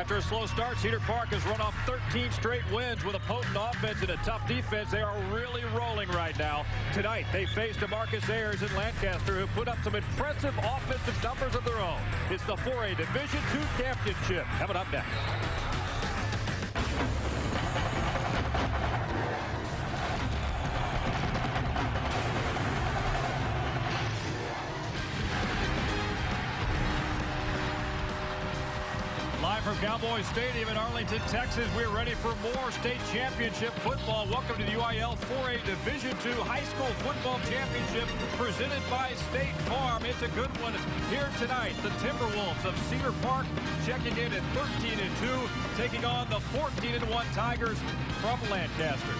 After a slow start, Cedar Park has run off 13 straight wins with a potent offense and a tough defense. They are really rolling right now. Tonight, they face DeMarcus Ayers in Lancaster, who put up some impressive offensive numbers of their own. It's the 4A Division II Championship coming up next. Live from Cowboys Stadium in Arlington, Texas, we're ready for more state championship football. Welcome to the UIL 4A Division II High School Football Championship presented by State Farm. It's a good one here tonight. The Timberwolves of Cedar Park checking in at 13-2, taking on the 14-1 Tigers from Lancaster.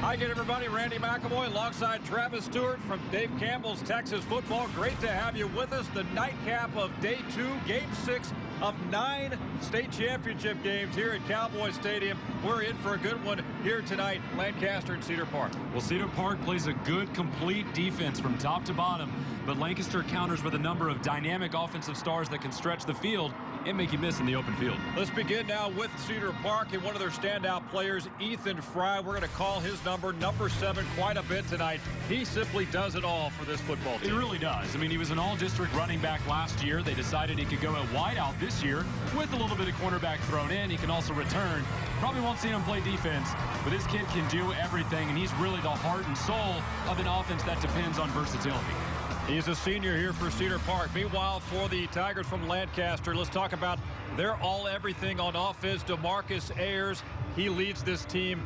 Hi again, everybody. Randy McAvoy alongside Travis Stewart from Dave Campbell's Texas Football. Great to have you with us. The nightcap of Day 2, Game 6 of 9 state championship games here at Cowboys Stadium. We're in for a good one here tonight, Lancaster and Cedar Park. Well, Cedar Park plays a good, complete defense from top to bottom, but Lancaster counters with a number of dynamic offensive stars that can stretch the field and make you miss in the open field. Let's begin now with Cedar Park and one of their standout players, Ethan Fry. We're going to call his number 7 quite a bit tonight. He simply does it all for this football team. He really does. I mean, he was an all-district running back last year. They decided he could go at wideout this year with a little bit of cornerback thrown in. He can also return. Probably won't see him play defense, but this kid can do everything, and he's really the heart and soul of an offense that depends on versatility. He's a senior here for Cedar Park. Meanwhile, for the Tigers from Lancaster, let's talk about their all-everything on offense. DeMarcus Ayers, he leads this team.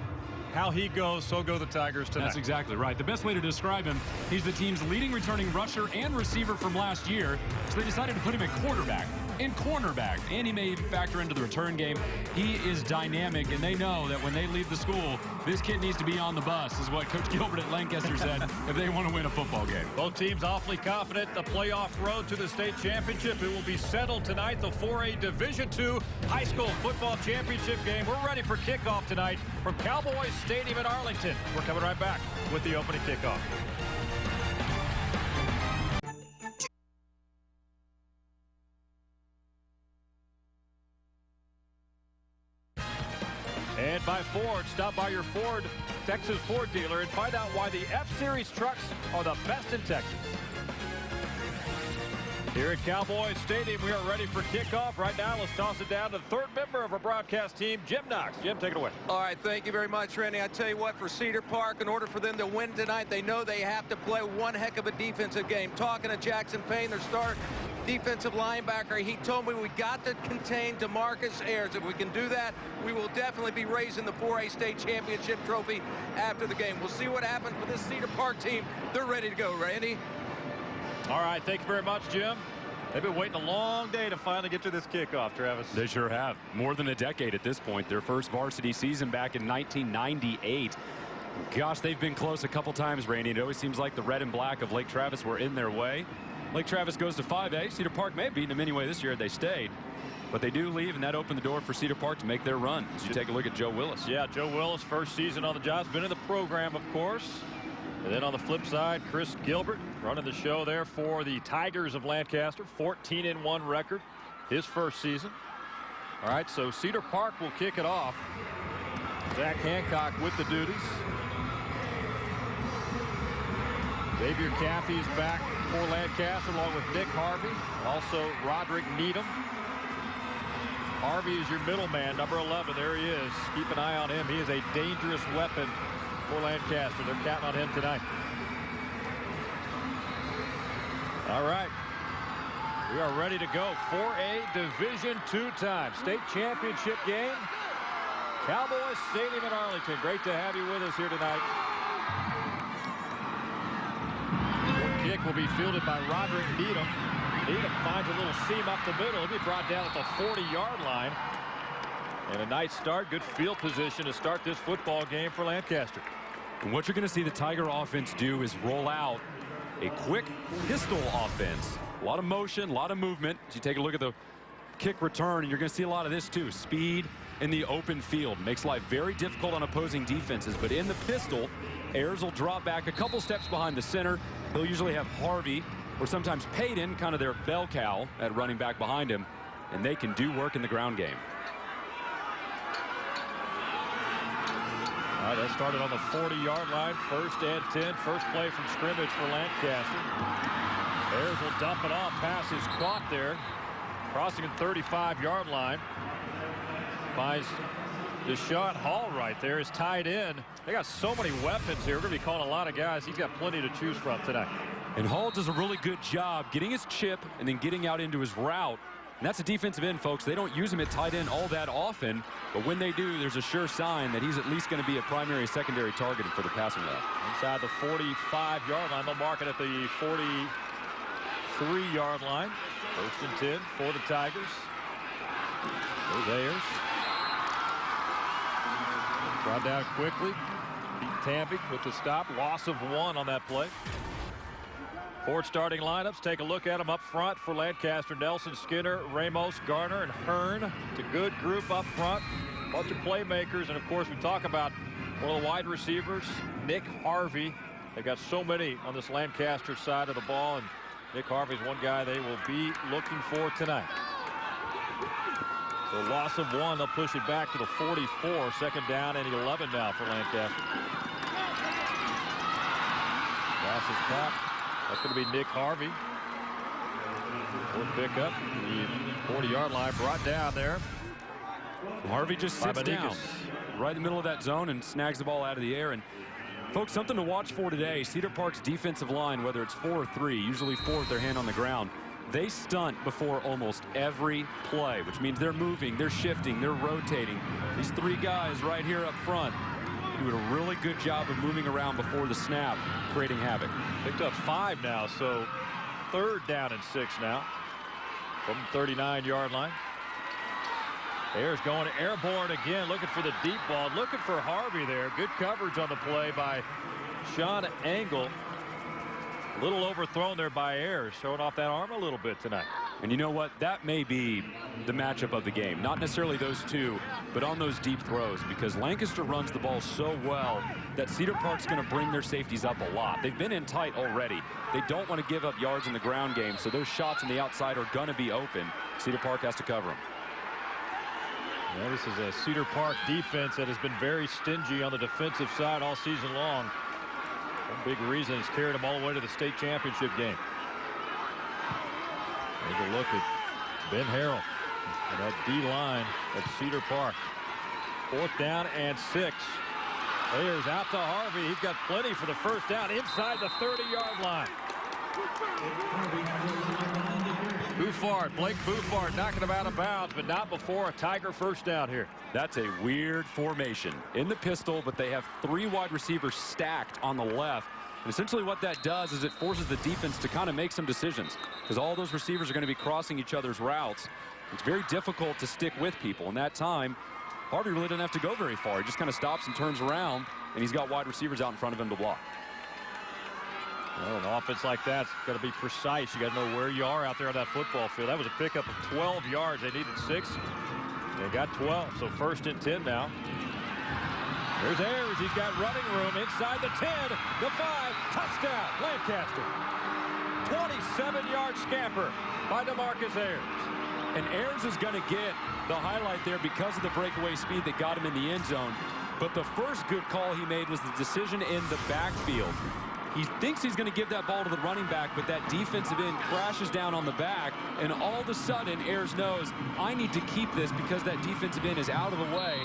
How he goes, so go the Tigers tonight. That's exactly right. The best way to describe him, he's the team's leading returning rusher and receiver from last year, so they decided to put him at quarterback and cornerback, and he may factor into the return game. He is dynamic, and they know that when they leave the school, this kid needs to be on the bus, is what Coach Gilbert at Lancaster said, if they want to win a football game. Both teams awfully confident the playoff road to the state championship. It will be settled tonight, the 4A Division II High School Football Championship game. We're ready for kickoff tonight from Cowboys Stadium in Arlington. We're coming right back with the opening kickoff. And by Ford, stop by your Ford, Texas Ford dealer and find out why the F-Series trucks are the best in Texas. Here at Cowboys Stadium, we are ready for kickoff. Right now, let's toss it down to the third member of our broadcast team, Jim Knox. Jim, take it away. All right, thank you very much, Randy. I tell you what, for Cedar Park, in order for them to win tonight, they know they have to play one heck of a defensive game. Talking to Jackson Payne, their star defensive linebacker, he told me we got to contain DeMarcus Ayers. If we can do that, we will definitely be raising the 4A state championship trophy after the game. We'll see what happens with this Cedar Park team. They're ready to go, Randy. All right, thank you very much, Jim. They've been waiting a long day to finally get to this kickoff, Travis. They sure have. More than a decade at this point. Their first varsity season back in 1998. Gosh, they've been close a couple times, Randy. It always seems like the red and black of Lake Travis were in their way. Lake Travis goes to 5A. Cedar Park may have beaten them anyway this year had they stayed. But they do leave, and that opened the door for Cedar Park to make their run. As you take a look at Joe Willis. Yeah, Joe Willis, first season on the job. Has been in the program, of course. And then on the flip side, Chris Gilbert running the show there for the Tigers of Lancaster. 14-1 record, his first season. All right, so Cedar Park will kick it off. Zach Hancock with the duties. Xavier Caffey is back for Lancaster along with Nick Harvey. Also Roderick Needham. Harvey is your middleman, number 11. There he is. Keep an eye on him. He is a dangerous weapon for Lancaster. They're counting on him tonight. All right. We are ready to go. 4A Division II time. State championship game. Cowboys Stadium in Arlington. Great to have you with us here tonight. The kick will be fielded by Roderick Needham. Needham finds a little seam up the middle. He'll be brought down at the 40-yard line. And a nice start. Good field position to start this football game for Lancaster. And what you're going to see the Tiger offense do is roll out a quick pistol offense. A lot of motion, a lot of movement. As you take a look at the kick return, and you're going to see a lot of this too. Speed in the open field. Makes life very difficult on opposing defenses. But in the pistol, Ayers will drop back a couple steps behind the center. He'll usually have Harvey or sometimes Payton, kind of their bell cow at running back behind him. and they can do work in the ground game. All right, that started on the 40-yard line. 1st and 10. First play from scrimmage for Lancaster. Bears will dump it off. Pass is caught there. Crossing the 35-yard line. Finds Deshaun Hall right there. Is tied in. They got so many weapons here. We're going to be calling a lot of guys. He's got plenty to choose from tonight. And Hall does a really good job getting his chip and then getting out into his route. And that's a defensive end, folks. They don't use him at tight end all that often, but when they do, there's a sure sign that he's at least going to be a primary, secondary target for the passing route. Inside the 45-yard line, they'll mark it at the 43-yard line. 1st and 10 for the Tigers. There's Ayers. Brought down quickly. Pete Tamby with the stop. Loss of 1 on that play. 4 starting lineups. Take a look at them up front for Lancaster. Nelson, Skinner, Ramos, Garner, and Hearn. It's a good group up front. Bunch of playmakers. And, of course, we talk about one of the wide receivers, Nick Harvey. They've got so many on this Lancaster side of the ball. And Nick Harvey's one guy they will be looking for tonight. So loss of 1. They'll push it back to the 44. 2nd down and 11 now for Lancaster. Pass is caught. That's going to be Nick Harvey. Fourth pickup. The 40-yard line brought down there. Harvey just sits down right in the middle of that zone and snags the ball out of the air. And folks, something to watch for today. Cedar Park's defensive line, whether it's 4 or 3, usually 4 with their hand on the ground, they stunt before almost every play, which means they're moving, they're shifting, they're rotating. These 3 guys right here up front doing a really good job of moving around before the snap, creating havoc. Picked up 5 now, so 3rd down and 6 now from the 39-yard line. Ayers going airborne again, looking for the deep ball, looking for Harvey there. Good coverage on the play by Sean Engel. A little overthrown there by Ayers, showing off that arm a little bit tonight. And you know what? That may be the matchup of the game. Not necessarily those 2, but on those deep throws, because Lancaster runs the ball so well that Cedar Park's going to bring their safeties up a lot. They've been in tight already. They don't want to give up yards in the ground game, so those shots on the outside are going to be open. Cedar Park has to cover them. Yeah, this is a Cedar Park defense that has been very stingy on the defensive side all season long. One big reason is carried them all the way to the state championship game. Take a look at Ben Harrell and that D-line of Cedar Park. 4th down and 6. Ayers out to Harvey. He's got plenty for the 1st down inside the 30-yard line. Bouffard, Blake Bouffard knocking him out of bounds, but not before a Tiger 1st down here. That's a weird formation in the pistol, but they have 3 wide receivers stacked on the left. And essentially what that does is it forces the defense to kind of make some decisions, because all those receivers are going to be crossing each other's routes. It's very difficult to stick with people. In that time, Harvey really doesn't have to go very far. He just kind of stops and turns around, and he's got wide receivers out in front of him to block. Well, an offense like that's got to be precise. You got to know where you are out there on that football field. That was a pickup of 12 yards. They needed 6. They got 12, so 1st and 10 now. There's Ayers. He's got running room inside the 10, the 5, touchdown, Lancaster. 27-yard scamper by DeMarcus Ayers. And Ayers is going to get the highlight there because of the breakaway speed that got him in the end zone. But the first good call he made was the decision in the backfield. He thinks he's going to give that ball to the running back, but that defensive end crashes down on the back, and all of a sudden, Ayers knows, I need to keep this because that defensive end is out of the way.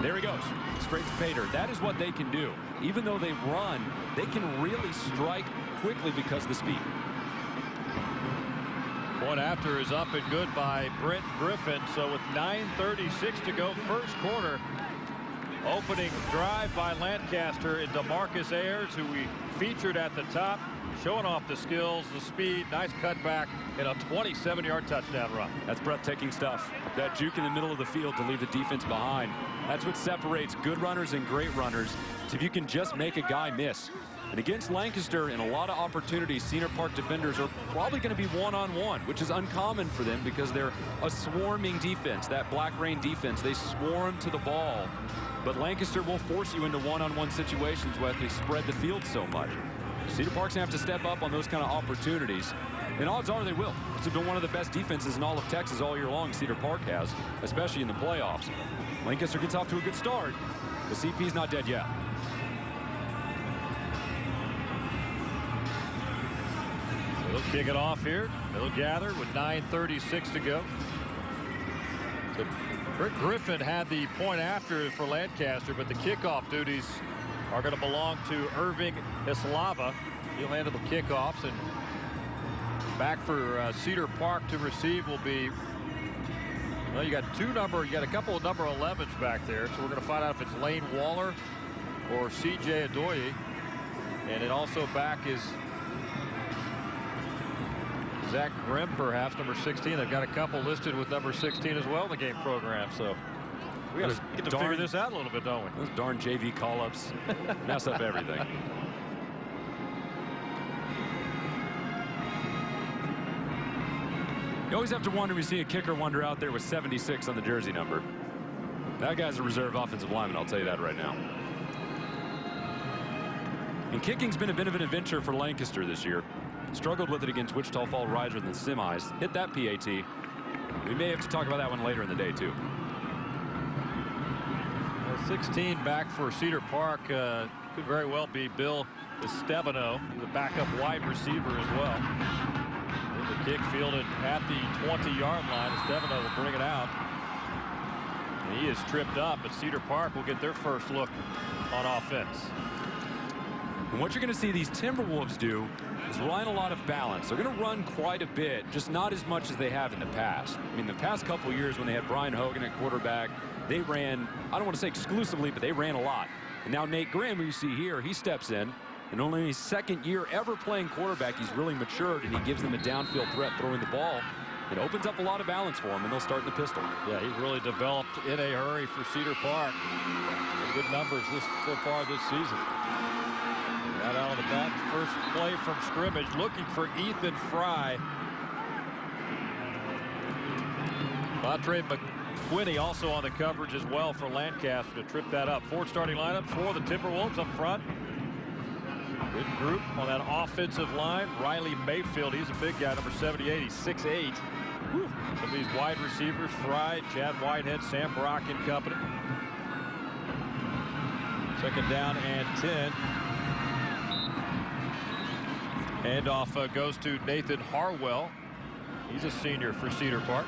There he goes, straight to Pater. That is what they can do. Even though they run, they can really strike quickly because of the speed. Point after is up and good by Brent Griffin. So with 9:36 to go, 1st quarter. Opening drive by Lancaster and DeMarcus Ayers, who we featured at the top, showing off the skills, the speed, nice cutback, and a 27-yard touchdown run. That's breathtaking stuff. That juke in the middle of the field to leave the defense behind. That's what separates good runners and great runners. So if you can just make a guy miss. And against Lancaster, in a lot of opportunities, Cedar Park defenders are probably going to be one-on-one, which is uncommon for them because they're a swarming defense. That Black Rain defense, they swarm to the ball. But Lancaster will force you into one-on-one situations where they spread the field so much. Cedar Park's going to have to step up on those kind of opportunities. And odds are they will. It's been one of the best defenses in all of Texas all year long, Cedar Park has, especially in the playoffs. Lancaster gets off to a good start, but CP's not dead yet. So they'll kick it off here. They'll gather with 9:36 to go. So Rick Griffin had the point after for Lancaster, but the kickoff duties are going to belong to Irving Islava. He'll handle the kickoffs, and back for Cedar Park to receive will be, well, you got a couple of number 11s back there, so we're going to find out if it's Lane Waller or CJ Adoye. And then also back is Zach Grimm, perhaps, number 16. They've got a couple listed with number 16 as well in the game program, so we got to get to figure this out a little bit, don't we? Those darn JV call-ups mess up everything. You always have to wonder when you see a kicker wonder out there with 76 on the jersey number. That guy's a reserve offensive lineman, I'll tell you that right now. And kicking's been a bit of an adventure for Lancaster this year. Struggled with it against Wichita Fall Riser in the semis. Hit that PAT. We may have to talk about that one later in the day, too. 16 back for Cedar Park. Could very well be Bill Estebano, the backup wide receiver as well. The kick fielded at the 20-yard line. Estebano will bring it out. And he is tripped up, but Cedar Park will get their first look on offense. And what you're going to see these Timberwolves do is rely on a lot of balance. They're going to run quite a bit, just not as much as they have in the past. I mean, the past couple of years when they had Brian Hogan at quarterback, they ran, I don't want to say exclusively, but they ran a lot. And now Nate Grimm, who you see here, he steps in. And only his second year ever playing quarterback, he's really matured, and he gives them a downfield threat throwing the ball. It opens up a lot of balance for him, and they'll start in the pistol. Yeah, he's really developed in a hurry for Cedar Park. Good numbers so far this season. Right out of the bat, first play from scrimmage, looking for Ethan Fry. Montre McQuinney also on the coverage as well for Lancaster to trip that up. Four starting lineup for the Timberwolves up front. Good group on that offensive line. Riley Mayfield, he's a big guy, number 78. He's 6'8". Some of these wide receivers, Fry, Chad Whitehead, Sam Brock and company. Second down and 10. Handoff goes to Nathan Harwell. He's a senior for Cedar Park.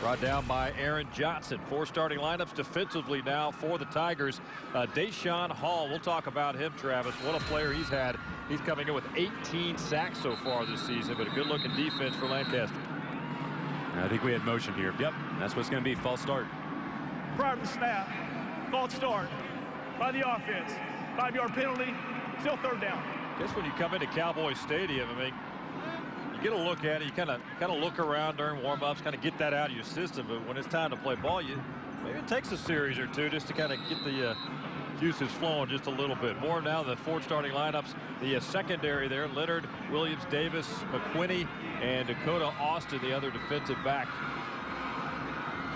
Brought down by Aaron Johnson. Four starting lineups defensively now for the Tigers. Deshaun Hall, we'll talk about him, Travis. What a player he's had. He's coming in with 18 sacks so far this season, but a good-looking defense for Lancaster. I think we had motion here. Yep, that's what's going to be. False start. Prior to the snap, false start by the offense. 5-yard penalty, still third down. I guess when you come into Cowboys Stadium, I mean, you get a look at it, you kind of look around during warm-ups, kind of get that out of your system, but when it's time to play ball, maybe it takes a series or two just to kind of get the juices flowing just a little bit. More now the four starting lineups, the secondary there, Leonard, Williams, Davis, McQuinney, and Dakota Austin, the other defensive back.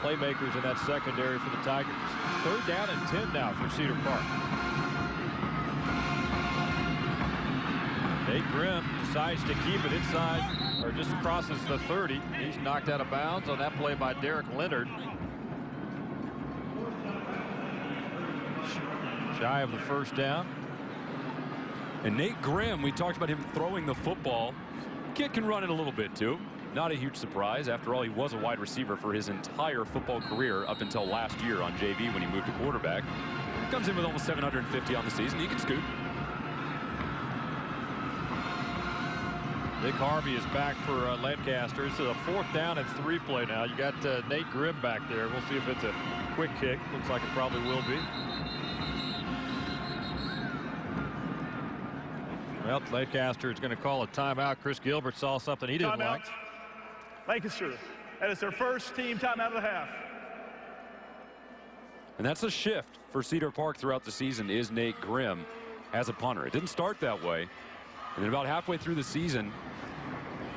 Playmakers in that secondary for the Tigers. Third down and 10 now for Cedar Park. Nate Grimm decides to keep it inside, or just crosses the 30. He's knocked out of bounds on that play by Derek Leonard. Shy of the first down. And Nate Grimm, we talked about him throwing the football. Kid can run it a little bit too. Not a huge surprise. After all, he was a wide receiver for his entire football career up until last year on JV when he moved to quarterback. Comes in with almost 750 on the season. He can scoot. Nick Harvey is back for Lancaster. It's a fourth down and 3 play now. You got Nate Grimm back there. We'll see if it's a quick kick. Looks like it probably will be. Well, Lancaster is going to call a timeout. Chris Gilbert saw something he didn't like. Lancaster. That is their first team timeout of the half. And that's a shift for Cedar Park throughout the season, is Nate Grimm as a punter. It didn't start that way. And then about halfway through the season,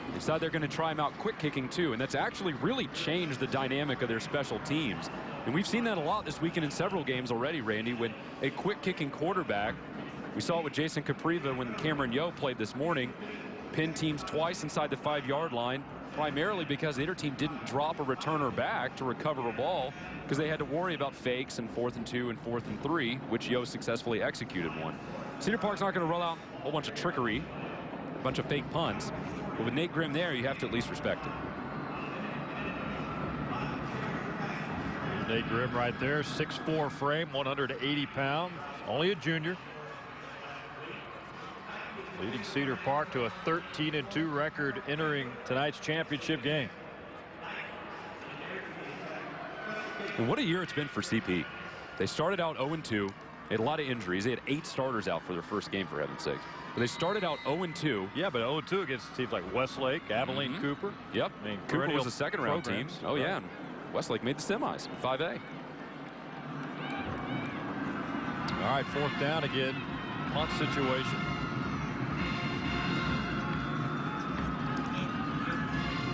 they decided they're going to try him out quick kicking too. And that's actually really changed the dynamic of their special teams. And we've seen that a lot this weekend in several games already, Randy, when a quick kicking quarterback. We saw it with Jason Capriva when Cameron Yo played this morning. pinned teams twice inside the 5-yard line, primarily because the other team didn't drop a returner back to recover a ball because they had to worry about fakes and 4th and 2 and 4th and 3, which Yo successfully executed one. Cedar Park's not going to roll out a whole bunch of trickery, a bunch of fake punts, but with Nate Grimm there, you have to at least respect it. Nate Grimm right there, 6'4" frame, 180 pounds, only a junior. Leading Cedar Park to a 13-2 record entering tonight's championship game. And what a year it's been for CP. They started out 0-2. They had a lot of injuries. They had 8 starters out for their first game, for heaven's sakes. But they started out 0-2. Yeah, but 0-2 against teams like Westlake, Abilene, Cooper. Yep. I mean, Cooper was a second-round team. Oh, right. yeah. And Westlake made the semis in 5A. All right, 4th down again. Punt situation.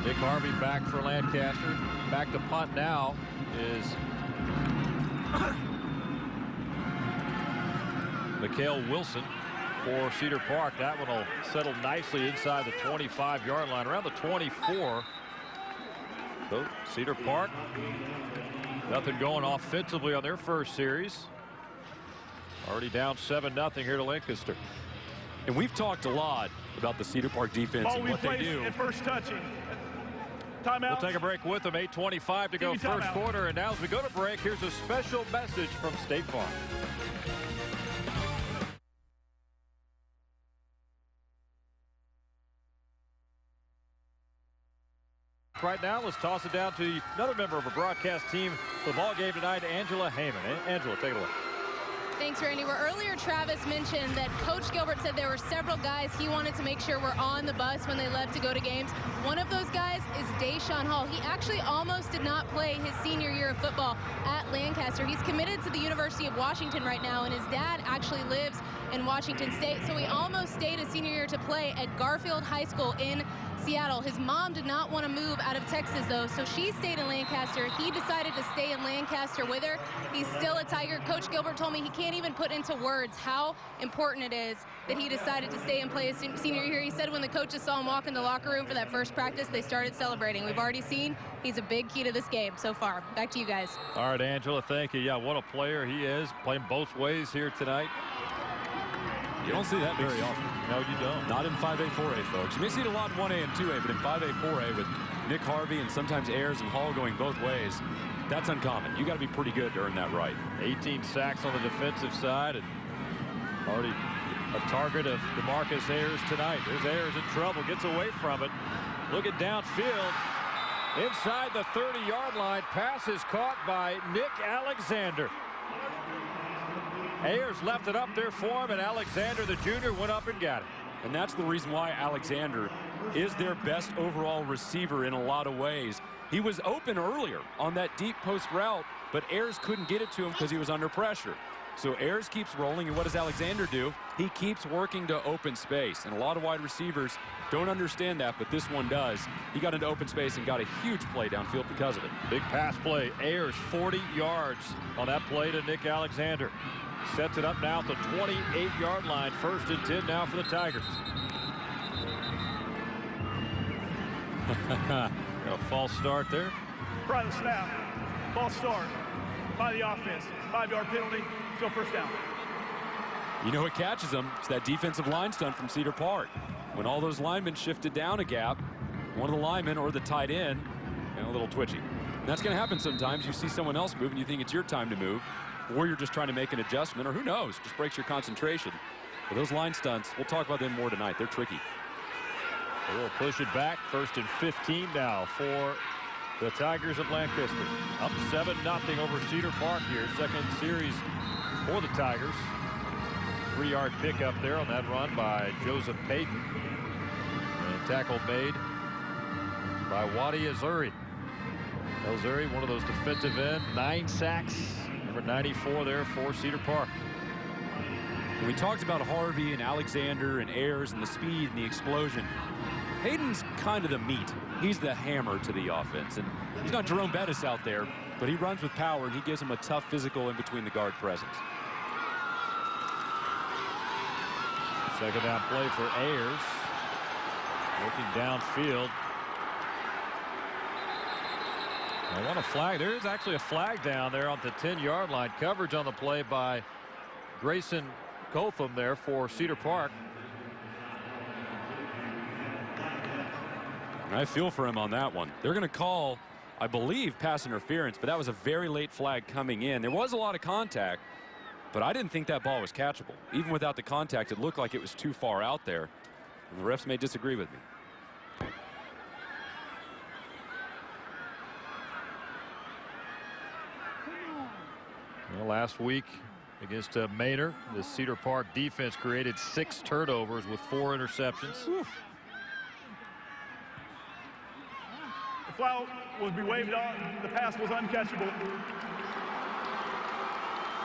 Nick Harvey back for Lancaster. Back to punt now is Mikhail Wilson for Cedar Park. That one will settle nicely inside the 25-yard line, around the 24. So Cedar Park, nothing going offensively on their first series. Already down 7-0 here to Lancaster. And we've talked a lot about the Cedar Park defense and what they do. And first touching. Timeout. We'll take a break with them. 8:25 to go first quarter. And now as we go to break, here's a special message from State Farm. Right now, let's toss it down to another member of our broadcast team for the ball game tonight, Angela Heyman. Angela, take it away. Thanks, Randy. Where earlier Travis mentioned that Coach Gilbert said there were several guys he wanted to make sure were on the bus when they left to go to games. One of those guys is Deshaun Hall. He actually almost did not play his senior year of football at Lancaster. He's committed to the University of Washington right now, and his dad actually lives in Washington State. So he almost stayed his senior year to play at Garfield High School in Seattle. His mom did not want to move out of Texas, though, so she stayed in Lancaster. He decided to stay in Lancaster with her. He's still a Tiger. Coach Gilbert told me he can't even put into words how important it is that he decided to stay and play his senior year. He said when the coaches saw him walk in the locker room for that first practice, they started celebrating. We've already seen he's a big key to this game so far. Back to you guys. All right, Angela, thank you. Yeah, what a player he is, playing both ways here tonight. You don't see that very often. No, you don't. Not in 5A, 4A, folks. You may see it a lot in 1A and 2A, but in 5A, 4A with Nick Harvey and sometimes Ayers and Hall going both ways, that's uncommon. You got to be pretty good to earn that right. 18 sacks on the defensive side, and already a target of DeMarcus Ayers tonight. There's Ayers in trouble, gets away from it. Looking downfield, inside the 30-yard line. Pass is caught by Nick Alexander. Ayers left it up there for him, and Alexander, the junior, went up and got it. And that's the reason why Alexander is their best overall receiver in a lot of ways. He was open earlier on that deep post route, but Ayers couldn't get it to him because he was under pressure. So Ayers keeps rolling, and what does Alexander do? He keeps working to open space, and a lot of wide receivers don't understand that, but this one does. He got into open space and got a huge play downfield because of it. Big pass play. Ayers 40 yards on that play to Nick Alexander. Sets it up now at the 28-yard line. 1st and 10 now for the Tigers. Got a false start there. Prior to the snap, false start by the offense. 5-yard penalty, still first down. You know what catches them? It's that defensive line stunt from Cedar Park. When all those linemen shifted down a gap, one of the linemen or the tight end, and a little twitchy. And that's going to happen sometimes. You see someone else move and you think it's your time to move, or you're just trying to make an adjustment, or who knows, just breaks your concentration. But those line stunts, we'll talk about them more tonight. They're tricky. They will push it back. 1st and 15 now for the Tigers of Lancaster. Up 7-0 over Cedar Park here. Second series for the Tigers. 3-yard pickup there on that run by Joseph Payton. And tackle made by Wadi Azuri. Azuri, one of those defensive end, 9 sacks. Number 94 there for Cedar Park. And we talked about Harvey and Alexander and Ayers and the speed and the explosion. Payton's kind of the meat. He's the hammer to the offense. And he's not Jerome Bettis out there, but he runs with power, and he gives him a tough physical in between the guard presence. Second down play for Ayers. Looking downfield. I want a flag. There is actually a flag down there on the 10-yard line. Coverage on the play by Grayson Cotham there for Cedar Park. I feel for him on that one. They're going to call, I believe, pass interference, but that was a very late flag coming in. There was a lot of contact, but I didn't think that ball was catchable. Even without the contact, it looked like it was too far out there. And the refs may disagree with me. Well, last week against Maynard, the Cedar Park defense created 6 turnovers with 4 interceptions. The foul was be waved on. The pass was uncatchable.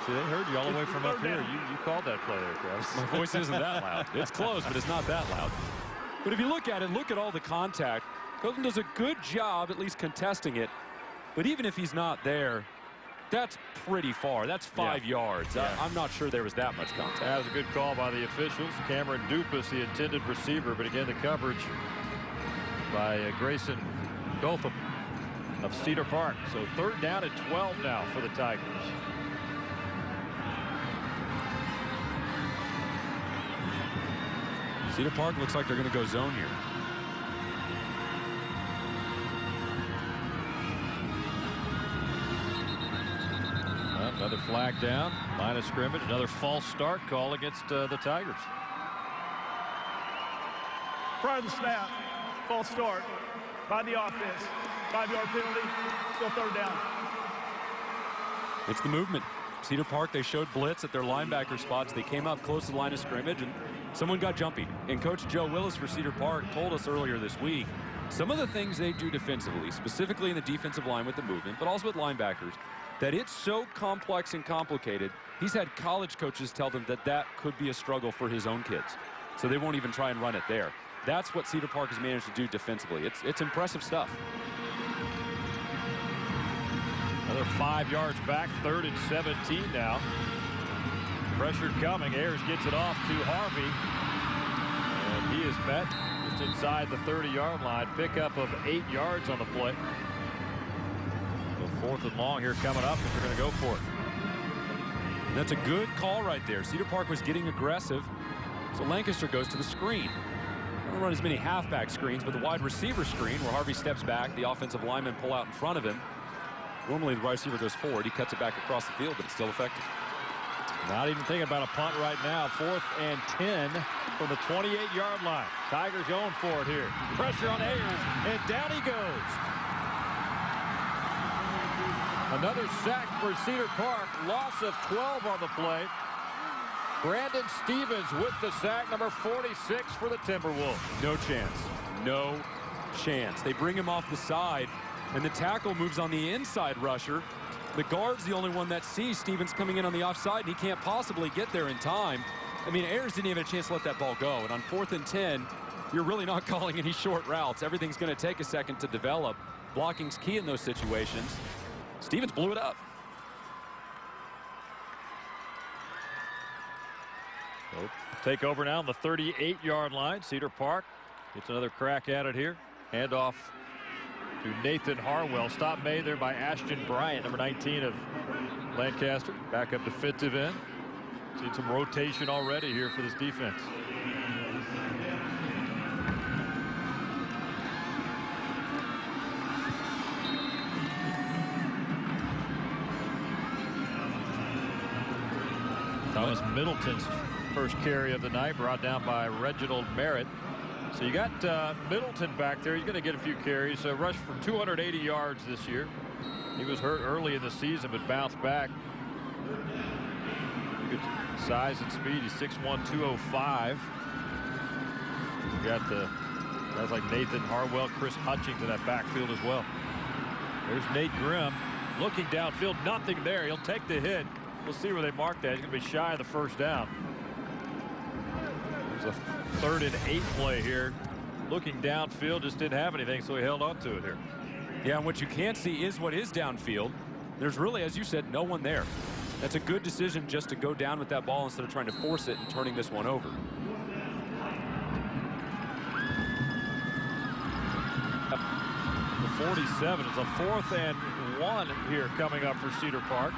See, they heard you all the way from up here. You called that play there, Travis. My voice isn't that loud. It's close, but it's not that loud. But if you look at it, look at all the contact. Cotham does a good job at least contesting it. But even if he's not there, that's pretty far. That's 5 yards. Yeah. I'm not sure there was that much contact. That was a good call by the officials. Cameron Dupas, the intended receiver, but again, the coverage by Grayson Cotham of Cedar Park. So 3rd down and 12 now for the Tigers. Cedar Park looks like they're going to go zone here. Another flag down, line of scrimmage, another false start call against the Tigers. Prior to the snap, false start by the offense. 5-yard penalty, still 3rd down. It's the movement. Cedar Park, they showed blitz at their linebacker spots. They came up close to the line of scrimmage, and someone got jumpy. And Coach Joe Willis for Cedar Park told us earlier this week some of the things they do defensively, specifically in the defensive line with the movement, but also with linebackers, that it's so complex and complicated. He's had college coaches tell them that that could be a struggle for his own kids. So they won't even try and run it there. That's what Cedar Park has managed to do defensively. It's impressive stuff. Another 5 yards back, 3rd and 17 now. Pressure coming. Ayers gets it off to Harvey. And he is met just inside the 30-yard line. Pickup of 8 yards on the play. So 4th and long here coming up, if they're going to go for it. That's a good call right there. Cedar Park was getting aggressive, so Lancaster goes to the screen. They don't run as many halfback screens, but the wide receiver screen where Harvey steps back, the offensive linemen pull out in front of him. Normally the wide receiver goes forward. He cuts it back across the field, but it's still effective. Not even thinking about a punt right now. 4th and 10 from the 28-yard line. Tigers going for it here. Pressure on Ayers, and down he goes. Another sack for Cedar Park. Loss of 12 on the play. Brandon Stevens with the sack, number 46 for the Timberwolves. No chance. No chance. They bring him off the side, and the tackle moves on the inside rusher. The guard's the only one that sees Stevens coming in on the offside, and he can't possibly get there in time. I mean, Ayers didn't even have a chance to let that ball go. And on 4th and 10, you're really not calling any short routes. Everything's going to take a second to develop. Blocking's key in those situations. Stevens blew it up. So take over now on the 38-yard line. Cedar Park gets another crack at it here. Handoff to Nathan Harwell. Stop made there by Ashton Bryant, number 19 of Lancaster. Backup defensive end. Seen some rotation already here for this defense. Thomas Middleton's first carry of the night, brought down by Reginald Merritt. So you got Middleton back there. He's going to get a few carries. Rushed for 280 yards this year. He was hurt early in the season, but bounced back. Good size and speed. He's 6'1", 205. We got the guys like Nathan Harwell, Chris Hutchings in that backfield as well. There's Nate Grimm looking downfield. Nothing there. He'll take the hit. We'll see where they mark that. He's going to be shy of the first down. There's a 3rd and 8 play here. Looking downfield, just didn't have anything, so he held on to it here. Yeah, and what you can't see is what is downfield. There's really, as you said, no one there. That's a good decision just to go down with that ball instead of trying to force it and turning this one over. 47. It's a 4th and 1 here coming up for Cedar Park.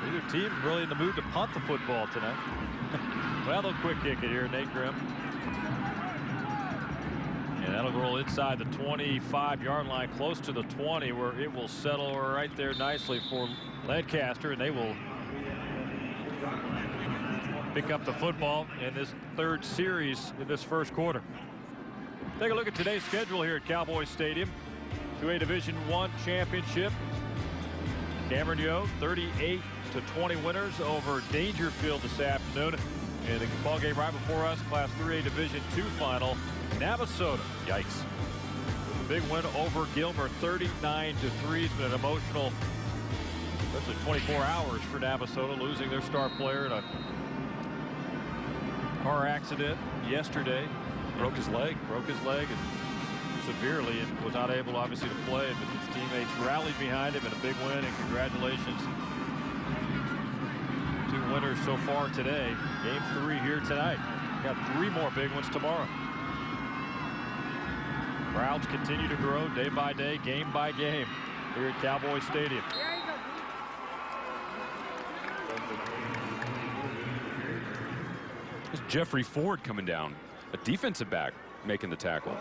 Neither team really in the mood to punt the football tonight. Well, they'll quick kick it here, Nate Grimm. And that'll roll inside the 25-yard line, close to the 20, where it will settle right there nicely for Lancaster, and they will pick up the football in this 3rd series in this 1st quarter. Take a look at today's schedule here at Cowboys Stadium. 2A Division I championship. Cameron Yo, 38-20 winners over Dangerfield this afternoon. And the ball game right before us, Class 3A Division II final, Navasota. Yikes. Big win over Gilmer, 39-3. It's been an emotional, especially 24 hours for Navasota, losing their star player in a car accident yesterday. Broke his leg and severely, and was not able, obviously, to play. But his teammates rallied behind him in a big win, and congratulations. 2 winners so far today. Game 3 here tonight. Got 3 more big ones tomorrow. Crowds continue to grow day by day, game by game here at Cowboys Stadium. There's Jeffrey Ford coming down, a defensive back making the tackle.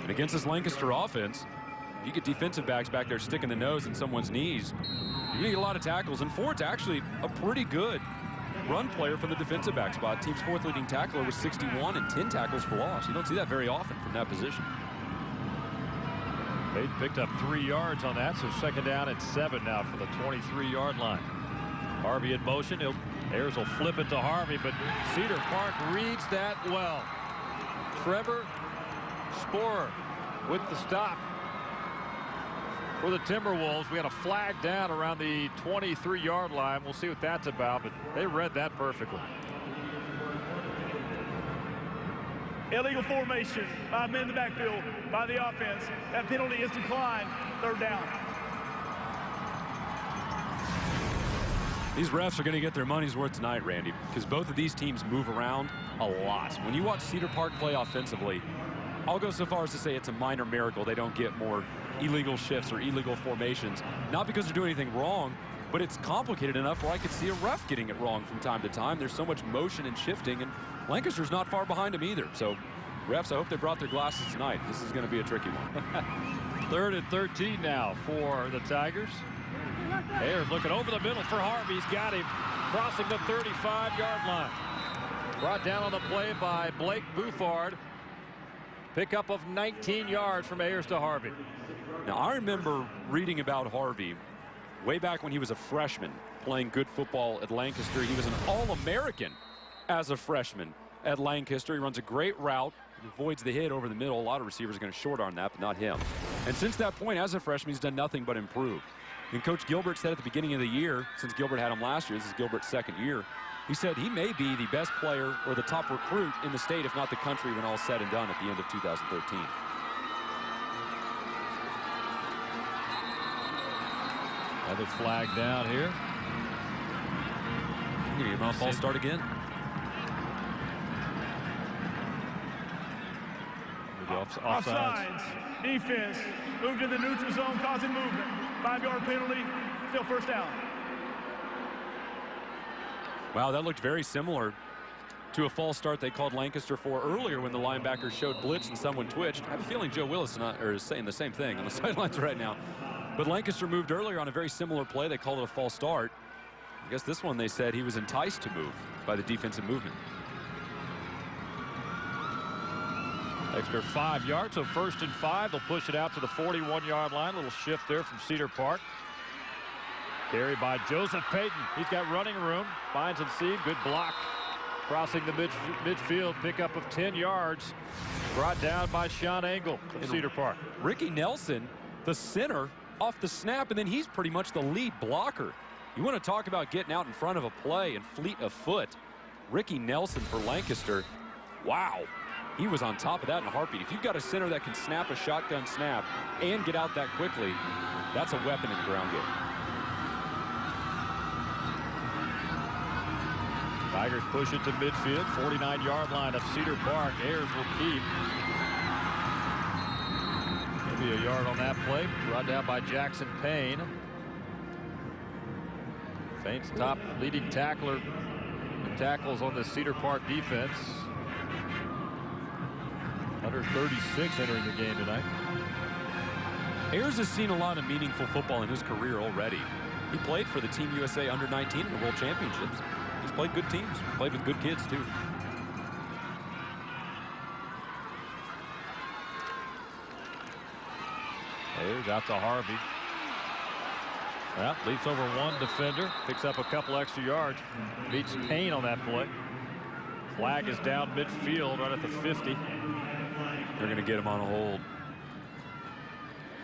And against this Lancaster offense, you get defensive backs back there sticking the nose in someone's knees, you're gonna get a lot of tackles. And Ford's actually a pretty good run player from the defensive back spot. Team's 4th leading tackler was 61 and 10 tackles for loss. You don't see that very often from that position. They picked up 3 yards on that, so 2nd down and 7 now for the 23-yard line. Harvey in motion. Ayers will flip it to Harvey, but Cedar Park reads that well. Trevor Sporer with the stop for the Timberwolves. We had a flag down around the 23-yard line. We'll see what that's about, but they read that perfectly. Illegal formation. 5 men in the backfield by the offense. That penalty is declined. 3rd down. These refs are going to get their money's worth tonight, Randy, because both of these teams move around a lot. When you watch Cedar Park play offensively, I'll go so far as to say it's a minor miracle they don't get more illegal shifts or illegal formations. Not because they're doing anything wrong, but it's complicated enough where I could see a ref getting it wrong from time to time. There's so much motion and shifting, and Lancaster's not far behind them either. So, refs, I hope they brought their glasses tonight. This is going to be a tricky one. 3rd and 13 now for the Tigers. Ayers looking over the middle for Harvey. He's got him crossing the 35-yard line. Brought down on the play by Blake Bouffard. Pickup of 19 yards from Ayers to Harvey. Now, I remember reading about Harvey way back when he was a freshman playing good football at Lancaster. He was an All-American as a freshman at Lancaster. He runs a great route, avoids the hit over the middle. A lot of receivers are going to short arm that, but not him. And since that point, as a freshman, he's done nothing but improve. And Coach Gilbert said at the beginning of the year, since Gilbert had him last year, this is Gilbert's 2nd year, he said he may be the best player or the top recruit in the state, if not the country, when all's said and done at the end of 2013. Another flag down here. You're going to get a false start again. Offsides. Defense. Moved to the neutral zone, causing movement. 5-yard penalty. Still 1st down. Wow, that looked very similar to a false start they called Lancaster for earlier when the linebacker showed blitz and someone twitched. I have a feeling Joe Willis is saying the same thing on the sidelines right now. But Lancaster moved earlier on a very similar play. They called it a false start. I guess this one they said he was enticed to move by the defensive movement. Extra 5 yards, so 1st and 5. They'll push it out to the 41-yard line. Little shift there from Cedar Park. Carry by Joseph Payton. He's got running room. Finds and seam. Good block. Crossing the midfield. Pickup of 10 yards. Brought down by Sean Engel of Cedar Park. Ricky Nelson, the center, off the snap, and then he's pretty much the lead blocker. You want to talk about getting out in front of a play and fleet of foot. Ricky Nelson for Lancaster. Wow. He was on top of that in a heartbeat. If you've got a center that can snap a shotgun snap and get out that quickly, that's a weapon in the ground game. Tigers push it to midfield, 49-yard line of Cedar Park. Ayers will keep. be a yard on that play. Brought down by Jackson Payne. Payne's top leading tackler in tackles on the Cedar Park defense. 136 entering the game tonight. Ayers has seen a lot of meaningful football in his career already. He played for the Team USA under-19 in the World Championships. He's played good teams, played with good kids too. Ayers out to Harvey. Well, leaps over one defender, picks up a couple extra yards, beats Payne on that play. Flag is down midfield right at the 50. They're going to get him on a hold.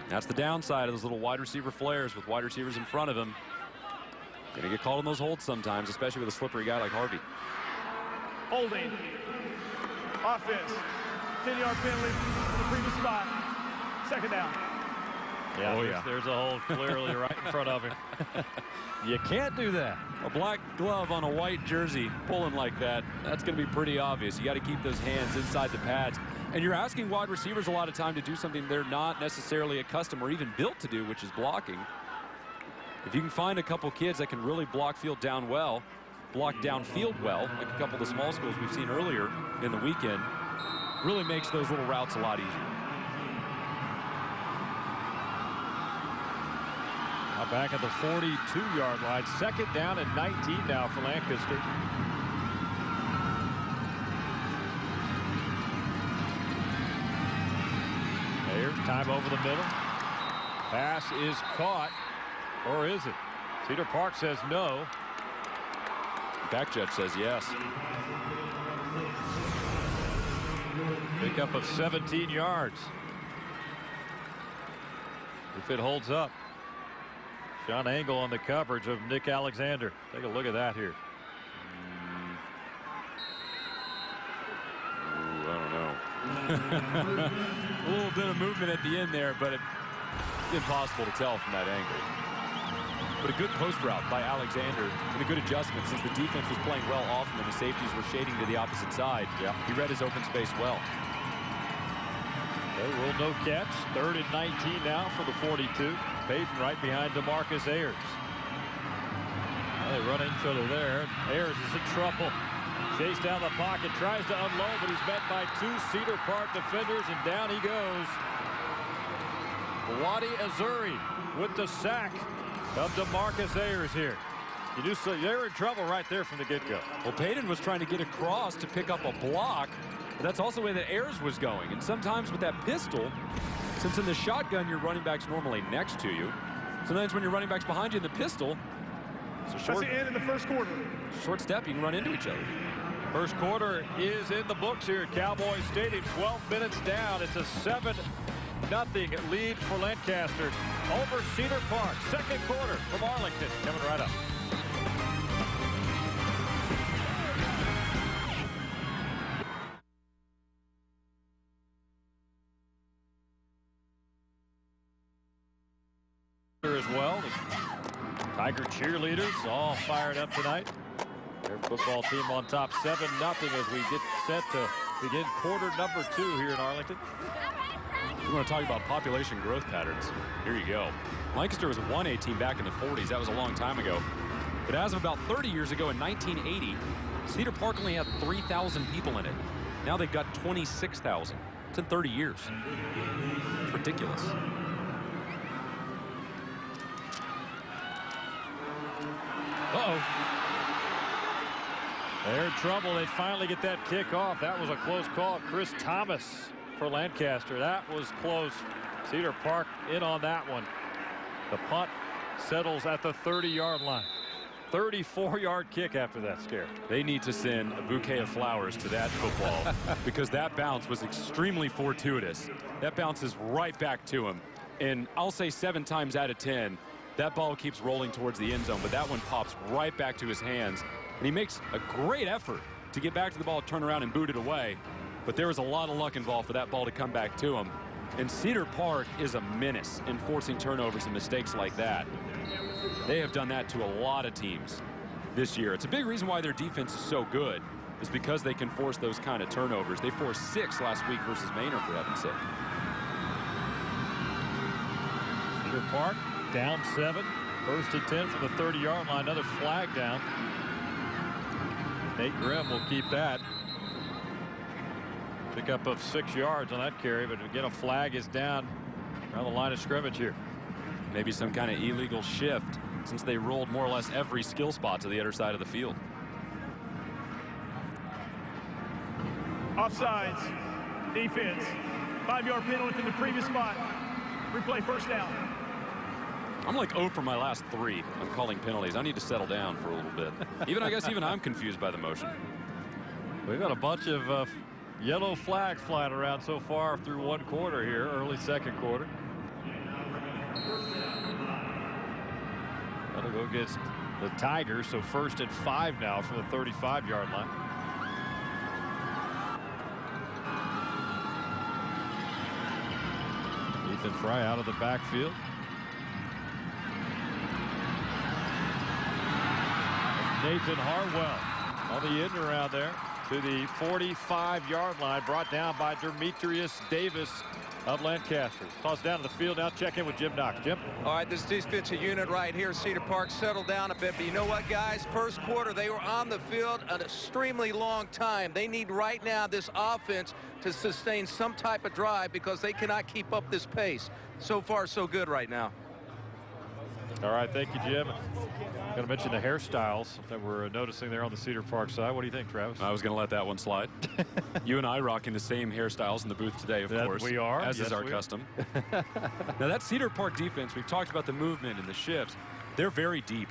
That's the downside of those little wide receiver flares with wide receivers in front of him. Going to get called on those holds sometimes, especially with a slippery guy like Harvey. Holding. Offense. 10-yard penalty from the previous spot. Second down. Yeah, there's a hold clearly right in front of him. You can't do that. A black glove on a white jersey pulling like that, that's going to be pretty obvious. You got to keep those hands inside the pads. And you're asking wide receivers a lot of time to do something they're not necessarily accustomed or even built to do, which is blocking. If you can find a couple kids that can really block downfield well, like a couple of the small schools we've seen earlier in the weekend, really makes those little routes a lot easier. Now back at the 42-yard line. Second down and 19 now for Lancaster. Ayers, time over the middle. Pass is caught. Or is it? Cedar Park says no. Back judge says yes. Pickup of 17 yards. If it holds up. Sean Engel on the coverage of Nick Alexander. Take a look at that here. Ooh, I don't know. A little bit of movement at the end there, but it's impossible to tell from that angle. But a good post route by Alexander and a good adjustment since the defense was playing well off him and the safeties were shading to the opposite side. Yeah. He read his open space well. No rule, no catch. Third and 19 now for the 42. Payton right behind DeMarcus Ayers. Well, they run each other there. Ayers is in trouble. Chased down the pocket, tries to unload, but he's met by two Cedar Park defenders, and down he goes. Wadi Azuri with the sack of DeMarcus Ayers here. You do so, they're in trouble right there from the get-go. Well, Payton was trying to get across to pick up a block, but that's also the way that Ayers was going. And sometimes with that pistol, since in the shotgun your running back's normally next to you, sometimes when your running back's behind you in the pistol, it's a short, that's the end of the first quarter. Short step, you can run into each other. First quarter is in the books here at Cowboys Stadium. 12 minutes down. It's a 7-0 lead for Lancaster over Cedar Park. Second quarter from Arlington coming right up. As well, the Tiger cheerleaders all fired up tonight. Their football team on top 7-0 as we get set to begin quarter number 2 here in Arlington. We want to talk about population growth patterns. Here you go. Lancaster was a 1A team back in the 40s. That was a long time ago. But as of about 30 years ago in 1980, Cedar Park only had 3,000 people in it. Now they've got 26,000. It's in 30 years. It's ridiculous. Uh-oh. They're in trouble. They finally get that kick off. That was a close call. Chris Thomas for Lancaster. That was close. Cedar Park in on that one. The punt settles at the 30-yard line. 34-yard kick after that scare. They need to send a bouquet of flowers to that football because that bounce was extremely fortuitous. That bounces right back to him. And I'll say 7 times out of 10, that ball keeps rolling towards the end zone, but that one pops right back to his hands. And he makes a great effort to get back to the ball, turn around and boot it away. But there was a lot of luck involved for that ball to come back to him. And Cedar Park is a menace in forcing turnovers and mistakes like that. They have done that to a lot of teams this year. It's a big reason why their defense is so good, is because they can force those kind of turnovers. They forced 6 last week versus Manor, for heaven's sake. Cedar Park down 7. First and 10 from the 30-yard line. Another flag down. Nate Grimm will keep that. Pickup of 6 yards on that carry, but again, a flag is down around the line of scrimmage here. Maybe some kind of illegal shift, since they rolled more or less every skill spot to the other side of the field. Offsides. Defense. 5-yard penalty from the previous spot. Replay first down. I'm like 0 for my last 3 on calling penalties. I need to settle down for a little bit. I guess even I'm confused by the motion. We've got a bunch of yellow flags flying around so far through 1 quarter here, early 2nd quarter. That'll go against the Tigers, so 1st and 5 now from the 35-yard line. Ethan Fry out of the backfield. Nathan Harwell on the end around there to the 45-yard line, brought down by Demetrius Davis of Lancaster. Tossed down to the field now. Check in with Jim Knox. Jim. All right, this defensive unit right here, Cedar Park, settled down a bit. But you know what, guys? First quarter, they were on the field an extremely long time. They need right now this offense to sustain some type of drive because they cannot keep up this pace. So far, so good right now. All right, thank you, Jim. I'm going to mention the hairstyles that we're noticing there on the Cedar Park side. What do you think, Travis? I was going to let that one slide. You and I rocking the same hairstyles in the booth today, of course. We are. As is our custom. Now, that Cedar Park defense, we've talked about the movement and the shifts. They're very deep.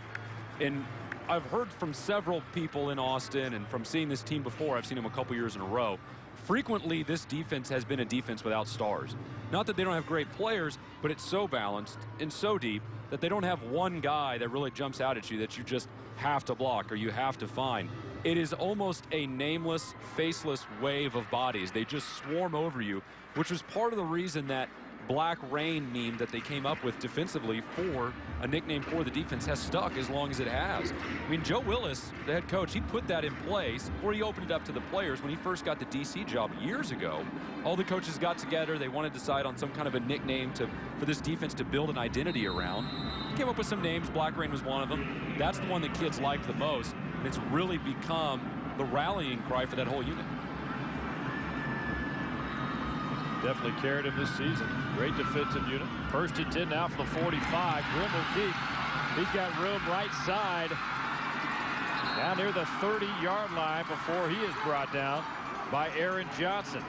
And I've heard from several people in Austin and from seeing this team before, I've seen them a couple years in a row. Frequently, this defense has been a defense without stars. Not that they don't have great players, but it's so balanced and so deep that they don't have one guy that really jumps out at you that you just have to block or you have to find. It is almost a nameless, faceless wave of bodies. They just swarm over you, which was part of the reason that Black Rain meme that they came up with defensively for a nickname for the defense has stuck as long as it has. I mean, Joe Willis, the head coach, he put that in place, or he opened it up to the players when he first got the DC job years ago. All the coaches got together. They wanted to decide on some kind of a nickname for this defense to build an identity around. Came up with some names. Black Rain was one of them. That's the one that kids liked the most. And it's really become the rallying cry for that whole unit. Definitely carried him this season. Great defensive unit. 1st and 10 now for the 45. Grimm will keep. He's got room right side. Down near the 30-yard line before he is brought down by Aaron Johnson.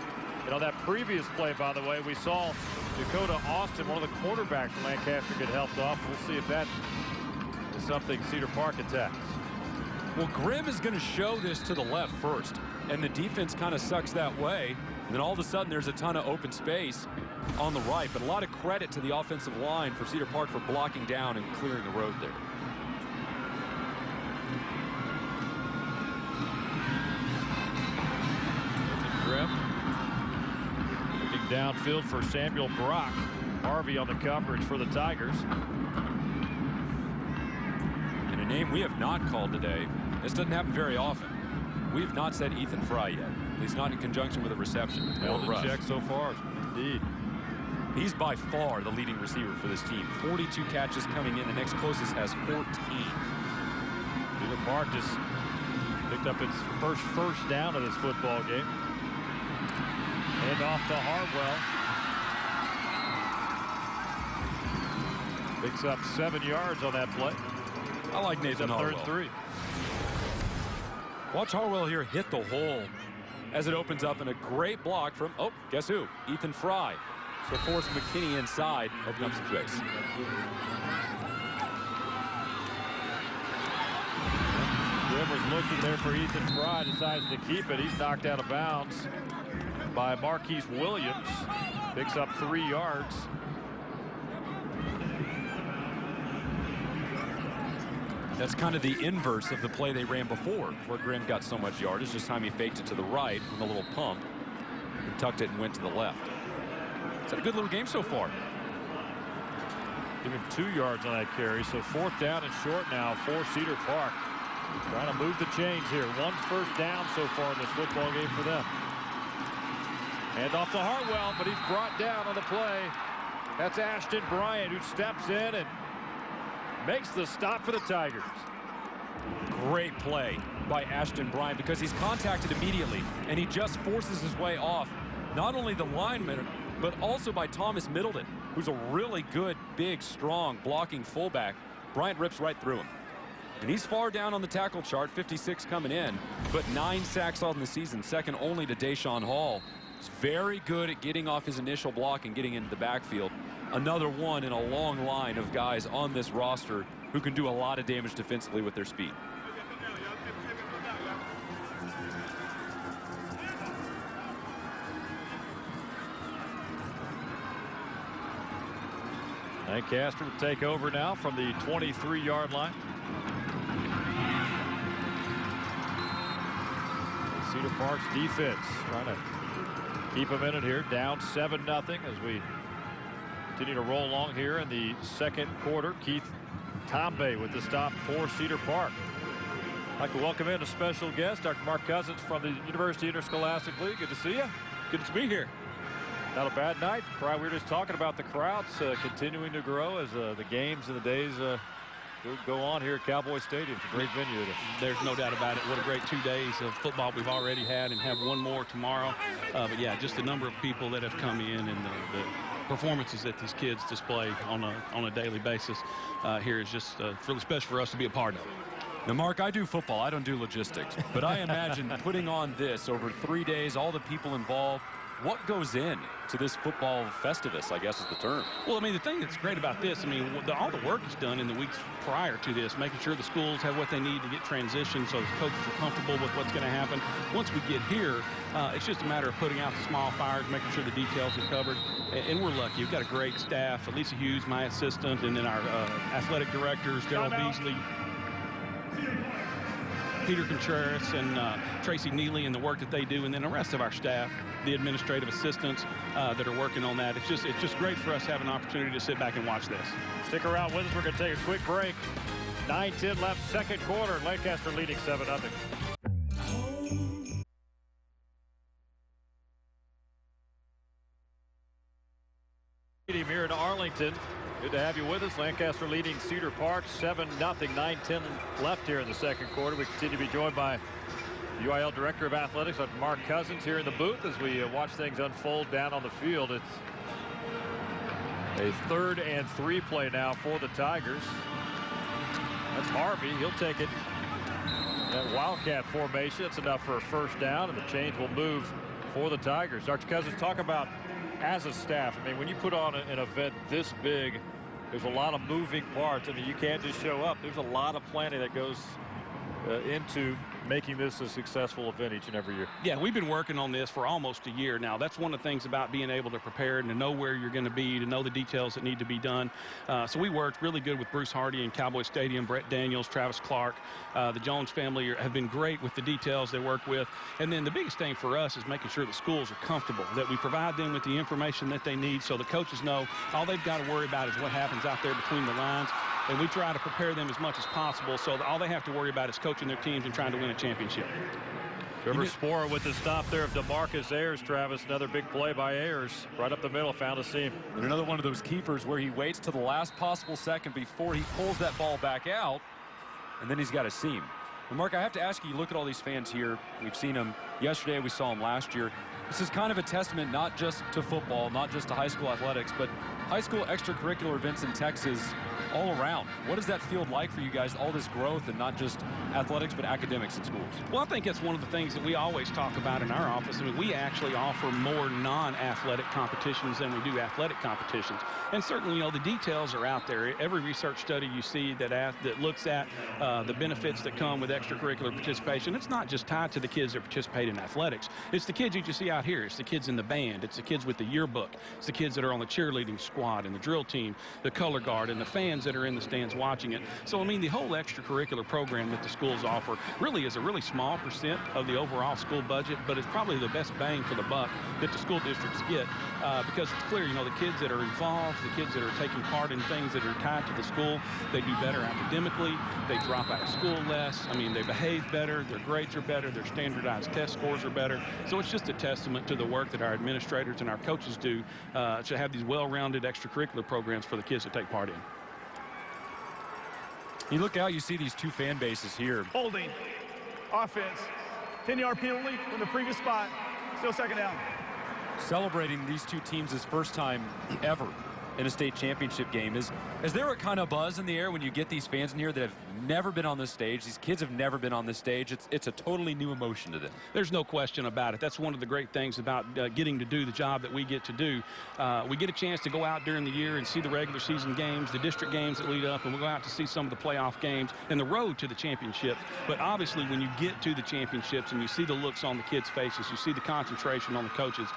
And on that previous play, by the way, we saw Dakota Austin, one of the cornerbacks from Lancaster, get helped off. We'll see if that is something Cedar Park attacks. Well, Grimm is going to show this to the left first, and the defense kind of sucks that way. And then all of a sudden, there's a ton of open space on the right. But a lot of credit to the offensive line for Cedar Park for blocking down and clearing the road there. Grimm looking downfield for Samuel Brock. Harvey on the coverage for the Tigers. And a name we have not called today. This doesn't happen very often. We've not said Ethan Fry yet. At least not in conjunction with a reception. Held in check so far. Indeed. He's by far the leading receiver for this team. 42 catches coming in. The next closest has 14. Cedar Park just picked up its first down of this football game. And off to Harwell. Picks up 7 yards on that play. I like Nathan Harwell. 3rd and 3. Watch Harwell here hit the hole as it opens up, and a great block from, oh, guess who? Ethan Fry. So force McKinney inside, open up some space. Grimm was looking there for Ethan Fry, decides to keep it. He's knocked out of bounds by Marquise Williams. Picks up 3 yards. That's kind of the inverse of the play they ran before, where Grimm got so much yardage. This time he faked it to the right with a little pump and tucked it and went to the left. It's had a good little game so far. Give him 2 yards on that carry. So 4th down and short now for Cedar Park. Trying to move the chains here. 1 first down so far in this football game for them. And off to Harwell, but he's brought down on the play That's Ashton Bryant, who steps in and makes the stop for the Tigers. Great play by Ashton Bryant because he's contacted immediately, and he just forces his way off not only the lineman, but also by Thomas Middleton, who's a really good, big, strong blocking fullback. Bryant rips right through him. And he's far down on the tackle chart, 56 coming in, but 9 sacks on the season, second only to Deshaun Hall. He's very good at getting off his initial block and getting into the backfield. Another one in a long line of guys on this roster who can do a lot of damage defensively with their speed. Lancaster will take over now from the 23-yard line. Cedar Park's defense trying to keep them in it here, down 7-0 as we continue to roll along here in the second quarter. Keith Tombe with the stop for Cedar Park. I'd like to welcome in a special guest, Dr. Mark Cousins from the University Interscholastic League. Good to see you. Good to be here. Not a bad night. We were just talking about the crowds continuing to grow as the games and the days go on here at Cowboys Stadium. It's a great venue. There's no doubt about it. What a great 2 days of football we've already had and have one more tomorrow. But yeah, just the number of people that have come in and the performances that these kids display on a daily basis here is just really special for us to be a part of. Now, Mark, I do football. I don't do logistics. But I imagine putting on this over 3 days, all the people involved, what goes in to this football festivus, I guess is the term? Well, I mean, the thing that's great about this, I mean, all the work is done in the weeks prior to this, making sure the schools have what they need to get transitioned so the coaches are comfortable with what's going to happen. Once we get here, it's just a matter of putting out the small fires, making sure the details are covered. And we're lucky. We've got a great staff. Lisa Hughes, my assistant, and then our athletic directors, Daryl Beasley, Peter Contreras, and Tracy Neely, and the work that they do, and then the rest of our staff, the administrative assistants that are working on that. It's just great for us to have an opportunity to sit back and watch this. Stick around with us. We're going to take a quick break. 9:10 left, second quarter. Lancaster leading 7-0. Here in Arlington. Good to have you with us. Lancaster leading Cedar Park 7-0. 9:10 left here in the second quarter. We continue to be joined by UIL Director of Athletics, Dr. Mark Cousins, here in the booth as we watch things unfold down on the field. It's a 3rd and 3 play now for the Tigers. That's Harvey. He'll take it. That Wildcat formation. It's enough for a first down, and the chains will move for the Tigers. Dr. Cousins, talk about as a staff. I mean, when you put on an event this big, there's a lot of moving parts. I mean, you can't just show up. There's a lot of planning that goes into making this a successful event each and every year. Yeah, we've been working on this for almost a year now. That's one of the things about being able to prepare and to know where you're going to be, to know the details that need to be done. So we worked really good with Bruce Hardy and Cowboys Stadium, Brett Daniels, Travis Clark. The Jones family have been great with the details they work with. And then the biggest thing for us is making sure the schools are comfortable, that we provide them with the information that they need so the coaches know all they've got to worry about is what happens out there between the lines. And we try to prepare them as much as possible so that all they have to worry about is coaching their teams and trying to win a championship. Trevor Sporer with the stop there of DeMarcus Ayers, Travis. Another big play by Ayers. Right up the middle, found a seam. And another one of those keepers where he waits to the last possible second before he pulls that ball back out, and then he's got a seam. And Mark, I have to ask you, look at all these fans here. We've seen them yesterday, we saw them last year. This is kind of a testament not just to football, not just to high school athletics, but high school extracurricular events in Texas all around. What does that field like for you guys, all this growth and not just athletics but academics in schools? Well, I think that's one of the things that we always talk about in our office. I mean, we actually offer more non-athletic competitions than we do athletic competitions. And certainly, you know, the details are out there. Every research study you see that looks at the benefits that come with extracurricular participation, it's not just tied to the kids that participate in athletics. It's the kids you see out here. It's the kids in the band. It's the kids with the yearbook. It's the kids that are on the cheerleading squad and the drill team, the color guard, and the fans that are in the stands watching it. So, I mean, the whole extracurricular program that the schools offer really is a really small percent of the overall school budget, but it's probably the best bang for the buck that the school districts get because it's clear, you know, the kids that are involved, the kids that are taking part in things that are tied to the school, they do better academically, they drop out of school less, I mean, they behave better, their grades are better, their standardized test scores are better. So it's just a testament to the work that our administrators and our coaches do to have these well-rounded extracurricular programs for the kids to take part in. You look out, you see these two fan bases here. Holding. Offense. 10-yard penalty from the previous spot. Still second down. Celebrating these two teams' first time ever in a state championship game. Is there a kind of buzz in the air when you get these fans in here that have never been on this stage? These kids have never been on this stage. It's a totally new emotion to them. There's no question about it. That's one of the great things about getting to do the job that we get to do. We get a chance to go out during the year and see the regular season games, the district games that lead up, and we go out to see some of the playoff games and the road to the championship. But obviously, when you get to the championships and you see the looks on the kids' faces, you see the concentration on the coaches,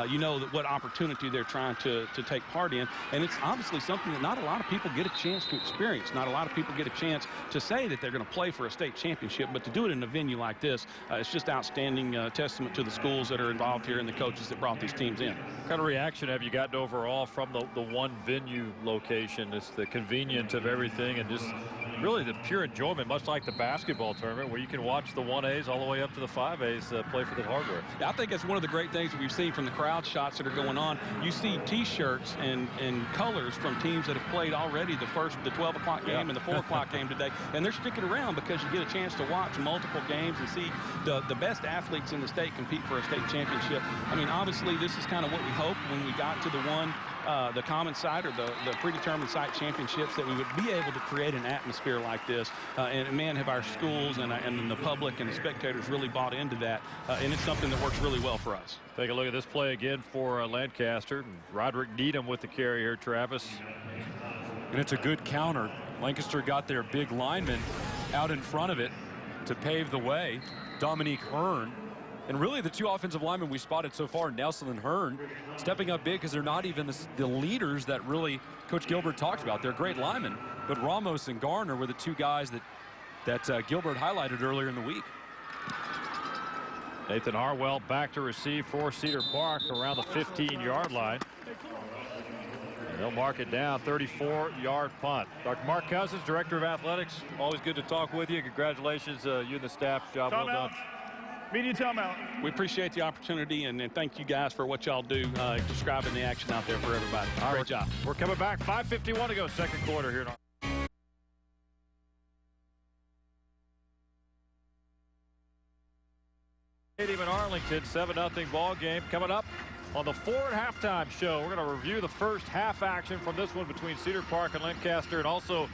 you know that what opportunity they're trying to take part in. And it's obviously something that not a lot of people get a chance to experience. Not a lot of people get a chance to say that they're going to play for a state championship, but to do it in a venue like this, it's just outstanding testament to the schools that are involved here and the coaches that brought these teams in. What kind of reaction have you gotten overall from the one venue location? It's the convenience of everything and just really the pure enjoyment, much like the basketball tournament where you can watch the 1As all the way up to the 5As play for the hardware. I think that's one of the great things that we've seen from the crowd shots that are going on. You see T-shirts and colors from teams that have played already the 12 o'clock game and the 4 o'clock game today, and they're sticking around because you get a chance to watch multiple games and see the best athletes in the state compete for a state championship. I mean, obviously, this is kind of what we hoped when we got to the common site or the predetermined site championships, that we would be able to create an atmosphere like this. And man, have our schools and the public and the spectators really bought into that. And it's something that works really well for us. Take a look at this play again for Lancaster. Roderick Needham with the carry here, Travis. And it's a good counter. Lancaster got their big lineman out in front of it to pave the way. Dominique Hearn. And really the two offensive linemen we spotted so far, Nelson and Hearn, stepping up big because they're not even the leaders that really Coach Gilbert talked about. They're great linemen, but Ramos and Garner were the two guys that Gilbert highlighted earlier in the week. Nathan Harwell back to receive for Cedar Park around the 15-yard line. And they'll mark it down, 34-yard punt. Dr. Mark Cousins, Director of Athletics, always good to talk with you. Congratulations, you and the staff. Job well done. Media timeout. We appreciate the opportunity and thank you guys for what y'all do, describing the action out there for everybody. Great job. We're coming back. 5:51 to go, second quarter here. Stadium in Arlington, 7-0 ball game coming up on the Ford halftime show. We're going to review the first half action from this one between Cedar Park and Lancaster, and also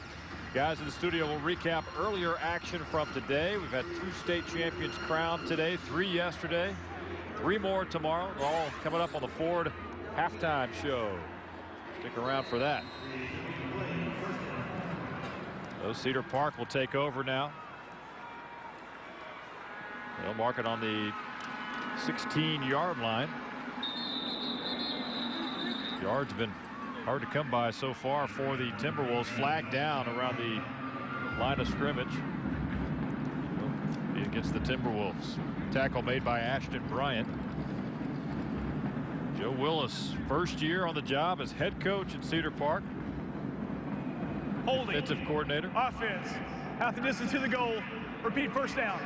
guys in the studio will recap earlier action from today. We've had 2 state champions crowned today, 3 yesterday, 3 more tomorrow. All coming up on the Ford halftime show. Stick around for that. So Cedar Park will take over now. They'll mark it on the 16-yard line. Yards have been hard to come by so far for the Timberwolves. Flag down around the line of scrimmage against the Timberwolves. Tackle made by Ashton Bryant. Joe Willis, first year on the job as head coach at Cedar Park. Holding. Defensive coordinator. Offense. Half the distance to the goal. Repeat, first down.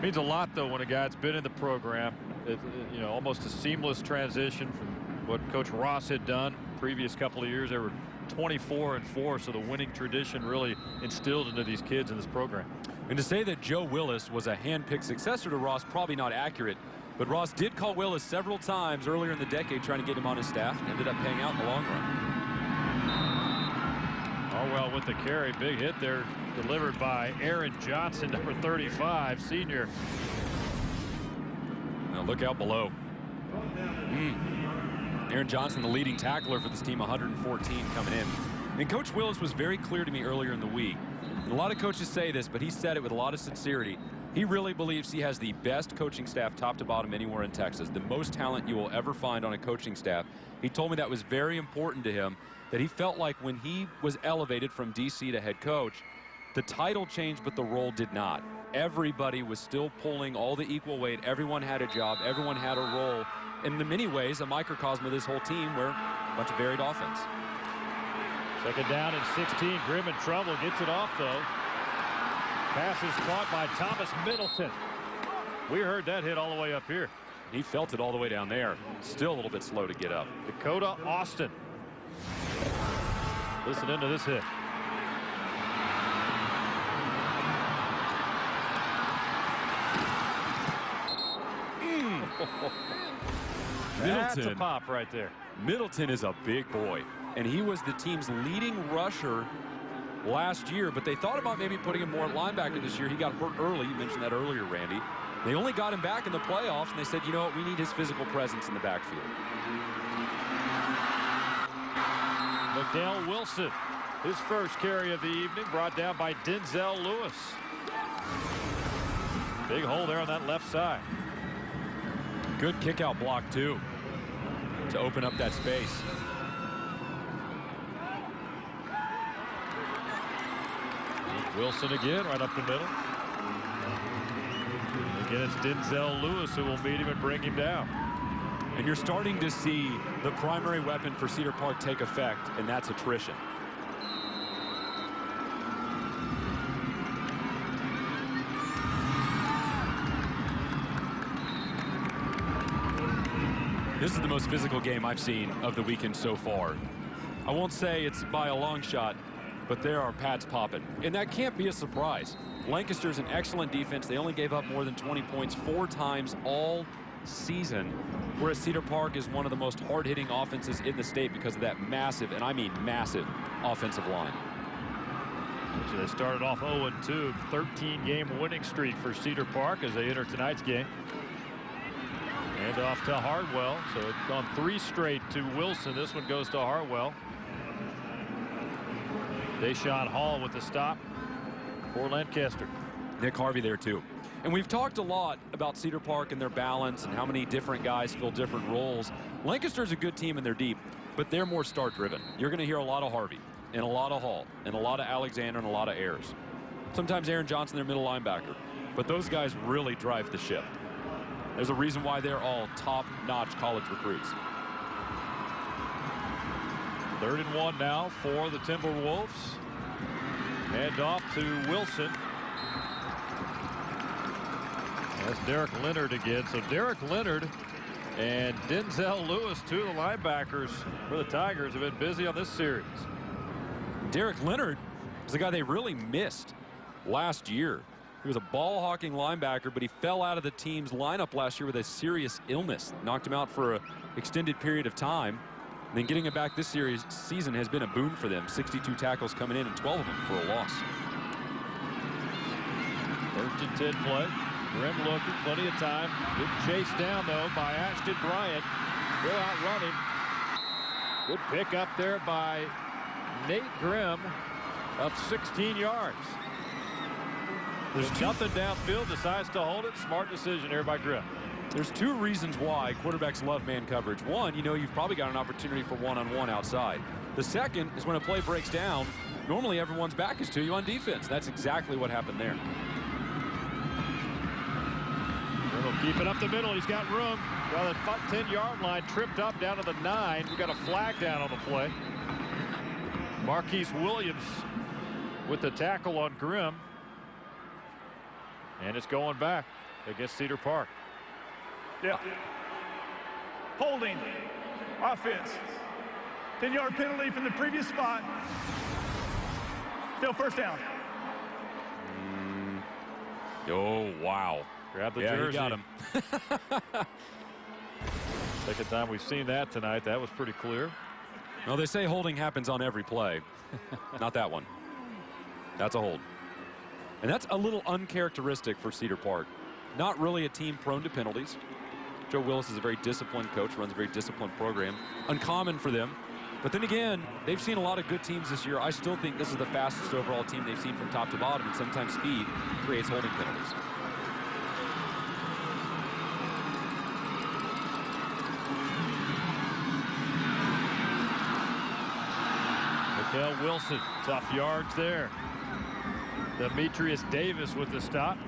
Means a lot, though, when a guy's been in the program. You know, almost a seamless transition from what Coach Ross had done previous couple of years. They were 24-4, so the winning tradition really instilled into these kids in this program. And to say that Joe Willis was a hand-picked successor to Ross, probably not accurate, but Ross did call Willis several times earlier in the decade trying to get him on his staff, and ended up paying out in the long run. Orwell with the carry, big hit there, delivered by Aaron Johnson, number 35, senior. Now look out below. Aaron Johnson, the leading tackler for this team, 114 coming in. And Coach Willis was very clear to me earlier in the week. And a lot of coaches say this, but he said it with a lot of sincerity. He really believes he has the best coaching staff top to bottom anywhere in Texas, the most talent you will ever find on a coaching staff. He told me that was very important to him, that he felt like when he was elevated from DC to head coach, the title changed, but the role did not. Everybody was still pulling all the equal weight. Everyone had a job. Everyone had a role. And in many ways, a microcosm of this whole team where a bunch of varied offense. Second down and 16. Grimm in trouble. Gets it off, though. Pass is caught by Thomas Middleton. We heard that hit all the way up here. He felt it all the way down there. Still a little bit slow to get up. Dakota Austin. Listen into this hit. That's a pop right there. Middleton is a big boy, and he was the team's leading rusher last year, but they thought about maybe putting him more at linebacker this year. He got hurt early. You mentioned that earlier, Randy. They only got him back in the playoffs, and they said, you know what, we need his physical presence in the backfield. McDale Wilson, his first carry of the evening, brought down by Denzel Lewis. Big hole there on that left side. Good kick out block, too, to open up that space. Wilson again, right up the middle. Again, it's Denzel Lewis who will meet him and bring him down. And you're starting to see the primary weapon for Cedar Park take effect, and that's attrition. This is the most physical game I've seen of the weekend so far. I won't say it's by a long shot, but there are pads popping. And that can't be a surprise. Lancaster's an excellent defense. They only gave up more than 20 points 4 times all season, whereas Cedar Park is one of the most hard-hitting offenses in the state because of that massive, and I mean massive, offensive line. So they started off 0-2, 13-game winning streak for Cedar Park as they enter tonight's game. And off to Hardwell. So it's gone 3 straight to Wilson. This one goes to Hardwell. Deshaun Hall with the stop for Lancaster. Nick Harvey there too. And we've talked a lot about Cedar Park and their balance and how many different guys fill different roles. Lancaster's a good team and they're deep, but they're more start driven. You're going to hear a lot of Harvey and a lot of Hall and a lot of Alexander and a lot of Ayers. Sometimes Aaron Johnson, their middle linebacker. But those guys really drive the ship. There's a reason why they're all top-notch college recruits. 3rd and 1 now for the Timberwolves. Hand off to Wilson. That's Derek Leonard again. So Derek Leonard and Denzel Lewis, 2 of the linebackers for the Tigers, have been busy on this series. Derek Leonard is the guy they really missed last year. He was a ball-hawking linebacker, but he fell out of the team's lineup last year with a serious illness. Knocked him out for an extended period of time. And then getting him back this season has been a boon for them. 62 tackles coming in and 12 of them for a loss. 1st and 10 play. Grim looking, plenty of time. Good chase down, though, by Ashton Bryant. Still out running. Good pick up there by Nate Grimm of 16 yards. There's nothing downfield, decides to hold it. Smart decision here by Grimm. There's 2 reasons why quarterbacks love man coverage. One, you know you've probably got an opportunity for one-on-one outside. The second is when a play breaks down, normally everyone's back is to you on defense. That's exactly what happened there. He'll keep it up the middle. He's got room. Got the 10-yard line, tripped up down to the 9. We got a flag down on the play. Marquise Williams with the tackle on Grimm. And it's going back against Cedar Park. Yeah. Holding. Offense. 10-yard penalty from the previous spot. Still first down. Oh, wow. Grab the jersey. He got him. Second time we've seen that tonight. That was pretty clear. Well, they say holding happens on every play. Not that one. That's a hold. And that's a little uncharacteristic for Cedar Park. Not really a team prone to penalties. Joe Willis is a very disciplined coach, runs a very disciplined program. Uncommon for them. But then again, they've seen a lot of good teams this year. I still think this is the fastest overall team they've seen from top to bottom, and sometimes speed creates holding penalties. Mikael Wilson, tough yards there. Demetrius Davis with the stop.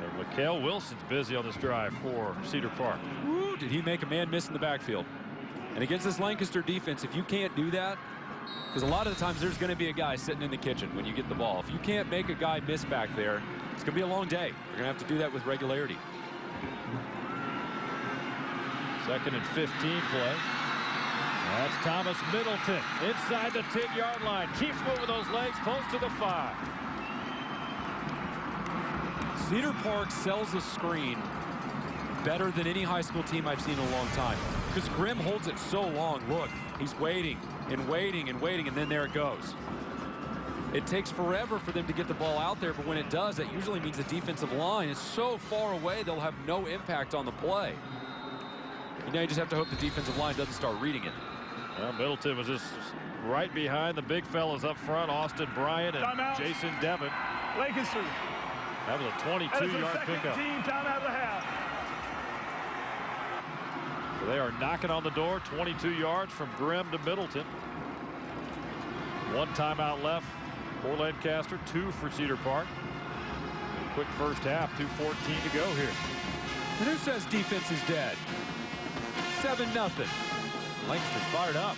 And Mikael Wilson's busy on this drive for Cedar Park. Ooh, did he make a man miss in the backfield? And against this Lancaster defense, if you can't do that, because a lot of the times there's going to be a guy sitting in the kitchen when you get the ball. If you can't make a guy miss back there, it's going to be a long day. You're going to have to do that with regularity. 2nd and 15 play. That's Thomas Middleton inside the 10-yard line. Keeps moving those legs close to the 5. Cedar Park sells a screen better than any high school team I've seen in a long time. Because Grimm holds it so long. Look, he's waiting and waiting and waiting, and then there it goes. It takes forever for them to get the ball out there, but when it does, that usually means the defensive line is so far away they'll have no impact on the play. And now you just have to hope the defensive line doesn't start reading it. Well, Middleton was just right behind the big fellas up front, Austin Bryant and Timeout. Jason Devon. Lancaster. That was a 22-yard pickup. Team timeout of the half. So they are knocking on the door, 22 yards from Grimm to Middleton. 1 timeout left for Lancaster, 2 for Cedar Park. Quick first half, 2:14 to go here. And who says defense is dead? 7-0. Lancaster's fired up.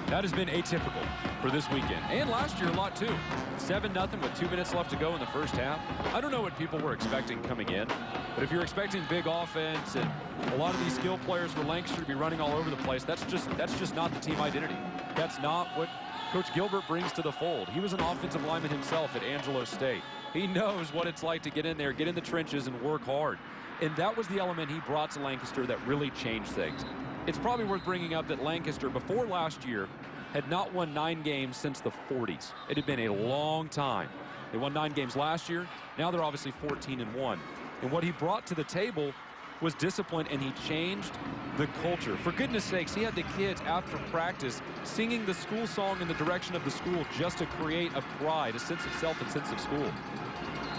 That has been atypical for this weekend. And last year a lot too. 7-0 with 2 minutes left to go in the first half. I don't know what people were expecting coming in, but if you're expecting big offense and a lot of these skill players for Lancaster to be running all over the place, that's just not the team identity. That's not what Coach Gilbert brings to the fold. He was an offensive lineman himself at Angelo State. He knows what it's like to get in there, get in the trenches, and work hard. And that was the element he brought to Lancaster that really changed things. It's probably worth bringing up that Lancaster, before last year, had not won 9 games since the 40s. It had been a long time. They won 9 games last year. Now they're obviously 14-1. And what he brought to the table was discipline, and he changed the culture. For goodness sakes, he had the kids after practice singing the school song in the direction of the school just to create a pride, a sense of self and sense of school.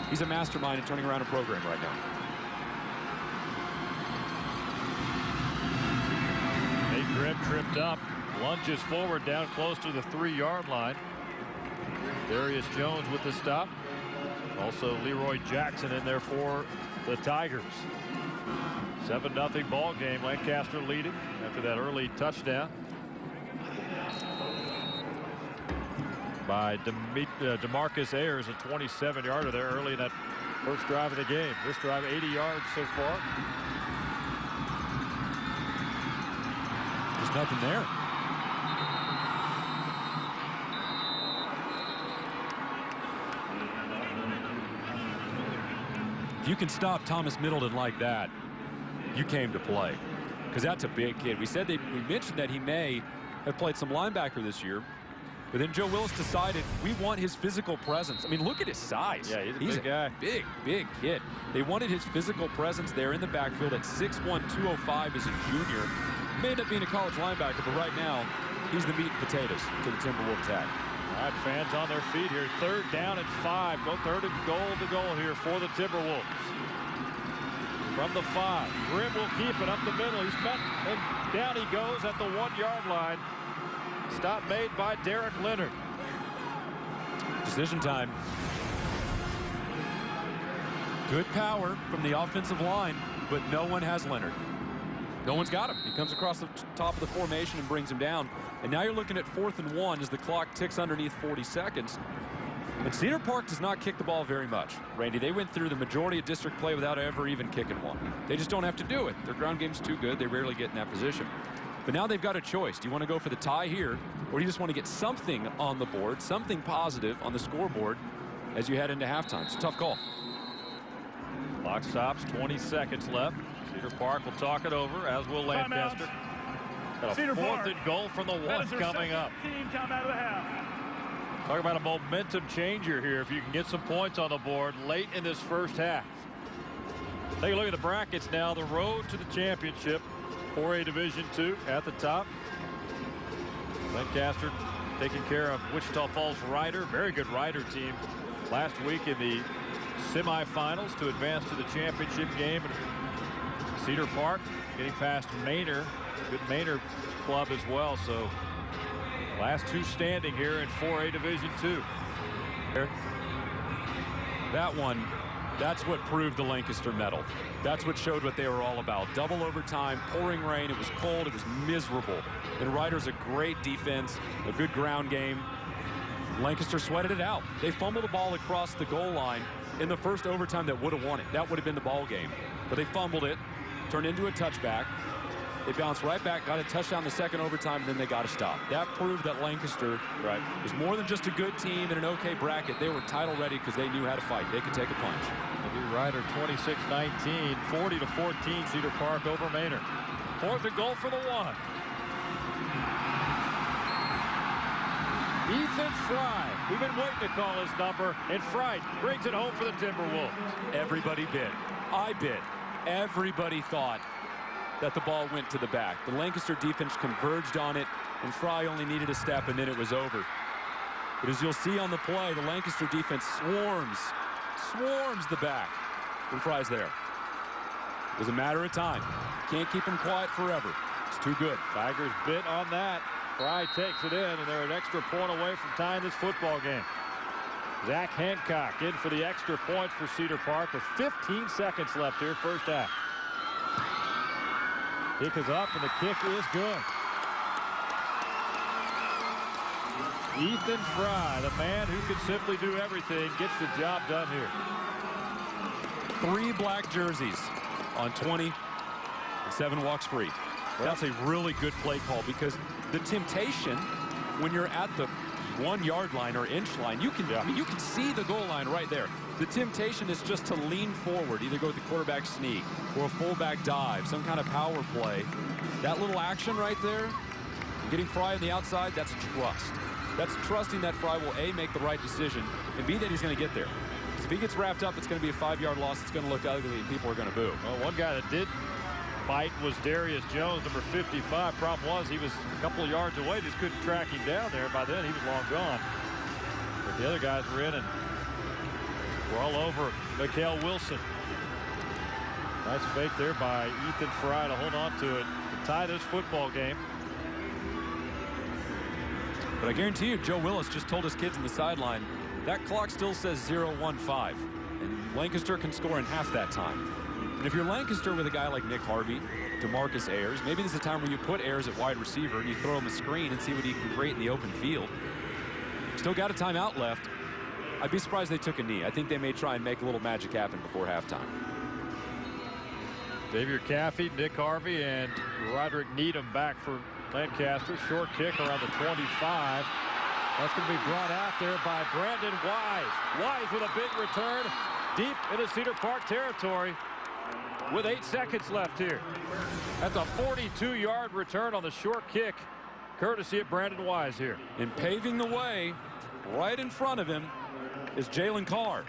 He's a mastermind in turning around a program right now. Nate Grimm tripped up, lunges forward down close to the 3-yard line. Darius Jones with the stop. Also Leroy Jackson in there for the Tigers. 7-0 ball game. Lancaster leading after that early touchdown by DeMarcus Ayers, a 27-yarder there early in that first drive of the game. This drive 80 yards so far. There's nothing there. If you can stop Thomas Middleton like that, you came to play, because that's a big kid. We mentioned that he may have played some linebacker this year, but then Joe Willis decided we want his physical presence. I mean, look at his size. Yeah, he's a big guy. Big kid. They wanted his physical presence there in the backfield at 6'1", 205 as a junior. May end up being a college linebacker, but right now he's the meat and potatoes to the Timberwolves attack. All right, fans on their feet here. 3rd down and 5. Go 3rd and goal to goal here for the Timberwolves. From the 5, Grimm will keep it up the middle. He's met, and down he goes at the 1-yard line. Stop made by Derek Leonard. Decision time. Good power from the offensive line, but no one has Leonard. No one's got him. He comes across the top of the formation and brings him down. And now you're looking at 4th and 1 as the clock ticks underneath 40 seconds. But Cedar Park does not kick the ball very much. Randy, they went through the majority of district play without ever even kicking one. They just don't have to do it. Their ground game's too good. They rarely get in that position. But now they've got a choice. Do you want to go for the tie here, or do you just want to get something on the board, something positive on the scoreboard as you head into halftime? It's a tough call. Clock stops, 20 seconds left. Cedar Park will talk it over, as will Lancaster. Got a Cedar 4th Park. and goal from the 1 coming up. Team timeout of the half. Talk about a momentum changer here if you can get some points on the board late in this first half. Take a look at the brackets now. The road to the championship, 4A Division II at the top. Lancaster taking care of Wichita Falls Rider. Very good Rider team last week in the semifinals to advance to the championship game. And Cedar Park getting past Manor. Good Manor club as well. So last 2 standing here in 4A Division II. That one, that's what proved the Lancaster medal. That's what showed what they were all about. Double overtime, pouring rain, it was cold, it was miserable. And Ryder's a great defense, a good ground game. Lancaster sweated it out. They fumbled the ball across the goal line in the first overtime that would have won it. That would have been the ball game. But they fumbled it, turned into a touchback. They bounced right back, got a touchdown the second overtime, and then they got to stop. That proved that Lancaster was more than just a good team and an okay bracket. They were title ready because they knew how to fight. They could take a punch. Ryder 26-19, 40-14, Cedar Park over Maynard. 4th and goal for the 1. Ethan Fry. We've been waiting to call his number, and Fry brings it home for the Timberwolves. Everybody bid. I bid. Everybody thought that the ball went to the back. The Lancaster defense converged on it, and Fry only needed a step, and then it was over. But as you'll see on the play, the Lancaster defense swarms the back when Fry's there. It was a matter of time. Can't keep him quiet forever. It's too good. Tigers bit on that. Fry takes it in, and they're an extra point away from tying this football game. Zach Hancock in for the extra point for Cedar Park with 15 seconds left here, first half. Kick is up, and the kick is good. Ethan Fry, the man who can simply do everything, gets the job done here. 3 black jerseys on 20, and 7 walks free. That's a really good play call, because the temptation when you're at the 1-yard line or inch line, you can see the goal line right there. The temptation is just to lean forward, either go with the quarterback sneak or a fullback dive, some kind of power play. That little action right there, getting Fry on the outside, that's trust. That's trusting that Fry will A, make the right decision, and B, that he's going to get there. Because if he gets wrapped up, it's going to be a 5-yard loss. It's going to look ugly, and people are going to boo. Well, one guy that did bite was Darius Jones, number 55. Problem was he was a couple of yards away, just couldn't track him down there. By then, he was long gone. But the other guys were in, and we're all over Mikael Wilson. Nice fake there by Ethan Fry to hold on to it to tie this football game. But I guarantee you, Joe Willis just told his kids in the sideline, that clock still says 0-1-5. And Lancaster can score in half that time. And if you're Lancaster with a guy like Nick Harvey, DeMarcus Ayers, maybe this is a time where you put Ayers at wide receiver and you throw him a screen and see what he can create in the open field. Still got a timeout left. I'd be surprised they took a knee. I think they may try and make a little magic happen before halftime. Xavier Caffey, Nick Harvey, and Roderick Needham back for Lancaster. Short kick around the 25. That's going to be brought out there by Brandon Wise. Wise with a big return deep into Cedar Park territory with 8 seconds left here. That's a 42-yard return on the short kick, courtesy of Brandon Wise here. And paving the way right in front of him is Jalen Carr,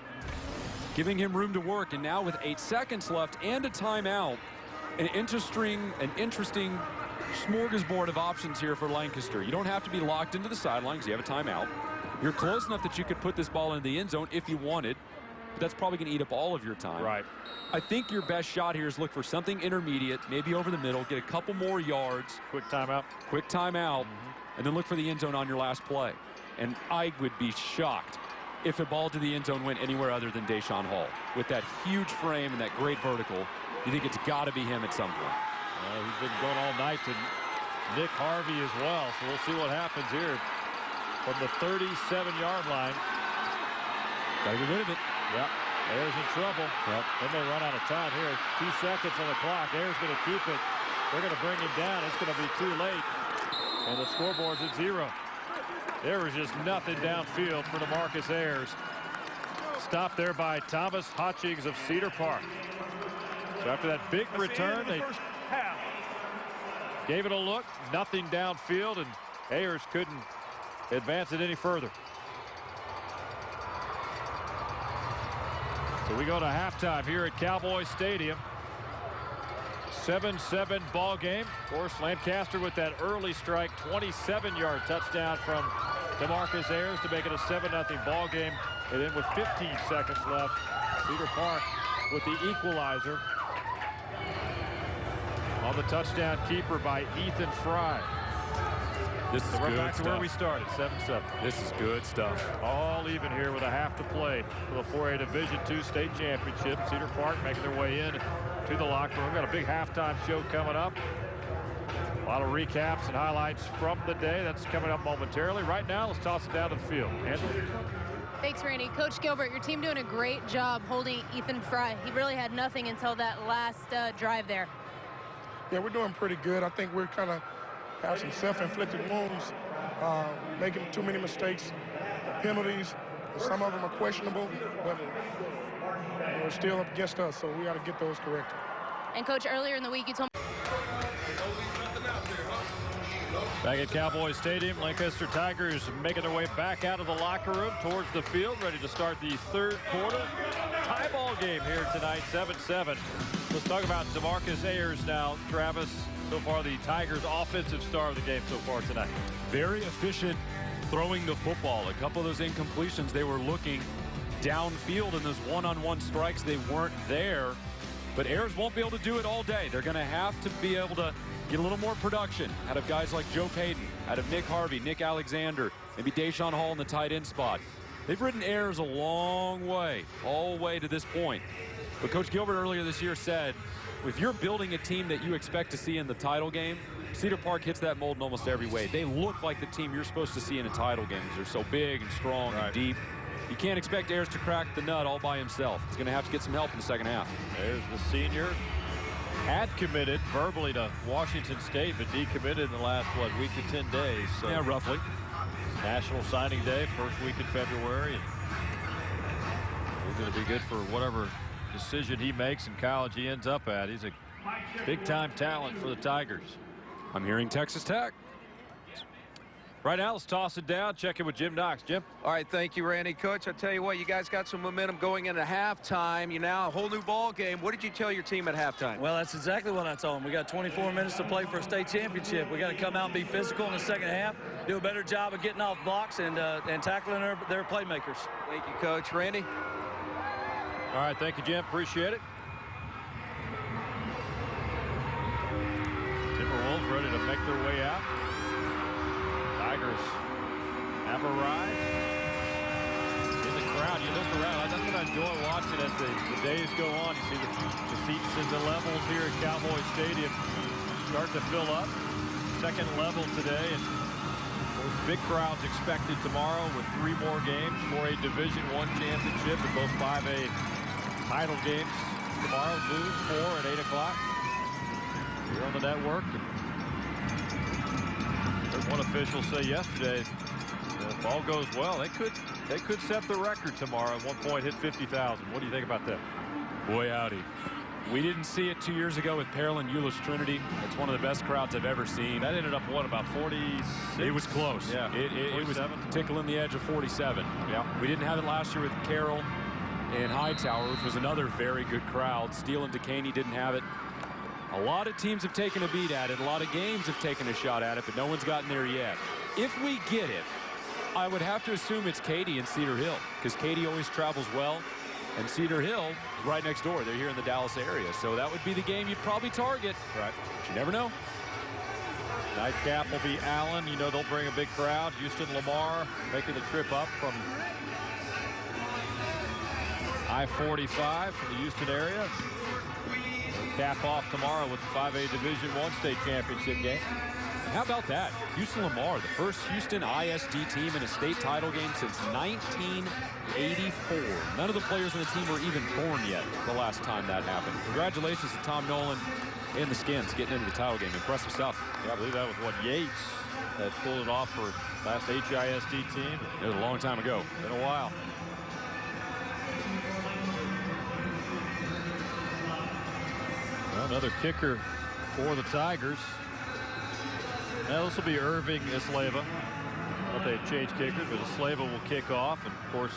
giving him room to work. And now with 8 seconds left and a timeout, an interesting smorgasbord of options here for Lancaster. You don't have to be locked into the sidelines. You have a timeout. You're close enough that you could put this ball in the end zone if you wanted. But that's probably going to eat up all of your time. Right. I think your best shot here is look for something intermediate, maybe over the middle, get a couple more yards. Quick timeout. Quick timeout, and then look for the end zone on your last play. And I would be shocked if the ball to the end zone went anywhere other than Deshaun Hall. With that huge frame and that great vertical, you think it's got to be him at some point. He's been going all night to Nick Harvey as well, so we'll see what happens here from the 37-yard line. Got to get rid of it. Yep. Ayers in trouble. Yep. They may run out of time here. 2 seconds on the clock. Ayers going to keep it. They're going to bring him down. It's going to be too late. And the scoreboard's at 0. There was just nothing downfield for DeMarcus Ayers. Stopped there by Thomas Hotchings of Cedar Park. So after that big return, they gave it a look. Nothing downfield, and Ayers couldn't advance it any further. So we go to halftime here at Cowboys Stadium. 7-7 ball game. Of course, Lancaster with that early strike, 27-yard touchdown from DeMarcus Ayers to make it a 7-0 ball game. And then with 15 seconds left, Cedar Park with the equalizer on the touchdown keeper by Ethan Fry. This is so we're good back stuff. to where we started, 7-7. This is good stuff. All even here with a half to play for the 4A Division II state championship. Cedar Park making their way in to the locker room. We've got a big halftime show coming up A lot of recaps and highlights from the day. That's coming up momentarily. Right now, let's toss it down to the field. Andrew? Thanks, Randy. Coach Gilbert, your team doing a great job holding Ethan Fry. He really had nothing until that last drive there. Yeah, we're doing pretty good. I think we're kind of have some self-inflicted wounds, making too many mistakes, penalties. Some of them are questionable, but they're still up against us, so we got to get those corrected. And, Coach, earlier in the week, you told me. Back at Cowboys Stadium, Lancaster Tigers making their way back out of the locker room towards the field, ready to start the third quarter. Tie ball game here tonight, 7-7. Let's talk about DeMarcus Ayers now. Travis, so far the Tigers' offensive star of the game so far tonight. Very efficient throwing the football. A couple of those incompletions, they were looking downfield, and those one-on-one strikes, they weren't there. But Ayers won't be able to do it all day. They're going to have to be able to get a little more production out of guys like Joe Payton, out of Nick Harvey, Nick Alexander, maybe Deshaun Hall in the tight end spot. They've ridden Ayers a long way, all the way to this point. But Coach Gilbert earlier this year said, if you're building a team that you expect to see in the title game, Cedar Park hits that mold in almost every way. They look like the team you're supposed to see in a title game. They're so big and strong and deep. You can't expect Ayers to crack the nut all by himself. He's going to have to get some help in the second half. There's the senior. Had committed verbally to Washington State, but decommitted in the last, week to 10 days. So yeah, roughly. National Signing Day, first week in February. And he's going to be good for whatever decision he makes in college he ends up at. He's a big-time talent for the Tigers. I'm hearing Texas Tech. Right now, let's toss it down. Check in with Jim Knox. Jim? All right, thank you, Randy. Coach, I tell you what, you guys got some momentum going into halftime. You now a whole new ball game. What did you tell your team at halftime? Well, that's exactly what I told them. We got 24 minutes to play for a state championship. We got to come out and be physical in the second half, do a better job of getting off blocks and tackling their playmakers. Thank you, Coach. Randy? All right, thank you, Jim. Appreciate it. Timberwolves ready to make their way out. Tigers have arrived in the crowd. You look around. That's what I enjoy watching as the days go on. You see the seats and the levels here at Cowboys Stadium start to fill up. Second level today, and big crowds expected tomorrow with 3 more games for a Division I championship and both 5A title games tomorrow, noon, 4 and 8 o'clock. Here on the network. One official say yesterday, if all goes well, they could set the record tomorrow. At one point, hit 50,000. What do you think about that? Boy, howdy. We didn't see it 2 years ago with Pearland Euless Trinity. It's one of the best crowds I've ever seen. That ended up, about 46? It was close. Yeah, it was tickling the edge of 47. Yeah. We didn't have it last year with Carroll and Hightower, which was another very good crowd. Steele and Decaney didn't have it. A lot of teams have taken a beat at it. A lot of games have taken a shot at it, but no one's gotten there yet. If we get it, I would have to assume it's Katy and Cedar Hill, because Katy always travels well, and Cedar Hill is right next door. They're here in the Dallas area, so that would be the game you'd probably target. Right. But you never know. Nightcap will be Allen. You know they'll bring a big crowd. Houston Lamar making the trip up from I-45 from the Houston area. Cap off tomorrow with the 5A Division I state championship game. How about that? Houston Lamar, the first Houston ISD team in a state title game since 1984. None of the players on the team were even born yet the last time that happened. Congratulations to Tom Nolan and the Skins getting into the title game. Impressive stuff. Yeah, I believe that was what Yates had pulled it off for last HISD team. It was a long time ago. Been a while. Another kicker for the Tigers. Now this will be Irving Isleva. But they changed kickers, but Isleva will kick off. And of course,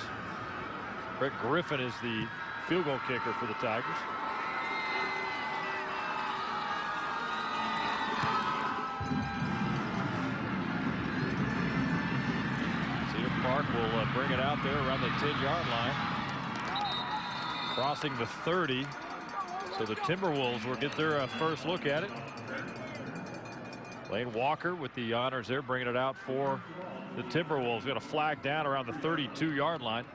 Brett Griffin is the field goal kicker for the Tigers. Cedar Park will bring it out there around the 10-yard line. Crossing the 30. So the Timberwolves will get their first look at it. Lane Walker with the honors there, bringing it out for the Timberwolves. Got a flag down around the 32-yard line.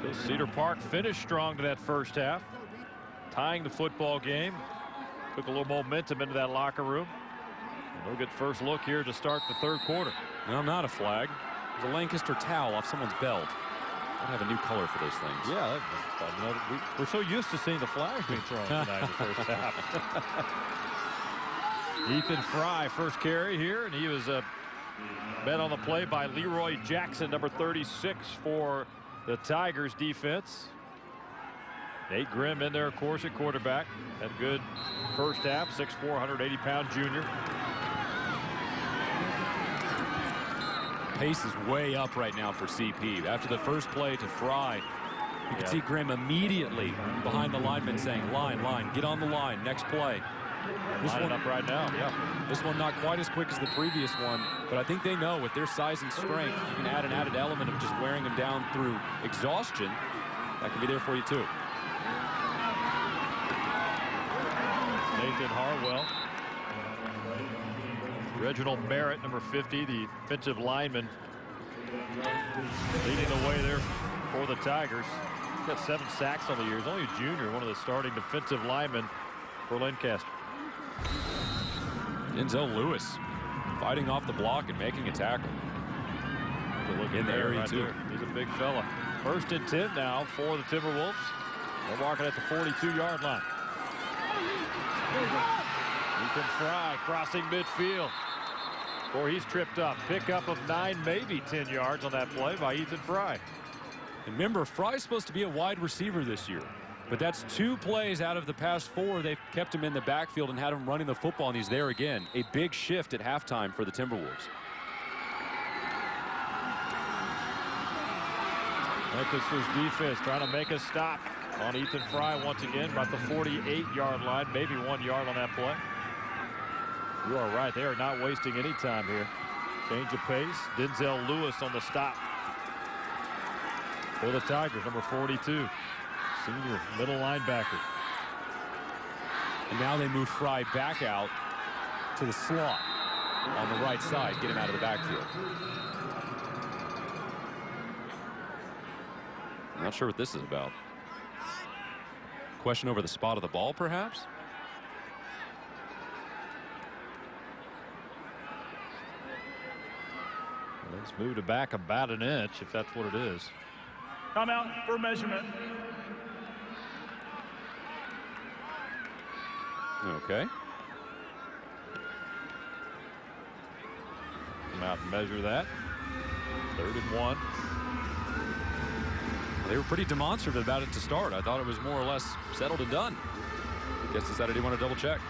So Cedar Park finished strong to that first half. tying the football game. Took a little momentum into that locker room. And we'll get first look here to start the third quarter. No, not a flag. There's a Lancaster towel off someone's belt. I have a new color for those things. Yeah, we're so used to seeing the flags being thrown tonight in the first half. Ethan Fry, first carry here, and he was met on the play by Leroy Jackson, number 36 for the Tigers defense. Nate Grimm in there, of course, at quarterback. Had a good first half, 6'4", 180-pound junior. Pace is way up right now for CP. After the first play to Fry, you can see Grimm immediately behind the lineman saying, line, get on the line, next play. This one up right now. Yeah. This one not quite as quick as the previous one, but I think they know with their size and strength, you can add an added element of just wearing them down through exhaustion. That can be there for you too. Nathan Harwell. Reginald Merritt, number 50, the offensive lineman, leading the way there for the Tigers. He's got 7 sacks on the year. He's only a junior, one of the starting defensive linemen for Lancaster. Denzel Lewis fighting off the block and making a tackle. In the area right too. There. He's a big fella. 1st and 10 now for the Timberwolves. They're marking at the 42-yard line. Ethan Fry crossing midfield. Or he's tripped up. Pickup of 9, maybe 10 yards on that play by Ethan Fry. And remember, Fry's supposed to be a wide receiver this year. But that's 2 plays out of the past 4. They've kept him in the backfield and had him running the football, and he's there again. A big shift at halftime for the Timberwolves. Lancaster's defense trying to make a stop on Ethan Fry once again, about the 48-yard line, maybe 1 yard on that play. You are right. They are not wasting any time here. Change of pace. Denzel Lewis on the stop for the Tigers, number 42. Senior middle linebacker. And now they move Fry back out to the slot on the right side, get him out of the backfield. I'm not sure what this is about. Question over the spot of the ball, perhaps? Let's move it back about an inch, if that's what it is. Come out for measurement. Okay. Come out and measure that. 3rd and 1. They were pretty demonstrative about it to start. I thought it was more or less settled and done. I guess decided he wanted to double check.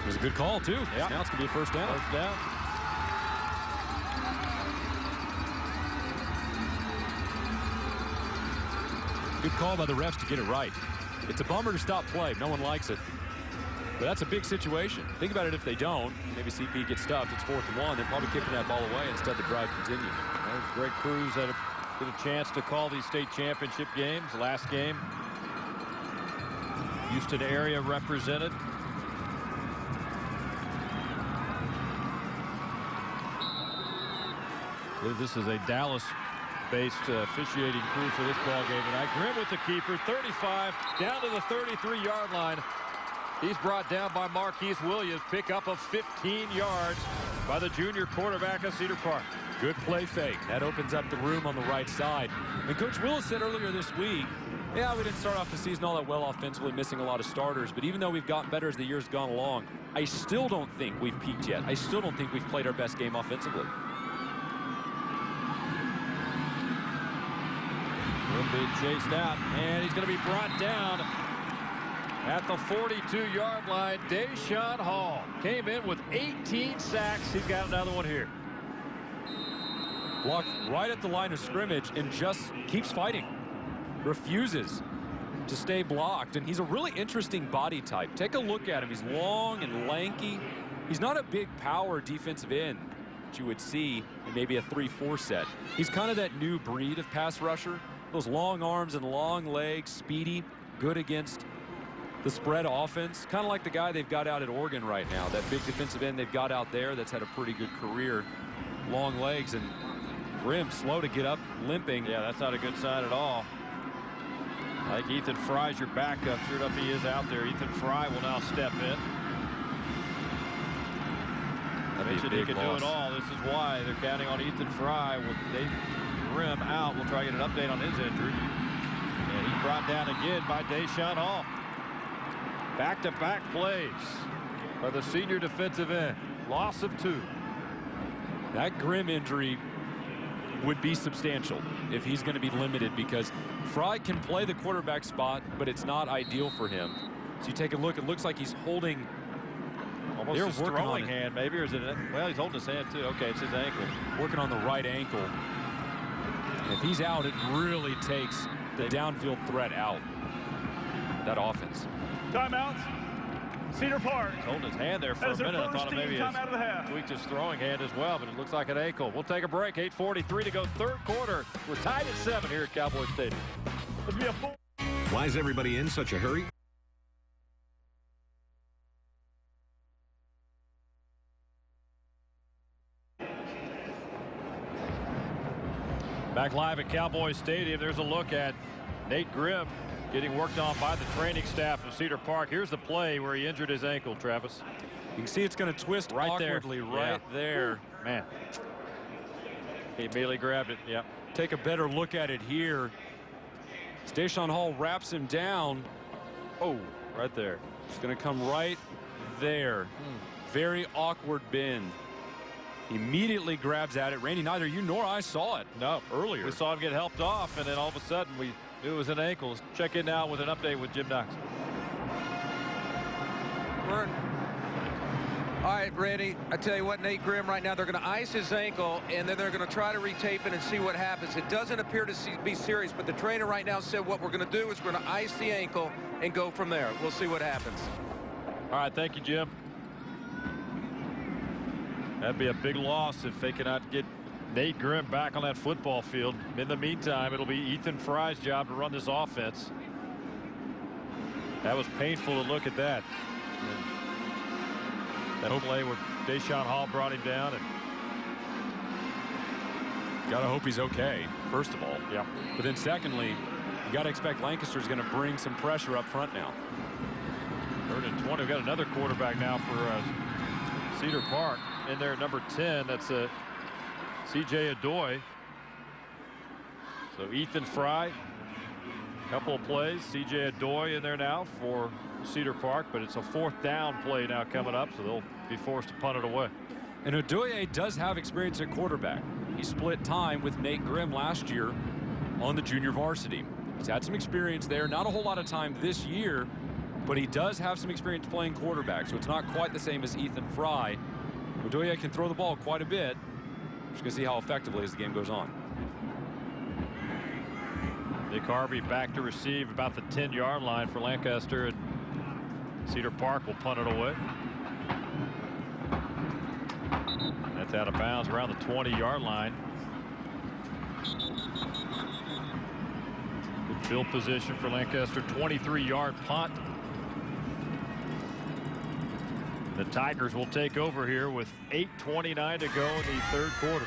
It was a good call too. Yeah. Now it's going to be a first down. First down. Good call by the refs to get it right. It's a bummer to stop play. No one likes it. But that's a big situation. Think about it if they don't. Maybe CP gets stuffed. It's 4th and 1. They're probably kicking that ball away. Instead, the drive continues. There's great crews that get a chance to call these state championship games. Last game, Houston area represented. I believe this is a Dallas-based officiating crew for this ball game tonight. Grimm with the keeper, 35 down to the 33-yard line. He's brought down by Marquise Williams. Pickup of 15 yards by the junior quarterback of Cedar Park. Good play fake. That opens up the room on the right side. And Coach Willis said earlier this week, yeah, we didn't start off the season all that well offensively, missing a lot of starters. But even though we've gotten better as the year's gone along, I still don't think we've peaked yet. I still don't think we've played our best game offensively. Grimm being chased out, and he's going to be brought down at the 42-yard line. Deshaun Hall came in with 18 sacks. He's got another one here. Blocked right at the line of scrimmage and just keeps fighting. Refuses to stay blocked. And he's a really interesting body type. Take a look at him. He's long and lanky. He's not a big power defensive end that you would see in maybe a 3-4 set. He's kind of that new breed of pass rusher. Those long arms and long legs, speedy, good against the spread offense. Kind of like the guy they've got out at Oregon right now. That big defensive end they've got out there that's had a pretty good career. Long legs, and Grimm slow to get up, limping. Yeah, that's not a good sign at all. I think Ethan Fry's your backup. Sure enough, he is out there. Ethan Fry will now step in. I mentioned he can do it all. This is why they're counting on Ethan Fry. With Nate Grimm out, we'll try to get an update on his injury. And he's brought down again by Deshaun Hall. Back-to-back plays by the senior defensive end. Loss of 2. That Grimm injury would be substantial if he's going to be limited, because Fry can play the quarterback spot, but it's not ideal for him. So you take a look, it looks like he's holding almost his throwing hand, maybe, or is it? Well, he's holding his hand too. Okay, it's his ankle. Working on the right ankle. And if he's out, it really takes the downfield threat out. That offense. Timeouts. Cedar Park. He's holding his hand there for a minute. I thought maybe he tweaked his throwing hand as well, but it looks like an ankle. We'll take a break. 8:43 to go, third quarter. We're tied at 7 here at Cowboys Stadium. Why is everybody in such a hurry? Back live at Cowboys Stadium. There's a look at Nate Grimm getting worked on by the training staff of Cedar Park. Here's the play where he injured his ankle, Travis. You can see it's going to twist right awkwardly there. There. Man. He immediately grabbed it. Yep. Take a better look at it here. Deshaun Hall wraps him down. Oh, right there. It's going to come right there. Very awkward bend. Immediately grabs at it. Randy, neither you nor I saw it. No, earlier. We saw him get helped off, and then all of a sudden we knew it was an ankle. Let's check in now with an update with Jim Knox. All right, Randy, I tell you what, Nate Grimm right now, they're going to ice his ankle, and then they're going to try to retape it and see what happens. It doesn't appear to be serious, but the trainer right now said what we're going to do is we're going to ice the ankle and go from there. We'll see what happens. All right, thank you, Jim. That'd be a big loss if they cannot get Nate Grimm back on that football field. In the meantime, it'll be Ethan Fry's job to run this offense. That was painful to look at that. That play where Deshaun Hall brought him down. And gotta hope he's okay, first of all. Yeah. But then secondly, you gotta expect Lancaster's gonna bring some pressure up front now. 3rd and 20. We've got another quarterback now for Cedar Park. In there, number 10, that's C.J. Adoy. So Ethan Fry, couple of plays. C.J. Adoy in there now for Cedar Park, but it's a 4th down play now coming up, so they'll be forced to punt it away. And Adoye does have experience at quarterback. He split time with Nate Grimm last year on the junior varsity. He's had some experience there, not a whole lot of time this year, but he does have some experience playing quarterback, so it's not quite the same as Ethan Fry. Adoye can throw the ball quite a bit. Just gonna see how effectively as the game goes on. Nick Harvey back to receive about the 10-yard line for Lancaster, and Cedar Park will punt it away. That's out of bounds around the 20-yard line. Good field position for Lancaster. 23-yard punt. The Tigers will take over here with 8:29 to go in the 3rd quarter.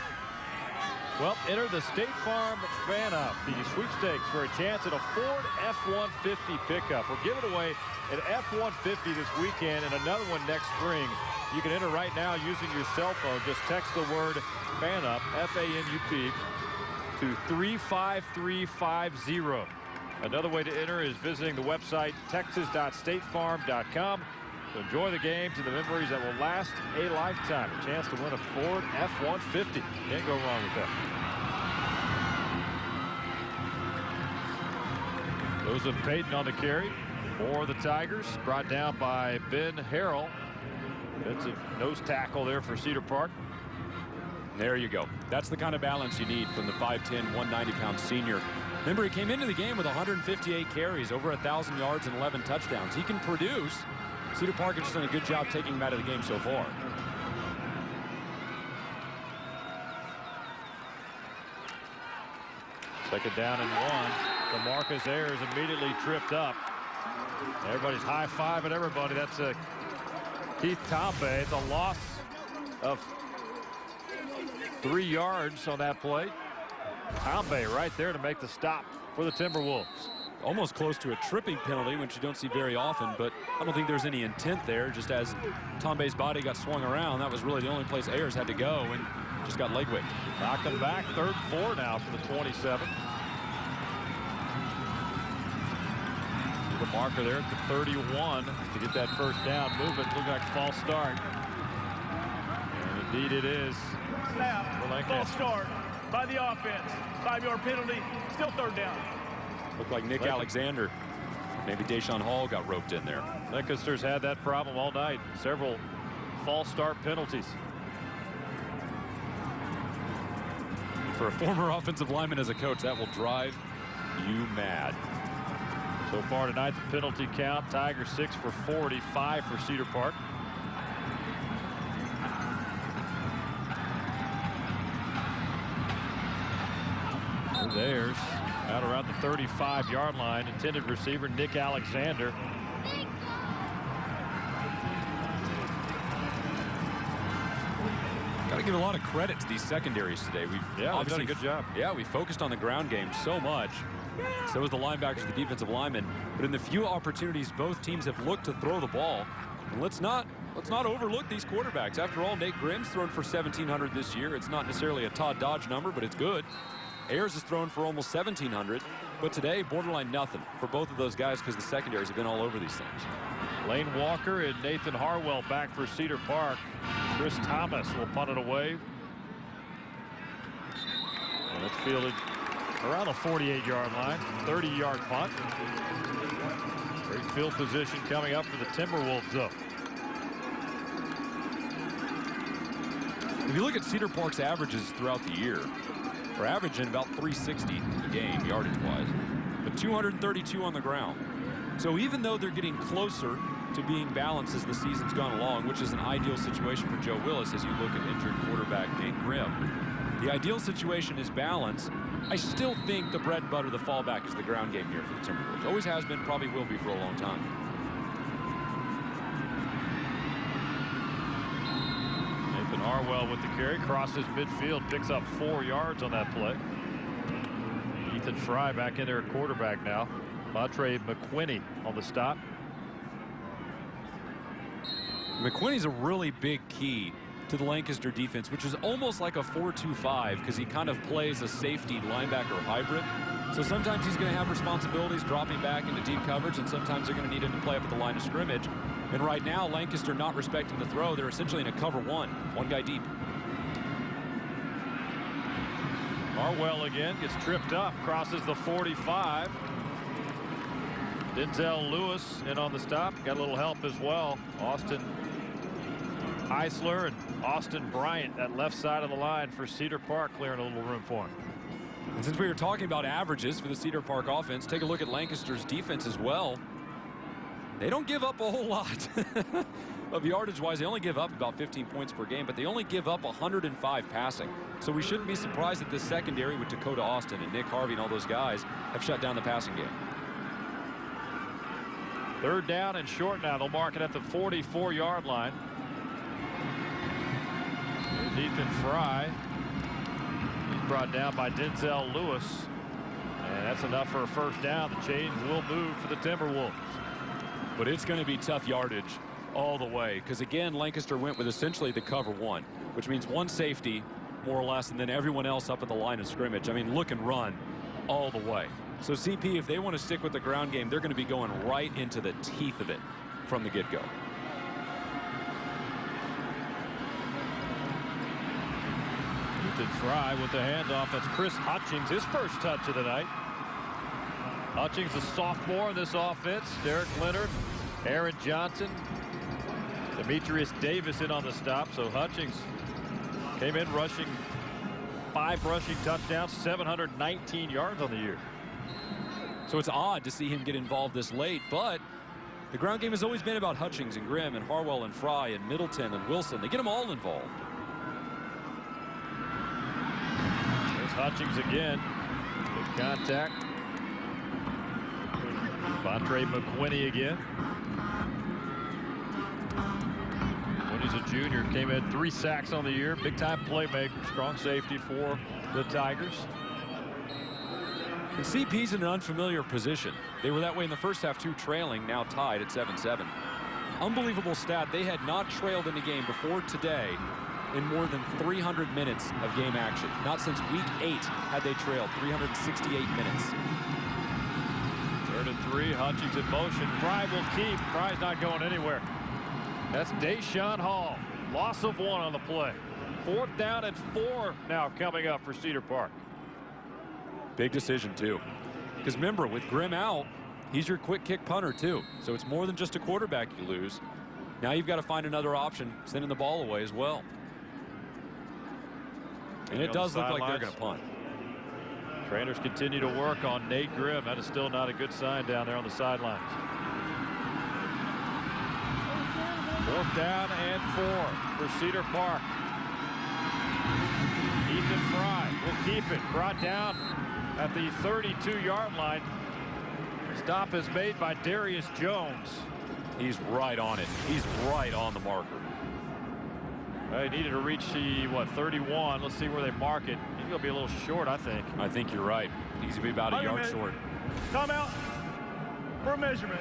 Well, enter the State Farm Fan Up, the sweepstakes for a chance at a Ford F-150 pickup. We're giving away an F-150 this weekend and another one next spring. You can enter right now using your cell phone. Just text the word FAN UP, F-A-N-U-P, to 35350. Another way to enter is visiting the website texas.statefarm.com. So enjoy the games and the memories that will last a lifetime. A chance to win a Ford F-150. Can't go wrong with that. Joseph Payton on the carry for the Tigers. Brought down by Ben Harrell. Defensive nose tackle there for Cedar Park. There you go. That's the kind of balance you need from the 5'10", 190-pound senior. Remember, he came into the game with 158 carries, over 1,000 yards and 11 touchdowns. He can produce. Cedar Park has just done a good job taking him out of the game so far. Second down and 1. DeMarcus Ayers immediately tripped up. Everybody's high-fiving everybody. That's Keith Tombe. It's a loss of 3 yards on that play. Tombe right there to make the stop for the Timberwolves. almost close to a tripping penalty, which you don't see very often, but I don't think there's any intent there. Just as Tombe's body got swung around, that was really the only place Ayers had to go and just got leg whipped. Knocked him back, 3rd and 4 now for the 27. The marker there at the 31 to get that first down. Movement looked like a false start. And indeed it is. Snap, false start by the offense. 5-yard penalty, still 3rd down. Looked like Nick Alexander. Maybe Deshaun Hall got roped in there. Lancaster's had that problem all night. Several false start penalties. For a former offensive lineman as a coach, that will drive you mad. So far tonight, the penalty count, Tigers 6 for 45 for Cedar Park. There's out around the 35-yard line, intended receiver Nick Alexander. Got to give a lot of credit to these secondaries today. We've done a good job. Yeah, we focused on the ground game so much. So was the linebackers, the defensive linemen. But in the few opportunities both teams have looked to throw the ball, and let's not overlook these quarterbacks. After all, Nate Grimm's thrown for 1,700 this year. It's not necessarily a Todd Dodge number, but it's good. Ayers has thrown for almost 1,700, but today borderline nothing for both of those guys because the secondaries have been all over these things. Lane Walker and Nathan Harwell back for Cedar Park. Chris Thomas will punt it away. And it's fielded around the 48-yard line, 30-yard punt. Great field position coming up for the Timberwolves, though. If you look at Cedar Park's averages throughout the year, we're averaging about 360 a game yardage-wise, but 232 on the ground. So even though they're getting closer to being balanced as the season's gone along, which is an ideal situation for Joe Willis as you look at injured quarterback Nate Grimm, the ideal situation is balance. I still think the bread and butter, the fallback, is the ground game here for the Timberwolves. Always has been, probably will be for a long time. Nathan Harwell with the carry, crosses midfield, picks up 4 yards on that play. Ethan Fry back in there at quarterback now. Montre McQuinney on the stop. McQuinney's a really big key to the Lancaster defense, which is almost like a 4-2-5 because he kind of plays a safety linebacker hybrid. So sometimes he's going to have responsibilities dropping back into deep coverage, and sometimes they're going to need him to play up at the line of scrimmage. And right now, Lancaster not respecting the throw. They're essentially in a cover one guy deep. Harwell again gets tripped up, crosses the 45. Denzel Lewis in on the stop, got a little help as well. Austin Eisler and Austin Bryant, that left side of the line for Cedar Park, clearing a little room for him. And since we were talking about averages for the Cedar Park offense, take a look at Lancaster's defense as well. They don't give up a whole lot of yardage-wise. They only give up about 15 points per game, but they only give up 105 passing. So we shouldn't be surprised that this secondary with Dakota Austin and Nick Harvey and all those guys have shut down the passing game. 3rd down and short now. They'll mark it at the 44-yard line. Here's Ethan Fry. He's brought down by Denzel Lewis. And that's enough for a first down. The chains will move for the Timberwolves. But it's going to be tough yardage all the way because, again, Lancaster went with essentially the cover one, which means one safety, more or less, and then everyone else up at the line of scrimmage. I mean, look and run all the way. So CP, if they want to stick with the ground game, they're going to be going right into the teeth of it from the get-go. Ethan Fry with the handoff. That's Chris Hutchings, his first touch of the night. Hutchings, a sophomore in this offense. Derek Leonard, Aaron Johnson, Demetrius Davis in on the stop. So Hutchings came in rushing 5 rushing touchdowns, 719 yards on the year. So it's odd to see him get involved this late, but the ground game has always been about Hutchings and Grimm and Harwell and Fry and Middleton and Wilson. They get them all involved. There's Hutchings again. Good contact. Montre McQuinney again. He's a junior, came in 3 sacks on the year. Big time playmaker, strong safety for the Tigers. And CP's in an unfamiliar position. They were that way in the first half, too, trailing, now tied at 7-7. Unbelievable stat. They had not trailed in a game before today in more than 300 minutes of game action. Not since week 8 had they trailed 368 minutes. 3rd and 3, Hutchings in motion. Fry will keep. Fry's not going anywhere. That's Deshaun Hall. Loss of 1 on the play. 4th down and 4 now coming up for Cedar Park. Big decision, too. Because remember, with Grimm out, he's your quick kick punter, too. So it's more than just a quarterback you lose. Now you've got to find another option, sending the ball away as well. And it does look like they're going to punt. Trainers continue to work on Nate Grimm. That is still not a good sign down there on the sidelines. 4th down and 4 for Cedar Park. Ethan Fry will keep it. Brought down at the 32-yard line. Stop is made by Darius Jones. He's right on it. He's right on the marker. He needed to reach the, 31. Let's see where they mark it. He's going to be a little short, I think. I think you're right. He's going to be about a yard short. Timeout for measurement.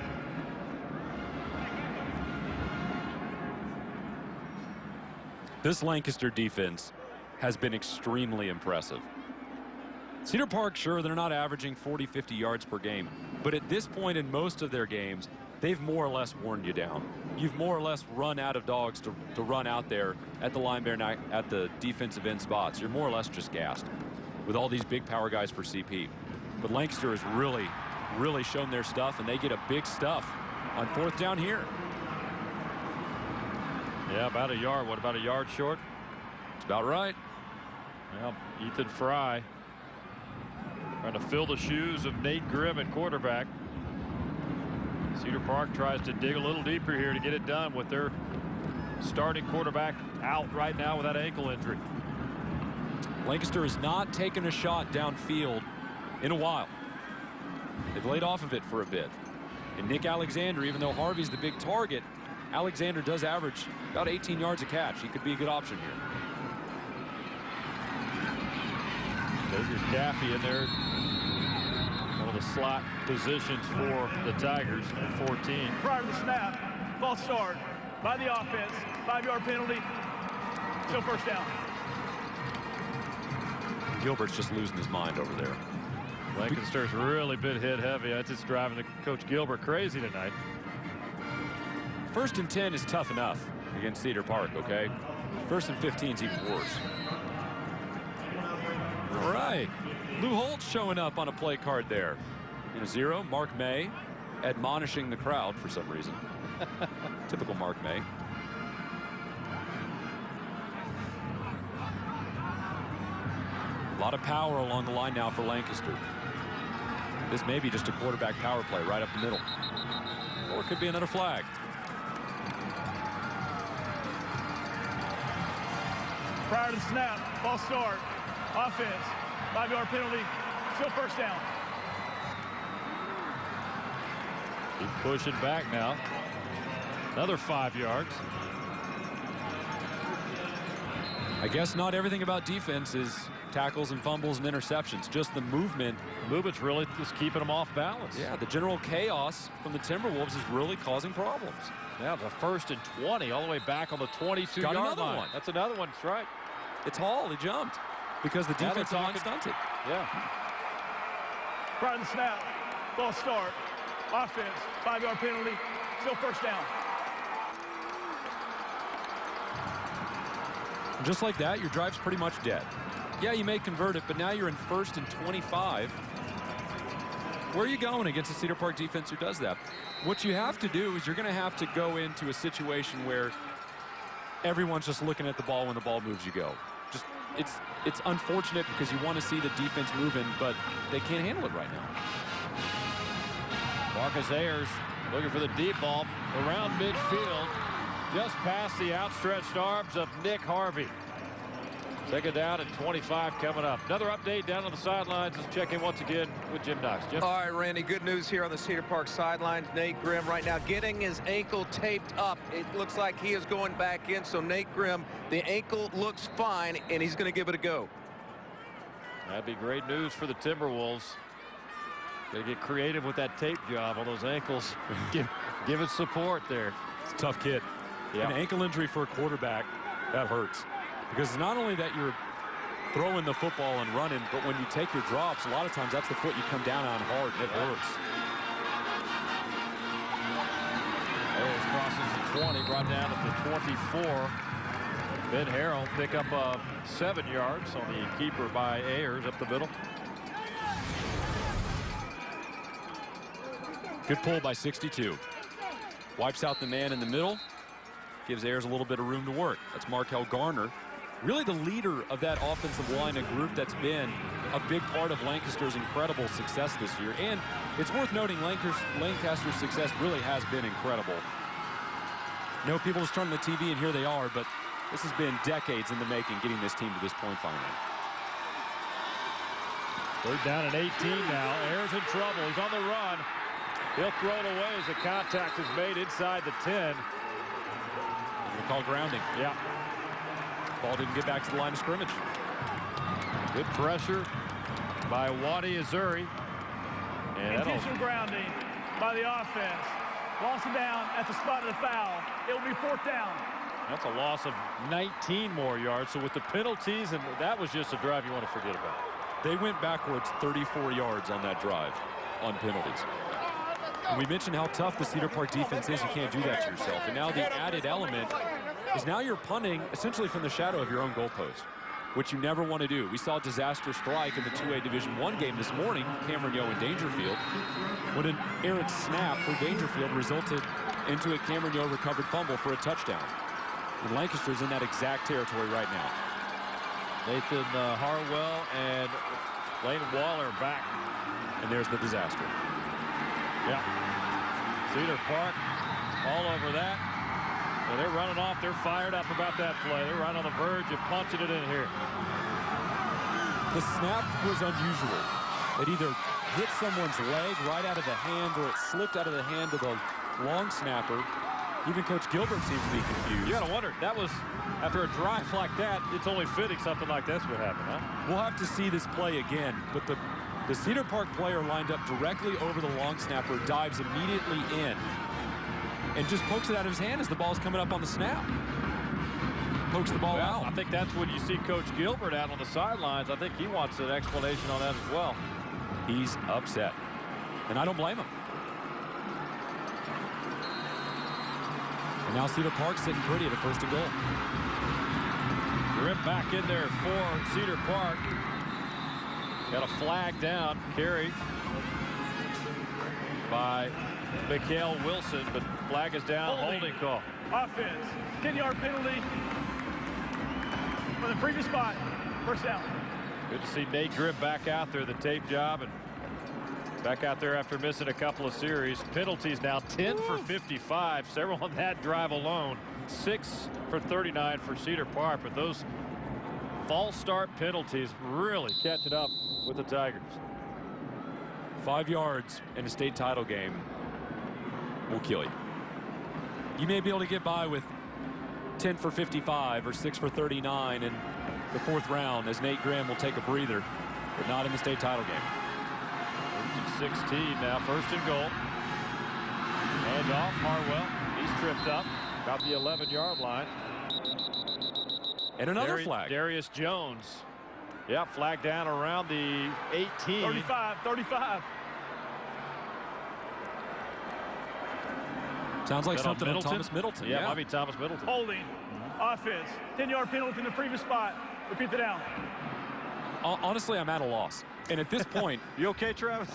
This Lancaster defense has been extremely impressive. Cedar Park, sure, they're not averaging 40, 50 yards per game. But at this point in most of their games, they've more or less worn you down. You've more or less run out of dogs to run out there at the linebacker, at the defensive end spots. You're more or less just gassed with all these big power guys for CP. But Lancaster has really shown their stuff, and they get a big stuff on 4th down here. Yeah, about a yard. What, about a yard short? It's about right. Well, Ethan Fry trying to fill the shoes of Nate Grimm at quarterback. Cedar Park tries to dig a little deeper here to get it done with their starting quarterback out right now with that ankle injury. Lancaster has not taken a shot downfield in a while. They've laid off of it for a bit. And Nick Alexander, even though Harvey's the big target, Alexander does average about 18 yards a catch. He could be a good option here. Xavier Caffey in there. One of the slot positions for the Tigers at 14. Prior to the snap, false start by the offense. 5-yard penalty. Still 1st down. Gilbert's just losing his mind over there. Lancaster's really been hit heavy. That's just driving Coach Gilbert crazy tonight. 1st and 10 is tough enough against Cedar Park, okay? 1st and 15 is even worse. All right. Lou Holt showing up on a play card there. In a 0, Mark May admonishing the crowd for some reason. Typical Mark May. A lot of power along the line now for Lancaster. This may be just a quarterback power play right up the middle. Or it could be another flag. Prior to the snap, false start, offense, 5-yard penalty, still 1st down. Keep pushing back now. Another 5 yards. I guess not everything about defense is tackles and fumbles and interceptions. Just the movement. Movement's really just keeping them off balance. Yeah, the general chaos from the Timberwolves is really causing problems. Now the 1st and 20 all the way back on the 22-yard line. One. That's another one. That's right. It's Hall. He jumped because the defensive line stunted. Yeah. Prior to the snap, false start, offense, 5-yard penalty, still 1st down. Just like that, your drive's pretty much dead. Yeah, you may convert it, but now you're in 1st and 25. Where are you going against a Cedar Park defense who does that? What you have to do is you're going to have to go into a situation where everyone's just looking at the ball. When the ball moves, you go. Just it's unfortunate because you want to see the defense moving, but they can't handle it right now. Marcus Ayers looking for the deep ball around midfield, just past the outstretched arms of Nick Harvey. 2nd down and 25 coming up. Another update down on the sidelines. Let's check in once again with Jim Knox. Jim? All right, Randy, good news here on the Cedar Park sidelines. Nate Grimm right now getting his ankle taped up. It looks like he is going back in. So Nate Grimm, the ankle looks fine, and he's going to give it a go. That'd be great news for the Timberwolves. They get creative with that tape job on those ankles. Give it support there. It's a tough kid. Yeah. An ankle injury for a quarterback, that hurts. Because it's not only that you're throwing the football and running, but when you take your drops, a lot of times that's the foot you come down on hard, and it hurts. Ayers crosses the 20, brought down at the 24. Ben Harrell pick up 7 yards on the keeper by Ayers up the middle. Good pull by 62. Wipes out the man in the middle. Gives Ayers a little bit of room to work. That's Markel Garner. Really the leader of that offensive line, a group that's been a big part of Lancaster's incredible success this year. And it's worth noting Lancaster's success really has been incredible. I know people just turn on the TV and here they are, but this has been decades in the making, getting this team to this point finally. 3rd down and 18 now. Ayers in trouble. He's on the run. He'll throw it away as the contact is made inside the 10. We call grounding. Yeah. Ball didn't get back to the line of scrimmage. Good pressure by Wadi Azuri. And intentional grounding by the offense. Lost it down at the spot of the foul. It will be 4th down. That's a loss of 19 more yards. So with the penalties, and that was just a drive you want to forget about. They went backwards 34 yards on that drive on penalties. And we mentioned how tough the Cedar Park defense is. You can't do that to yourself. And now the added element is now you're punting essentially from the shadow of your own goalpost, which you never want to do. We saw a disaster strike in the 2A Division I game this morning, Cameron Yo and Dangerfield, when an errant snap for Dangerfield resulted into a Cameron Yo recovered fumble for a touchdown. And Lancaster's in that exact territory right now. Nathan Harwell and Lane Waller back. And there's the disaster. Yeah. Cedar Park all over that. And they're running off. They're fired up about that play. They're right on the verge of punching it in here. The snap was unusual. It either hit someone's leg right out of the hand or it slipped out of the hand of the long snapper. Even Coach Gilbert seems to be confused. You got to wonder. That was, after a drive like that, it's only fitting something like this would happen, huh? We'll have to see this play again. But the Cedar Park player lined up directly over the long snapper, dives immediately in, and just pokes it out of his hand as the ball's coming up on the snap. Pokes the ball out. I think that's when you see Coach Gilbert out on the sidelines. I think he wants an explanation on that as well. He's upset. And I don't blame him. And now Cedar Park sitting pretty at a 1st and goal. Grip back in there for Cedar Park. Got a flag down. Carry by Mikhail Wilson, but flag is down. Holding call. Offense. 10-yard penalty for the previous spot. 1st down. Good to see Nate Grip back out there, the tape job, and back out there after missing a couple of series. Penalties now 10 for 55. Several on that drive alone. 6 for 39 for Cedar Park, but those false start penalties really catching up with the Tigers. 5 yards in a state title game will kill you. You may be able to get by with 10 for 55 or 6 for 39 in the 4th round as Nate Graham will take a breather, but not in the state title game. 16 now, 1st and goal. Hand off, Harwell. He's tripped up about the 11-yard line. And another flag. Darius Jones. Yeah, flag down around the 18. 35. Sounds like something on Thomas Middleton. Yeah, might be Thomas Middleton. Holding. Offense. 10-yard penalty in the previous spot. Repeat the down. Honestly, I'm at a loss. And at this point, you okay, Travis?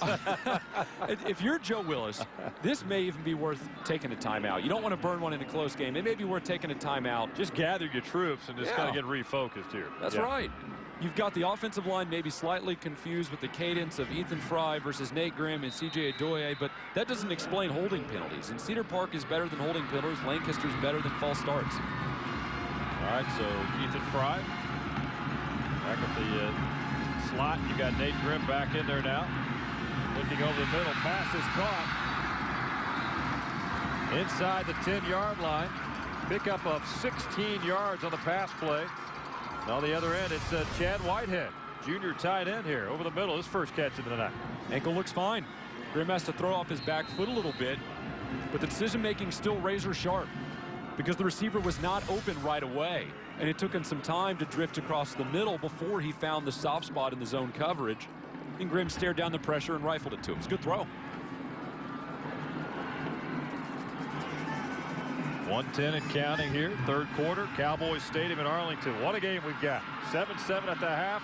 If you're Joe Willis, this may even be worth taking a timeout. You don't want to burn one in a close game. It may be worth taking a timeout. Just gather your troops and just kind of get refocused here. That's right. You've got the offensive line maybe slightly confused with the cadence of Ethan Fry versus Nate Grimm and C.J. Adoye, but that doesn't explain holding penalties. And Cedar Park is better than holding penalties. Lancaster's better than false starts. All right, so Ethan Fry back at the slot. You got Nate Grimm back in there now. Looking over the middle. Pass is caught. Inside the 10-yard line. Pickup of 16 yards on the pass play. And on the other end, it's Chad Whitehead. junior tight end here over the middle. His first catch of the night. Ankle looks fine. Grimm has to throw off his back foot a little bit, but the decision making still razor sharp because the receiver was not open right away, and it took him some time to drift across the middle before he found the soft spot in the zone coverage. And Grimm stared down the pressure and rifled it to him. It's a good throw. 1:10 and counting here, third quarter, Cowboys Stadium in Arlington. What a game we've got. 7-7 at the half.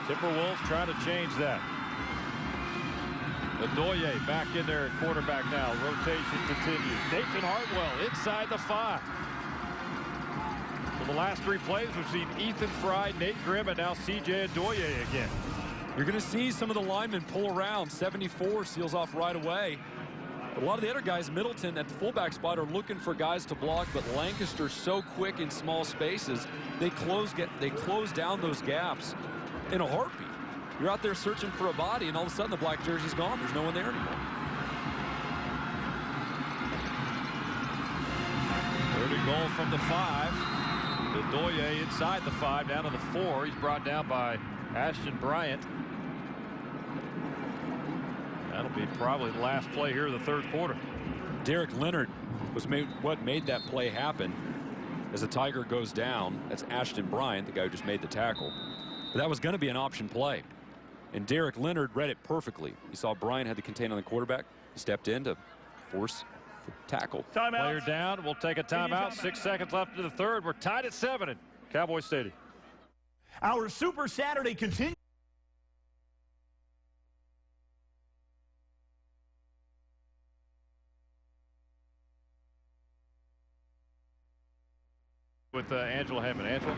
Timberwolves trying to change that. Adoye back in there at quarterback now. Rotation continues. Nathan Hartwell inside the 5. For the last 3 plays, we've seen Ethan Fry, Nate Grimm, and now C.J. Adoye again. You're going to see some of the linemen pull around. 74 seals off right away. A lot of the other guys, Middleton at the fullback spot, are looking for guys to block, but Lancaster's so quick in small spaces, they close down those gaps in a heartbeat. You're out there searching for a body, and all of a sudden the black jersey's gone. There's no one there anymore. Third and goal from the 5. Adoye inside the 5, down to the 4. He's brought down by Ashton Bryant. That'll be probably the last play here of the third quarter. Derek Leonard was what made that play happen. As the Tiger goes down, that's Ashton Bryant, the guy who just made the tackle. But that was going to be an option play. And Derek Leonard read it perfectly. He saw Bryant had the contain on the quarterback. He stepped in to force the tackle. Timeout. Player down. We'll take a timeout. 6 seconds left in the third. We're tied at 7 at Cowboys Stadium. Our Super Saturday continues. With Angela Hammond. Angela?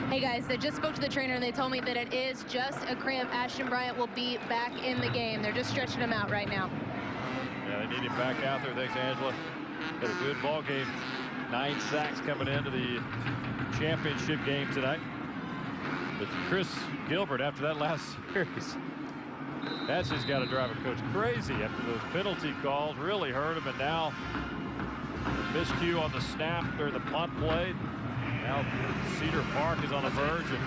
Hey guys, I just spoke to the trainer and they told me that it is just a cramp. Ashton Bryant will be back in the game. They're just stretching him out right now. Yeah, they need him back out there. Thanks, Angela. Had a good ball game. 9 sacks coming into the championship game tonight. But Chris Gilbert, after that last series, that's just got to drive a coach crazy after those penalty calls. Really hurt him, and now miscue on the snap during the punt play. Now Cedar Park is on the verge of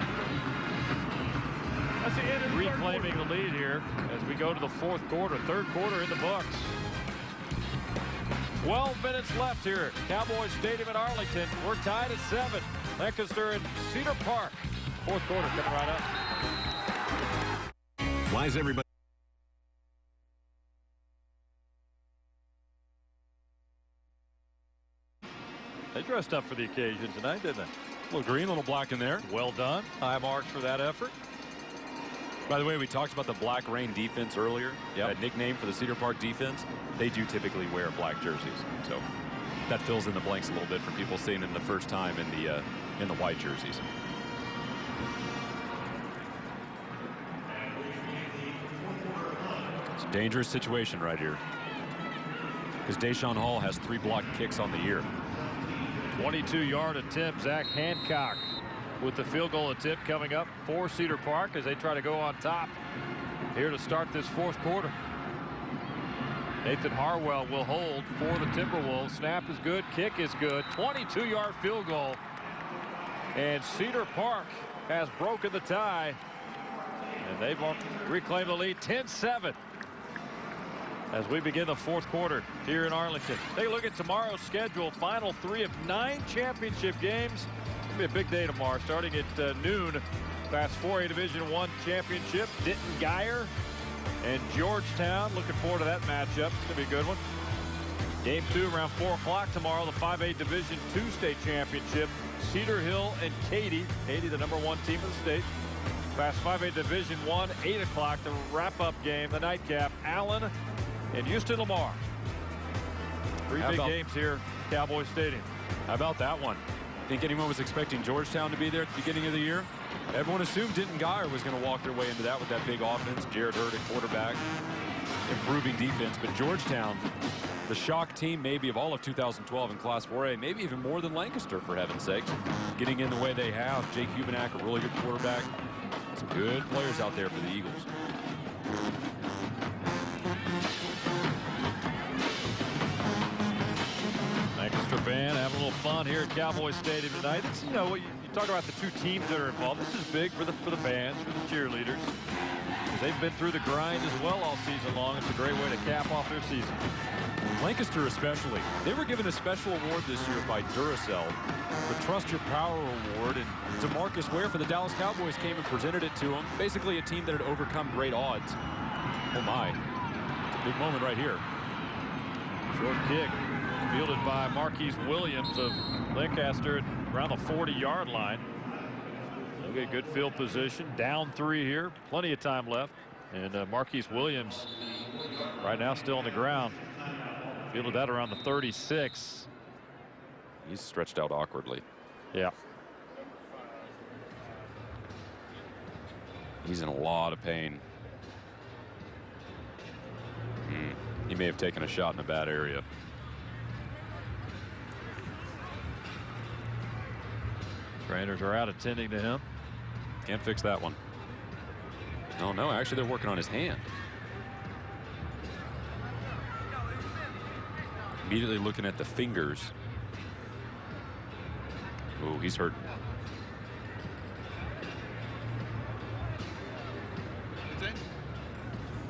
reclaiming the lead here as we go to the fourth quarter. Third quarter in the books. 12 minutes left here at Cowboys Stadium in Arlington. We're tied at 7. Lancaster and Cedar Park. Fourth quarter coming right up. Why is everybody? They dressed up for the occasion tonight, didn't they? A little green, a little black in there. Well done. High marks for that effort. By the way, we talked about the Black Rain defense earlier. Yep. That nickname for the Cedar Park defense. They do typically wear black jerseys. So that fills in the blanks a little bit for people seeing them the first time in the white jerseys. It's a dangerous situation right here, because Deshaun Hall has 3 blocked kicks on the year. 22-yard attempt. Zach Hancock with the field goal attempt coming up for Cedar Park as they try to go on top here to start this fourth quarter. Nathan Hartwell will hold for the Timberwolves. Snap is good. Kick is good. 22-yard field goal. And Cedar Park has broken the tie. And they've reclaimed the lead 10-7 as we begin the fourth quarter here in Arlington. Take a look at tomorrow's schedule. Final 3 of 9 championship games. It'll be a big day tomorrow, starting at noon. Class 4A Division I championship. Denton Geyer and Georgetown. Looking forward to that matchup. It's going to be a good one. Game 2 around 4 o'clock tomorrow. The 5A Division II state championship. Cedar Hill and Katy. Katy, the #1 team in the state. Class 5A Division I, 8 o'clock. The wrap-up game, the nightcap. Allen and Houston Lamar. 3 big games here at Cowboys Stadium. How about that one? Think anyone was expecting Georgetown to be there at the beginning of the year? Everyone assumed Denton Geyer was going to walk their way into that with that big offense. Jared Hurd at quarterback, improving defense. But Georgetown, the shock team maybe of all of 2012 in Class 4A, maybe even more than Lancaster, for heaven's sakes. Getting in the way they have. Jake Hubenak, a really good quarterback. Some good players out there for the Eagles. Lancaster band having a little fun here at Cowboys Stadium tonight. It's, you know, you talk about the two teams that are involved. This is big for the bands, for the cheerleaders. They've been through the grind as well all season long. It's a great way to cap off their season. Lancaster especially. They were given a special award this year by Duracell, the Trust Your Power Award, and DeMarcus Ware for the Dallas Cowboys came and presented it to him. Basically a team that had overcome great odds. Oh my, it's a big moment right here. Short kick fielded by Marquise Williams of Lancaster around the 40-yard line. They'll get good field position. Down 3 here. Plenty of time left. And Marquise Williams right now still on the ground. Fielded that around the 36. He's stretched out awkwardly. Yeah. He's in a lot of pain. He may have taken a shot in a bad area. Trainers are out attending to him. Can't fix that one. Oh no, actually they're working on his hand. Immediately looking at the fingers. Oh, he's hurt.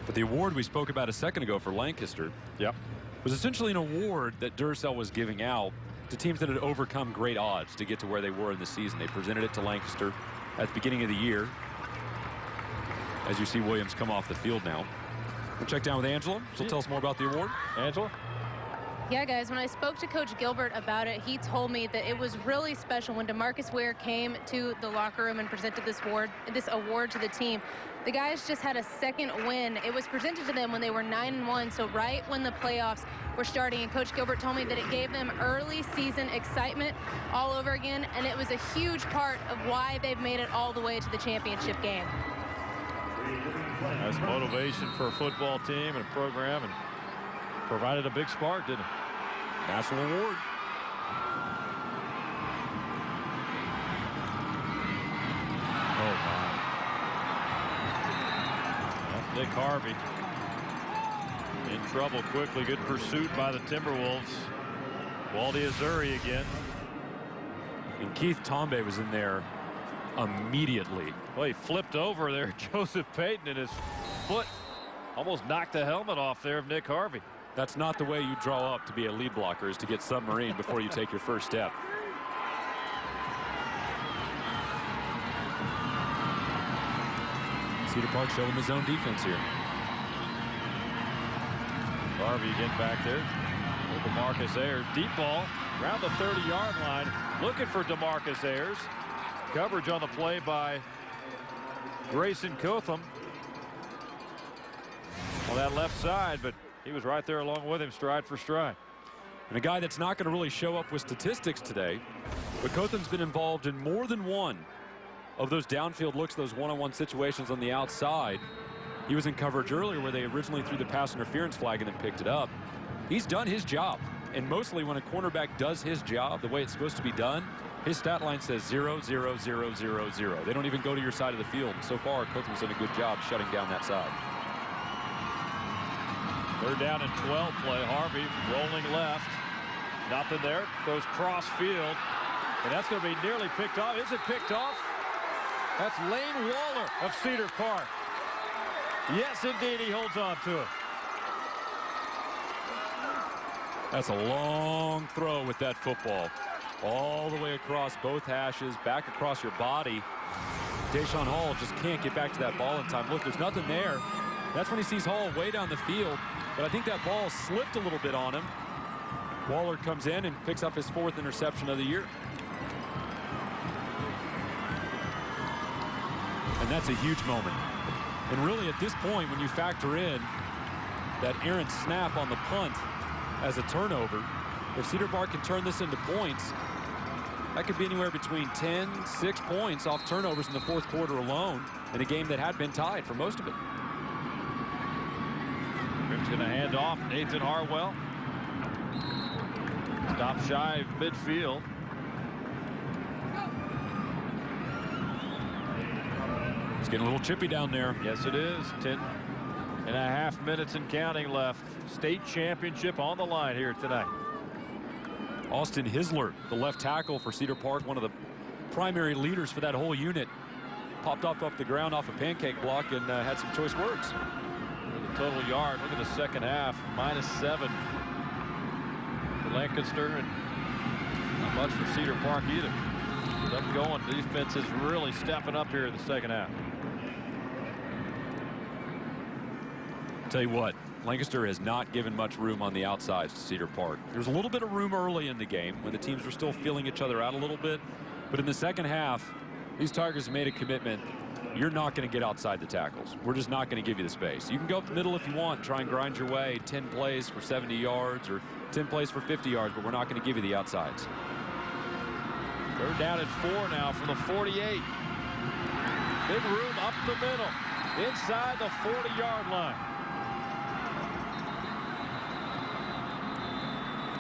But the award we spoke about a second ago for Lancaster, was essentially an award that Duracell was giving out to teams that had overcome great odds to get to where they were in the season. They presented it to Lancaster at the beginning of the year. As you see Williams come off the field now. We'll check down with Angela. She'll tell us more about the award. Angela? Yeah, guys, when I spoke to Coach Gilbert about it, he told me that it was really special when DeMarcus Ware came to the locker room and presented this award to the team. The guys just had a second win. It was presented to them when they were 9-1, so right when the playoffs were starting. And Coach Gilbert told me that it gave them early season excitement all over again, and it was a huge part of why they've made it all the way to the championship game. That's motivation for a football team and a program, and provided a big spark, didn't it? National award. Oh my. That's Nick Harvey in trouble quickly. Good pursuit by the Timberwolves. Waldy Azuri again. And Keith Tombe was in there immediately. Well, he flipped over there, Joseph Payton, and his foot almost knocked the helmet off there of Nick Harvey. That's not the way you draw up to be a lead blocker, is to get submarine before you take your first step. Cedar Park showing his own defense here. Harvey again back there. DeMarcus Ayers. Deep ball around the 30-yard line. Looking for DeMarcus Ayers. Coverage on the play by Grayson Cotham on that left side, but he was right there along with him, stride for stride. And a guy that's not going to really show up with statistics today, but Cotham's been involved in more than one of those downfield looks, those one-on-one situations on the outside. He was in coverage earlier where they originally threw the pass interference flag and then picked it up. He's done his job, and mostly when a cornerback does his job the way it's supposed to be done, his stat line says 0, 0, 0, 0, 0. They don't even go to your side of the field. So far, Cotham's done a good job shutting down that side. 3rd down and 12 play. Harvey rolling left. Nothing there. Goes cross field. And that's going to be nearly picked off. Is it picked off? That's Lane Waller of Cedar Park. Yes, indeed, he holds on to it. That's a long throw with that football. All the way across both hashes, back across your body. Deshaun Hall just can't get back to that ball in time. Look, there's nothing there. That's when he sees Hall way down the field. But I think that ball slipped a little bit on him. Waller comes in and picks up his 4th interception of the year. And that's a huge moment. And really at this point, when you factor in that errant snap on the punt as a turnover, if Cedar Park can turn this into points, that could be anywhere between 10, 6 points off turnovers in the 4th quarter alone in a game that had been tied for most of it. Grimm's going to hand off Nathan Harwell. Stop shy of midfield. It's getting a little chippy down there. Yes, it is. 10.5 minutes and counting left. State championship on the line here tonight. Austin Hisler, the left tackle for Cedar Park, one of the primary leaders for that whole unit, popped off the ground off a pancake block and had some choice words. The total yard, look at the second half, -7 for Lancaster, and not much for Cedar Park either. Them going, defense is really stepping up here in the second half. Tell you what, Lancaster has not given much room on the outsides to Cedar Park. There's a little bit of room early in the game when the teams were still feeling each other out a little bit. But in the second half, these Tigers made a commitment. You're not going to get outside the tackles. We're just not going to give you the space. You can go up the middle if you want, try and grind your way 10 plays for 70 yards or 10 plays for 50 yards, but we're not going to give you the outsides. They're down at 4 now from the 48. Big room up the middle, inside the 40-yard line.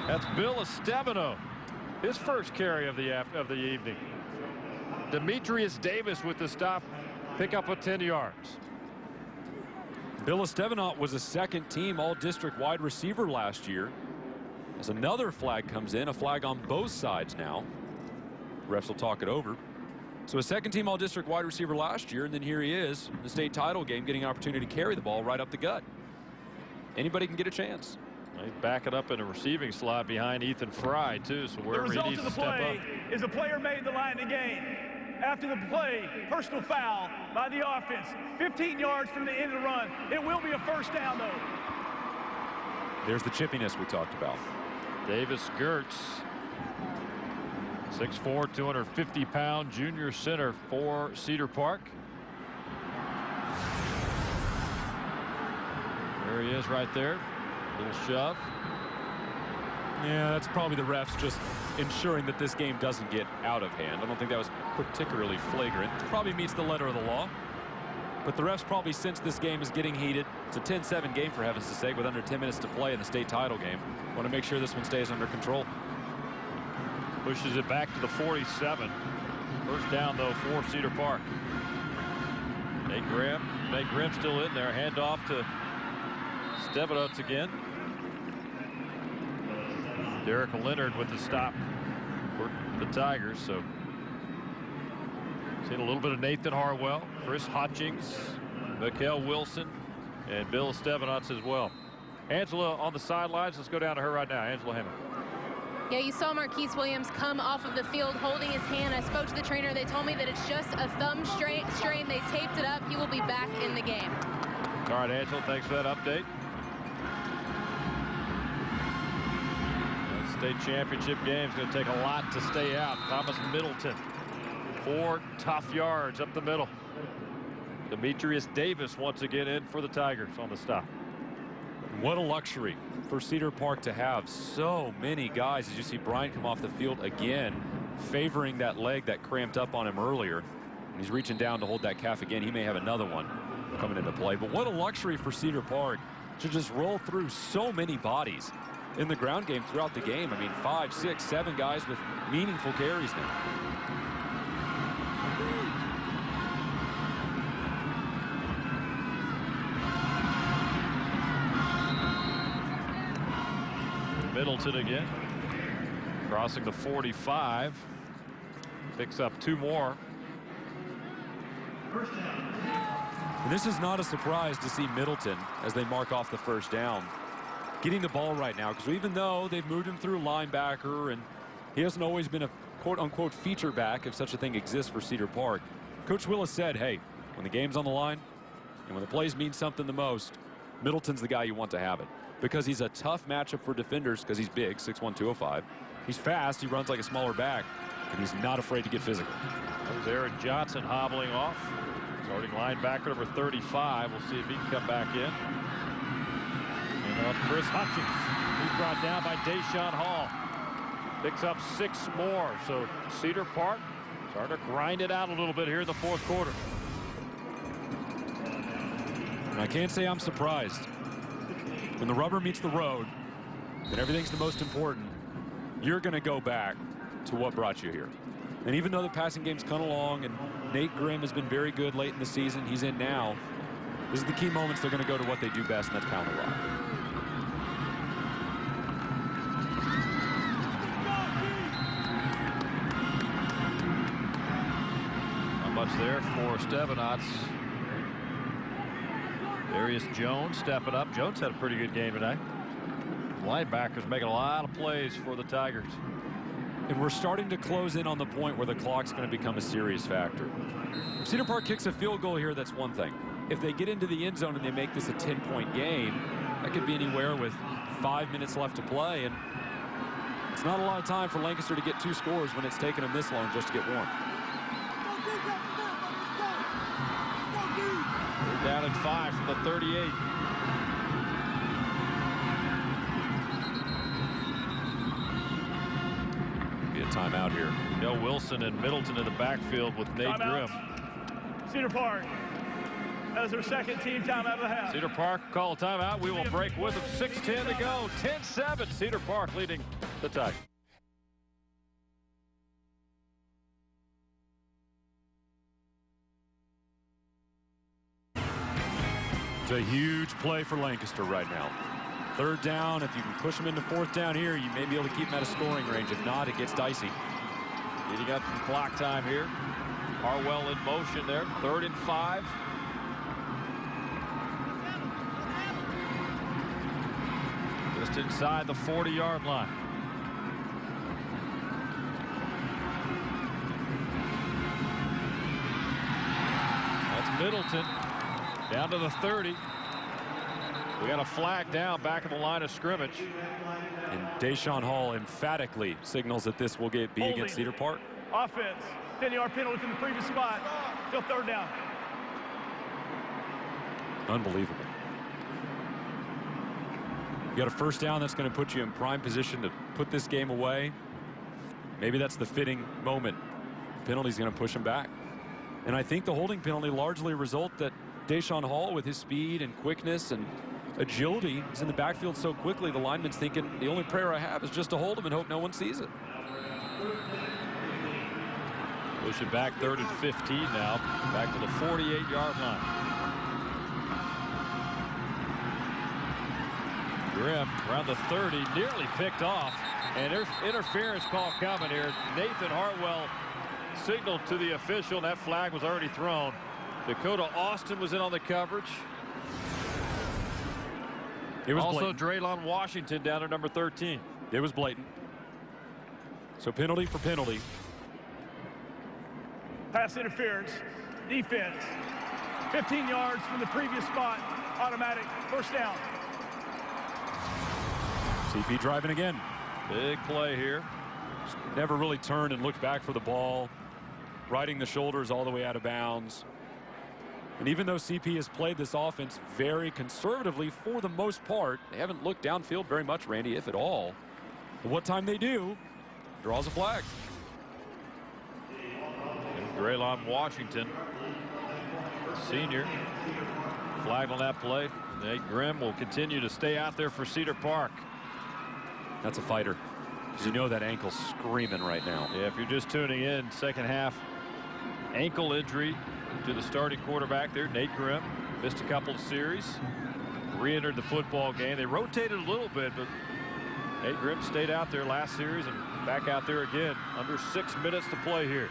That's Bill Estevano, his first carry of the evening. Demetrius Davis with the stop, pick up a 10 yards. Bill Estevano was a second-team all-district wide receiver last year. As another flag comes in, a flag on both sides now. Refs will talk it over. So a second-team all-district wide receiver last year, and then here he is in the state title game getting an opportunity to carry the ball right up the gut. Anybody can get a chance. He's backing up in a receiving slot behind Ethan Fry, too, so wherever he needs to step up. The result of the play is a player made the line of the game. After the play, personal foul by the offense. 15 yards from the end of the run. It will be a first down, though. There's the chippiness we talked about. Davis Gertz, 6'4", 250-pound junior center for Cedar Park. There he is right there. Little shove. Yeah, that's probably the refs just ensuring that this game doesn't get out of hand. I don't think that was particularly flagrant. It probably meets the letter of the law. But the refs probably sense this game is getting heated. It's a 10-7 game, for heaven's sake, with under 10 minutes to play in the state title game. Want to make sure this one stays under control. Pushes it back to the 47. First down, though, for Cedar Park. Nate Grimm still in there. Handoff to Stevenotz again. Derek Leonard with the stop for the Tigers. So seen a little bit of Nathan Harwell, Chris Hutchings, Mikael Wilson, and Bill Stevenotz as well. Angela on the sidelines. Let's go down to her right now. Angela Hammond. Yeah, you saw Marquise Williams come off of the field holding his hand. I spoke to the trainer. They told me that it's just a thumb strain. They taped it up. He will be back in the game. All right, Angela, thanks for that update. State championship game is going to take a lot to stay out. Thomas Middleton, 4 tough yards up the middle. Demetrius Davis once again in for the Tigers on the stop. What a luxury for Cedar Park to have so many guys. As you see Brian come off the field again, favoring that leg that cramped up on him earlier. And he's reaching down to hold that calf again. He may have another one coming into play. But what a luxury for Cedar Park to just roll through so many bodies in the ground game throughout the game. I mean, 5, 6, 7 guys with meaningful carries now. Middleton again, crossing the 45, picks up 2 more. And this is not a surprise to see Middleton as they mark off the first down. Getting the ball right now, because even though they've moved him through linebacker and he hasn't always been a quote-unquote feature back, if such a thing exists for Cedar Park, Coach Willis said, hey, when the game's on the line and when the plays mean something the most, Middleton's the guy you want to have it, because he's a tough matchup for defenders because he's big, 6'1", 205. He's fast, he runs like a smaller back, and he's not afraid to get physical. There's Aaron Johnson hobbling off. Starting linebacker number 35. We'll see if he can come back in. And off Chris Hutchings. He's brought down by Deshaun Hall. Picks up 6 more. So Cedar Park starting to grind it out a little bit here in the 4th quarter. And I can't say I'm surprised. When the rubber meets the road and everything's the most important, you're going to go back to what brought you here. And even though the passing game's come along and Nate Grimm has been very good late in the season, he's in now, this is the key moments they're going to go to what they do best, and that's pound the rock. much there for Stevenotz. Darius Jones stepping up. Jones had a pretty good game tonight. Linebackers making a lot of plays for the Tigers. And we're starting to close in on the point where the clock's going to become a serious factor. If Cedar Park kicks a field goal here, that's one thing. If they get into the end zone and they make this a 10-point game, that could be anywhere with 5 minutes left to play. And it's not a lot of time for Lancaster to get 2 scores when it's taken them this long just to get one. They're down at 5 from the 38. Be a timeout here. Joe Wilson and Middleton in the backfield with Nate Timeout. Grimm. Cedar Park as their second team timeout of the half. Cedar Park call a timeout. We will break with them. 6:10 to go. 10-7. Cedar Park leading the Tigers. It's a huge play for Lancaster right now. 3rd down. If you can push them into 4th down here, you may be able to keep them out of scoring range. If not, it gets dicey. Eating up some clock time here. Harwell in motion there. 3rd and 5. Just inside the 40-yard line. That's Middleton down to the 30. We got a flag down back of the line of scrimmage. And Deshaun Hall emphatically signals that this will be against Cedar Park. Offense, 10-yard penalty from the previous spot. Still 3rd down. Unbelievable. You got a 1st down that's going to put you in prime position to put this game away. Maybe that's the fitting moment. The penalty's going to push him back. And I think the holding penalty largely result that Deshaun Hall, with his speed and quickness and agility, is in the backfield so quickly, the lineman's thinking the only prayer I have is just to hold him and hope no one sees it. Push it back 3rd and 15 now. Back to the 48-yard line. Grimm around the 30, nearly picked off, and there's interference call coming here. Nathan Hartwell signaled to the official, and that flag was already thrown. Dakota Austin was in on the coverage. It was also blatant. Draylon Washington down to number 13. It was blatant. So penalty for penalty. Pass interference. Defense. 15 yards from the previous spot. Automatic. 1st down. CP driving again. Big play here. Never really turned and looked back for the ball. Riding the shoulders all the way out of bounds. And even though CP has played this offense very conservatively for the most part, they haven't looked downfield very much, Randy, if at all. But what time they do, draws a flag. And Draylon Washington, senior, flag on that play. Nate Grimm will continue to stay out there for Cedar Park. That's a fighter, because you know that ankle's screaming right now. Yeah, if you're just tuning in, 2nd half ankle injury to the starting quarterback there, Nate Grimm. Missed a couple of series. Re-entered the football game. They rotated a little bit, but Nate Grimm stayed out there last series and back out there again. Under 6 minutes to play here.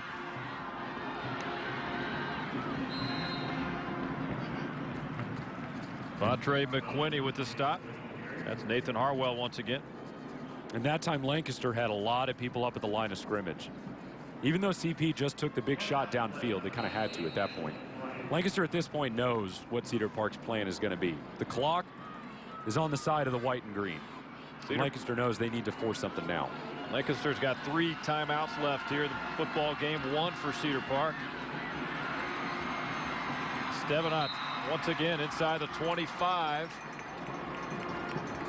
Vontre McQuinney with the stop. That's Nathan Harwell once again. And that time Lancaster had a lot of people up at the line of scrimmage. Even though CP just took the big shot downfield, they kind of had to at that point. Lancaster at this point knows what Cedar Park's plan is going to be. The clock is on the side of the white and green. Lancaster knows they need to force something now. Lancaster's got 3 timeouts left here in the football game. 1 for Cedar Park. Stevenot once again inside the 25.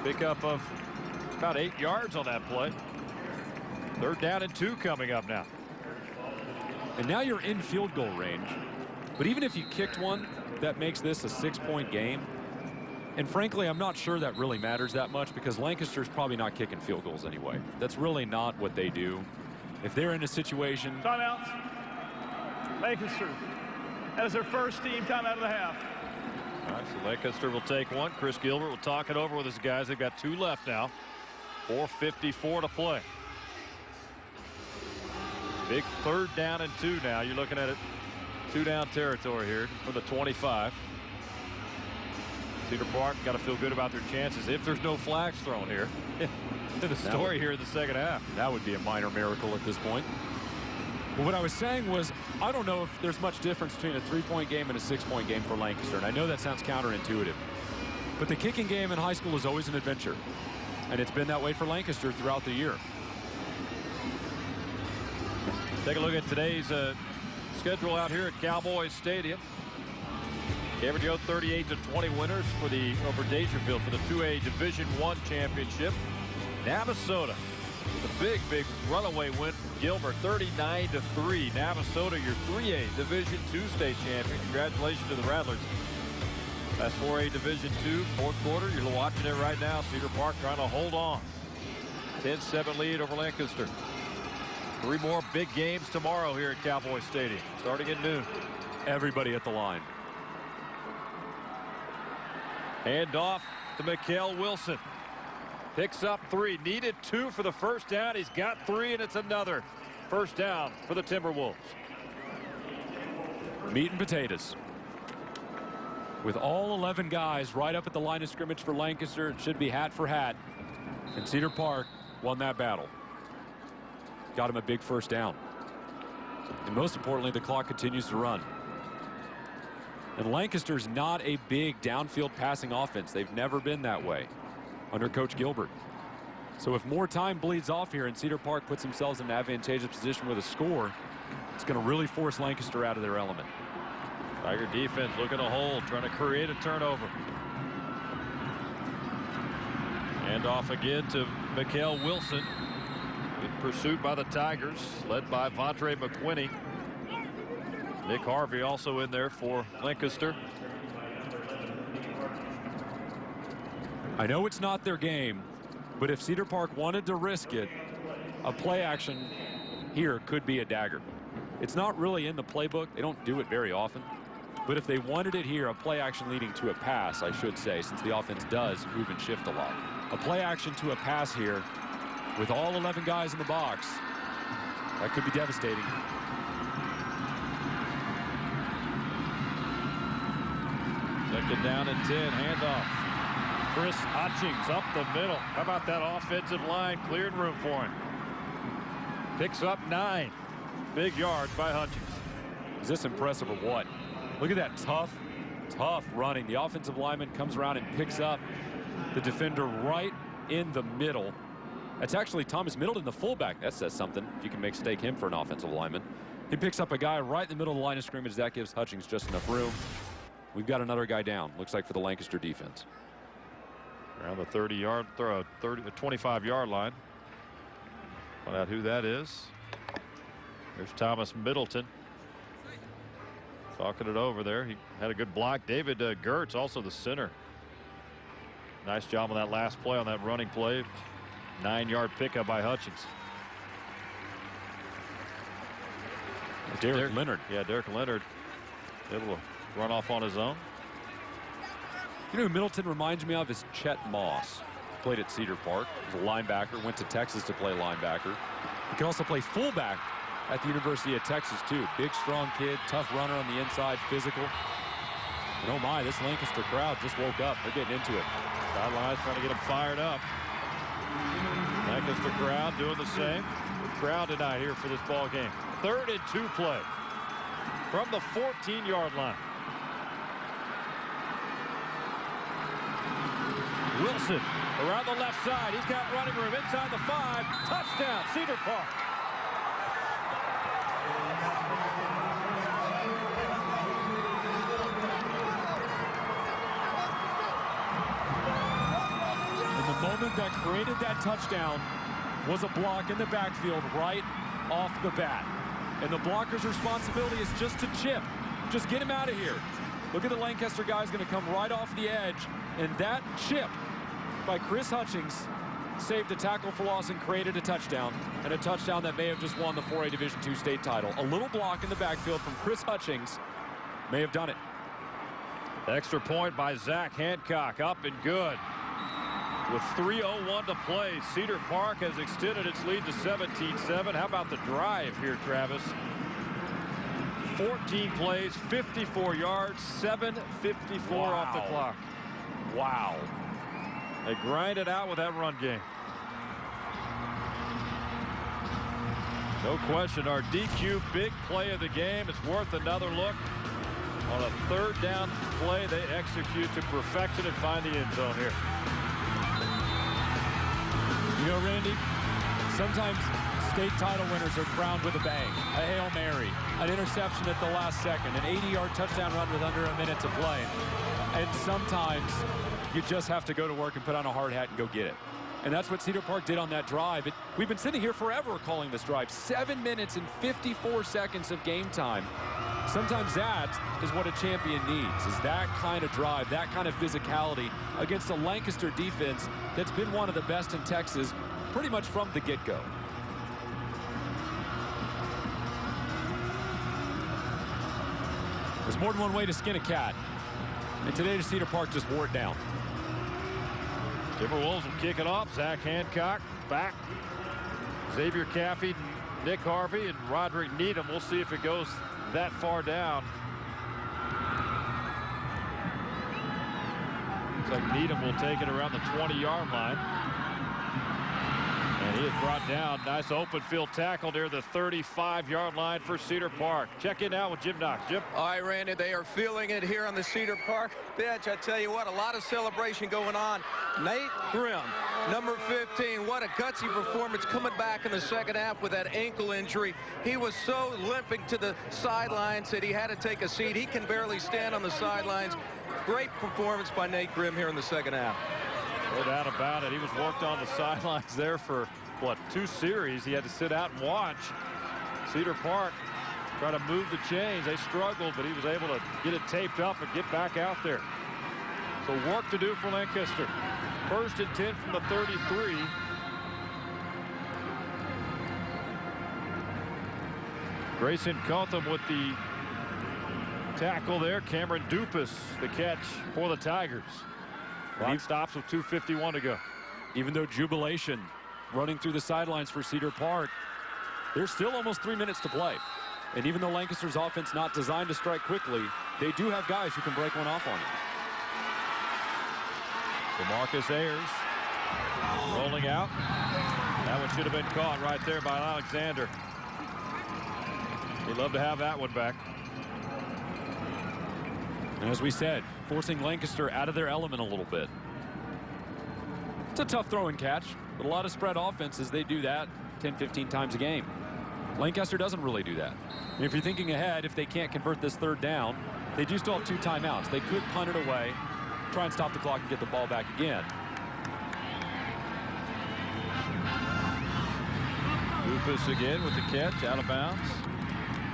Pickup of about 8 yards on that play. 3rd down and 2 coming up now. And now you're in field goal range. But even if you kicked one, that makes this a 6-point game. And frankly, I'm not sure that really matters that much, because Lancaster's probably not kicking field goals anyway. That's really not what they do. If they're in a situation... Timeout. Lancaster as their 1st team timeout of the half. All right, so Lancaster will take one. Chris Gilbert will talk it over with his guys. They've got 2 left now. 4:54 to play. Big 3rd down and 2 now. You're looking at it 2-down territory here for the 25. Cedar Park got to feel good about their chances if there's no flags thrown here. The story here in the second half. That would be a minor miracle at this point. But what I was saying was, I don't know if there's much difference between a 3-point game and a 6-point game for Lancaster. And I know that sounds counterintuitive. But the kicking game in high school is always an adventure. And it's been that way for Lancaster throughout the year. Take a look at today's schedule out here at Cowboys Stadium. Cameron Joe 38-20 winners for the over Dangerfield for the 2A Division I championship. Navasota, the big runaway win from Gilbert, 39-3. Navasota, your 3A Division II state champion. Congratulations to the Rattlers. That's 4A Division II, fourth quarter. You're watching it right now. Cedar Park trying to hold on. 10-7 lead over Lancaster. 3 more big games tomorrow here at Cowboys Stadium, starting at noon. Everybody at the line. Hand off to Mikael Wilson. Picks up 3. Needed 2 for the first down. He's got 3, and it's another first down for the Timberwolves. Meat and potatoes. With all 11 guys right up at the line of scrimmage for Lancaster, it should be hat for hat. And Cedar Park won that battle. Got him a big first down. And most importantly, the clock continues to run. And Lancaster's not a big downfield passing offense. They've never been that way under Coach Gilbert. So if more time bleeds off here and Cedar Park puts themselves in an advantageous position with a score, it's going to really force Lancaster out of their element. Tiger defense looking to hold, trying to create a turnover. And off again to Mikael Wilson. In pursuit by the Tigers, led by Vontre McQuinney. Nick Harvey also in there for Lancaster. I know it's not their game, but if Cedar Park wanted to risk it, a play action here could be a dagger. It's not really in the playbook. They don't do it very often. But if they wanted it here, a play action leading to a pass, I should say, since the offense does move and shift a lot. A play action to a pass here with all 11 guys in the box, that could be devastating. Second down and 10, handoff. Chris Hutchings up the middle. How about that offensive line? Cleared room for him. Picks up 9. Big yards by Hutchings. Is this impressive or what? Look at that tough running. The offensive lineman comes around and picks up the defender right in the middle. That's actually Thomas Middleton, the fullback. That says something. If you can mistake him for an offensive lineman. He picks up a guy right in the middle of the line of scrimmage. That gives Hutchings just enough room. We've got another guy down. Looks like for the Lancaster defense. Around the 25-yard line. Find out who that is. There's Thomas Middleton. Talking it over there. He had a good block. David Gertz, also the center. Nice job on that last play, on that running play. 9-yard pickup by Hutchings. Derek Leonard. Yeah, Derek Leonard able to run off on his own. You know who Middleton reminds me of is Chet Moss. Played at Cedar Park. Was a linebacker. Went to Texas to play linebacker. He can also play fullback at the University of Texas too. Big, strong kid, tough runner on the inside, physical. And oh my, this Lancaster crowd just woke up. They're getting into it. Sidelines trying to get them fired up. Lancaster crowd doing the same. Good crowd tonight here for this ball game. 3rd and 2 play from the 14-yard line. Wilson around the left side. He's got running room inside the 5. Touchdown, Cedar Park. The moment that created that touchdown was a block in the backfield right off the bat. And the blocker's responsibility is just to chip. Just get him out of here. Look at the Lancaster guys going to come right off the edge. And that chip by Chris Hutchings saved a tackle for loss and created a touchdown. And a touchdown that may have just won the 4A Division II state title. A little block in the backfield from Chris Hutchings may have done it. Extra point by Zach Hancock. Up and good. With 3:01 to play, Cedar Park has extended its lead to 17-7. How about the drive here, Travis? 14 plays, 54 yards, 7:54 off the clock. Wow. They grind it out with that run game. No question, our DQ big play of the game. It's worth another look. On a third down play, they execute to perfection and find the end zone here. You know, Randy, sometimes state title winners are crowned with a bang. A Hail Mary, an interception at the last second, an 80-yard touchdown run with under a minute to play. And sometimes you just have to go to work and put on a hard hat and go get it. And that's what Cedar Park did on that drive. We've been sitting here forever calling this drive. 7 minutes and 54 seconds of game time. Sometimes that is what a champion needs, is that kind of drive, that kind of physicality against a Lancaster defense that's been one of the best in Texas pretty much from the get-go. There's more than one way to skin a cat. And today the Cedar Park just wore it down. Timberwolves will kick it off. Zach Hancock back. Xavier Caffey, Nick Harvey, and Roderick Needham. We'll see if it goes that far down. Looks like Needham will take it around the 20-yard line. And he is brought down. Nice open field tackle near the 35-yard line for Cedar Park. Check in now with Jim Knox. Jim. All right, Randy, they are feeling it here on the Cedar Park bench. I tell you what, a lot of celebration going on. Nate Grimm, number 15, what a gutsy performance coming back in the second half with that ankle injury. He was so limping to the sidelines that he had to take a seat. He can barely stand on the sidelines. Great performance by Nate Grimm here in the second half. No doubt about it. He was worked on the sidelines there for, what, 2 series. He had to sit out and watch. Cedar Park try to move the chains. They struggled, but he was able to get it taped up and get back out there. So work to do for Lancaster. 1st and 10 from the 33. Grayson Cotham with the tackle there. Cameron Dupas the catch for the Tigers. Clock stops with 2:51 to go. Even though jubilation running through the sidelines for Cedar Park, there's still almost 3 minutes to play. And even though Lancaster's offense not designed to strike quickly, they do have guys who can break one off on you. DeMarcus Ayers rolling out. That one should have been caught right there by Alexander. He'd love to have that one back. And as we said, forcing Lancaster out of their element a little bit. It's a tough throw and catch, but a lot of spread offenses, they do that 10-15 times a game. Lancaster doesn't really do that. And if you're thinking ahead, if they can't convert this third down, they do still have 2 timeouts. They could punt it away, try and stop the clock and get the ball back again. Dupas again with the catch, out of bounds.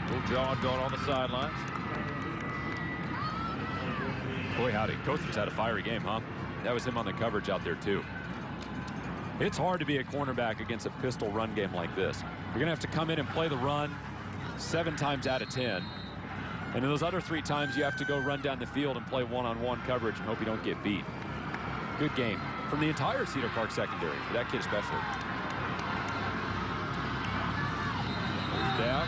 Little John going on the sidelines. Boy, howdy. Cotham's had a fiery game, huh? That was him on the coverage out there, too. It's hard to be a cornerback against a pistol run game like this. You're going to have to come in and play the run 7 times out of 10. And in those other 3 times, you have to go run down the field and play one-on-one coverage and hope you don't get beat. Good game from the entire Cedar Park secondary, for that kid especially. Down.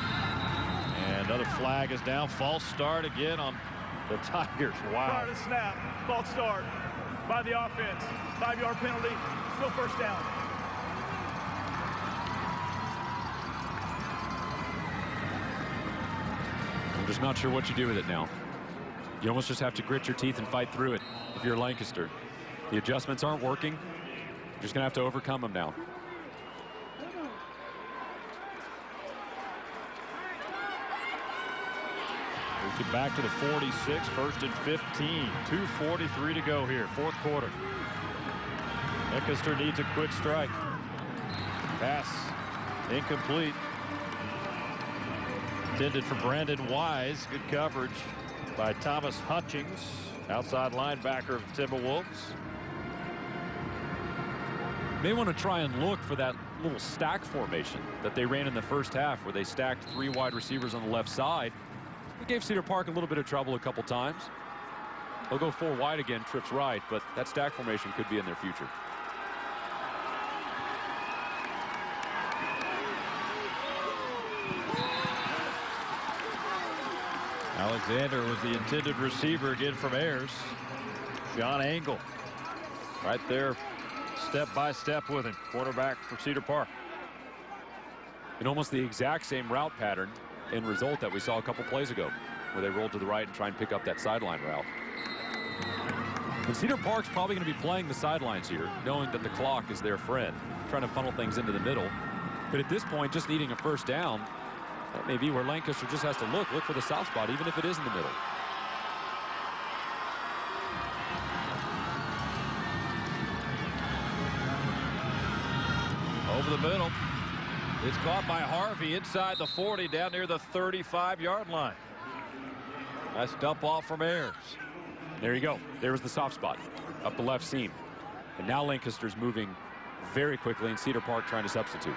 And another flag is down. False start again on the Tigers. Wow. Prior to snap, false start by the offense. 5-yard penalty, still first down. I'm just not sure what you do with it now. You almost just have to grit your teeth and fight through it if you're Lancaster. The adjustments aren't working. You're just going to have to overcome them now. Back to the 46, 1st and 15. 2:43 to go here, 4th quarter. Lancaster needs a quick strike. Pass incomplete. Intended for Brandon Wise. Good coverage by Thomas Hutchings, outside linebacker of the Timberwolves. May want to try and look for that little stack formation that they ran in the first half, where they stacked 3 wide receivers on the left side. It gave Cedar Park a little bit of trouble a couple times. They'll go 4 wide again, trips right, but that stack formation could be in their future. Alexander was the intended receiver again from Ayers. John Angle right there, step by step with him. Quarterback for Cedar Park. And almost the exact same route pattern and result that we saw a couple plays ago, where they rolled to the right and try and pick up that sideline route. And Cedar Park's probably going to be playing the sidelines here, knowing that the clock is their friend, trying to funnel things into the middle. But at this point, just needing a first down, that may be where Lancaster just has to look for the soft spot, even if it is in the middle. Over the middle. It's caught by Harvey inside the 40, down near the 35-yard line. Nice dump off from Ayers. There you go. There was the soft spot up the left seam. And now Lancaster's moving very quickly, and Cedar Park trying to substitute.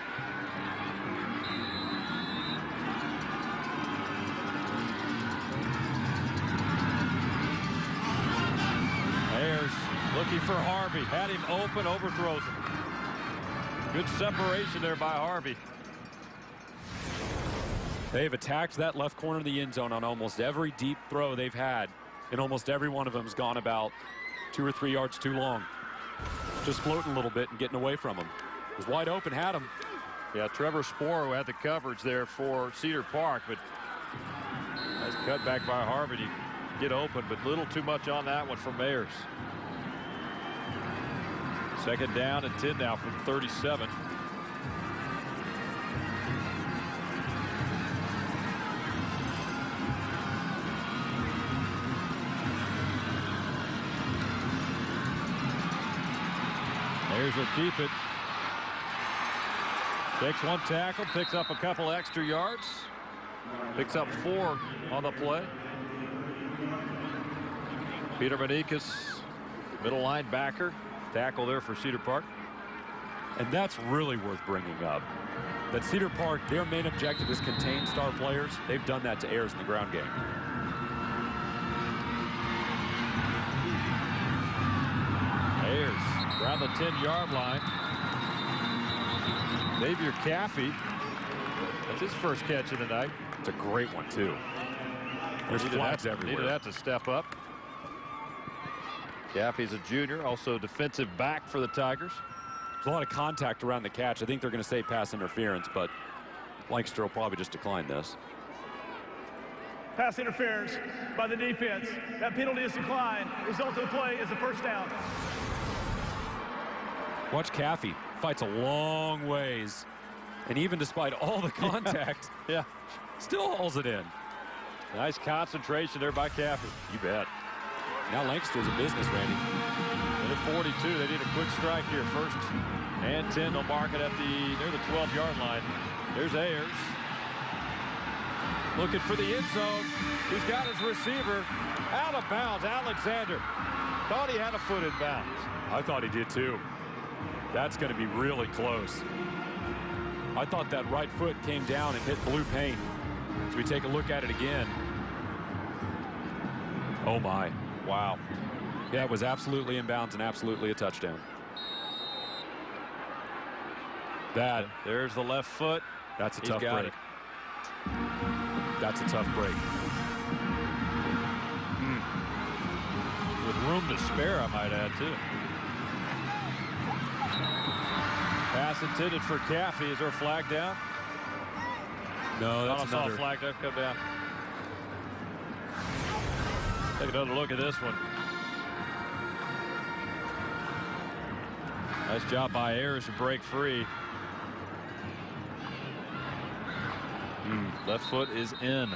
Ayers looking for Harvey. Had him open, overthrows him. Good separation there by Harvey. They've attacked that left corner of the end zone on almost every deep throw they've had, and almost every one of them has gone about 2 or 3 yards too long. Just floating a little bit and getting away from him. It was wide open, had him. Yeah, Trevor Spohr who had the coverage there for Cedar Park, but nice cut back by Harvey to get open, but little too much on that one from Ayers. Second down and 10 now from 37. Ayers will keep it. Takes one tackle, picks up a couple extra yards. Picks up 4 on the play. Peter Manikas, middle linebacker. Tackle there for Cedar Park. And that's really worth bringing up. That Cedar Park, their main objective is contain star players. They've done that to Ayers in the ground game. Ayers around the 10-yard line. Xavier Caffey. That's his first catch of the night. It's a great one, too. There's flags everywhere. Needed that to step up. Caffey's a junior, also defensive back for the Tigers. There's a lot of contact around the catch. I think they're going to say pass interference, but Lancaster will probably just decline this. Pass interference by the defense. That penalty is declined. Result of the play is a first down. Watch Caffey. Fights a long ways. And even despite all the contact, yeah, still hauls it in. Nice concentration there by Caffey. You bet. Now Lancaster's in business, Randy. At 42, they need a quick strike here. First and 10. They'll mark it at near the 12-yard line. There's Ayers. Looking for the end zone. He's got his receiver out of bounds. Alexander thought he had a foot in bounds. I thought he did too. That's going to be really close. I thought that right foot came down and hit blue paint. As we take a look at it again. Oh my. Wow. Yeah, it was absolutely in bounds and absolutely a touchdown. There's the left foot. That's a tough break. That's a tough break. With room to spare, I might add, too. Pass intended for Caffey. Is there a flag down? No, that's another. another. Flag doesn't come down. Take another look at this one. Nice job by Ayers to break free. Left foot is in.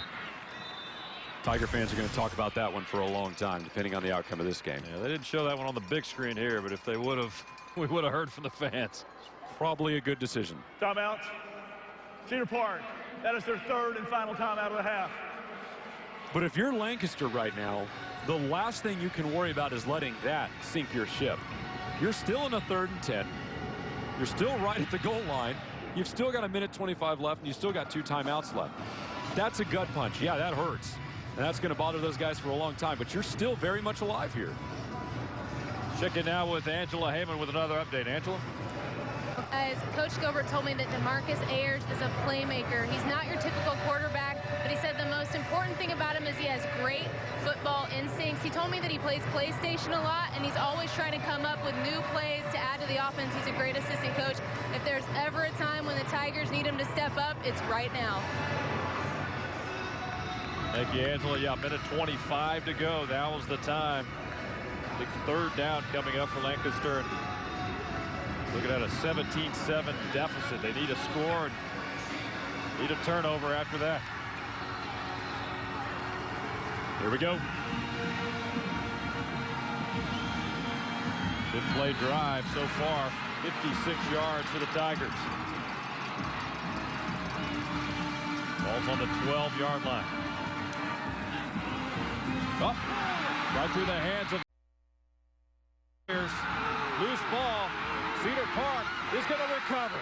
Tiger fans are going to talk about that one for a long time, depending on the outcome of this game. Yeah, they didn't show that one on the big screen here, but if they would have, we would have heard from the fans. Probably a good decision. Timeout. Cedar Park. That is their third and final timeout of the half. But if you're Lancaster right now, the last thing you can worry about is letting that sink your ship. You're still in a 3rd and 10. You're still right at the goal line. You've still got 1:25 left, and you still got 2 timeouts left. That's a gut punch. Yeah, that hurts. And that's going to bother those guys for a long time. But you're still very much alive here. Checking now with Angela Heyman with another update. Angela? As Coach Gilbert told me that DeMarcus Ayers is a playmaker. He's not your typical quarterback, but he said the most important thing about him is he has great football instincts. He told me that he plays PlayStation a lot, and he's always trying to come up with new plays to add to the offense. He's a great assistant coach. If there's ever a time when the Tigers need him to step up, it's right now. Thank you, Angela. Yeah, minute 25 to go. That was the time. Big third down coming up for Lancaster. Looking at a 17-7 deficit. They need a score and need a turnover after that. Here we go. Good play drive so far. 56 yards for the Tigers. Ball's on the 12-yard line. Oh, right through the hands of loose ball. Cedar Park is going to recover.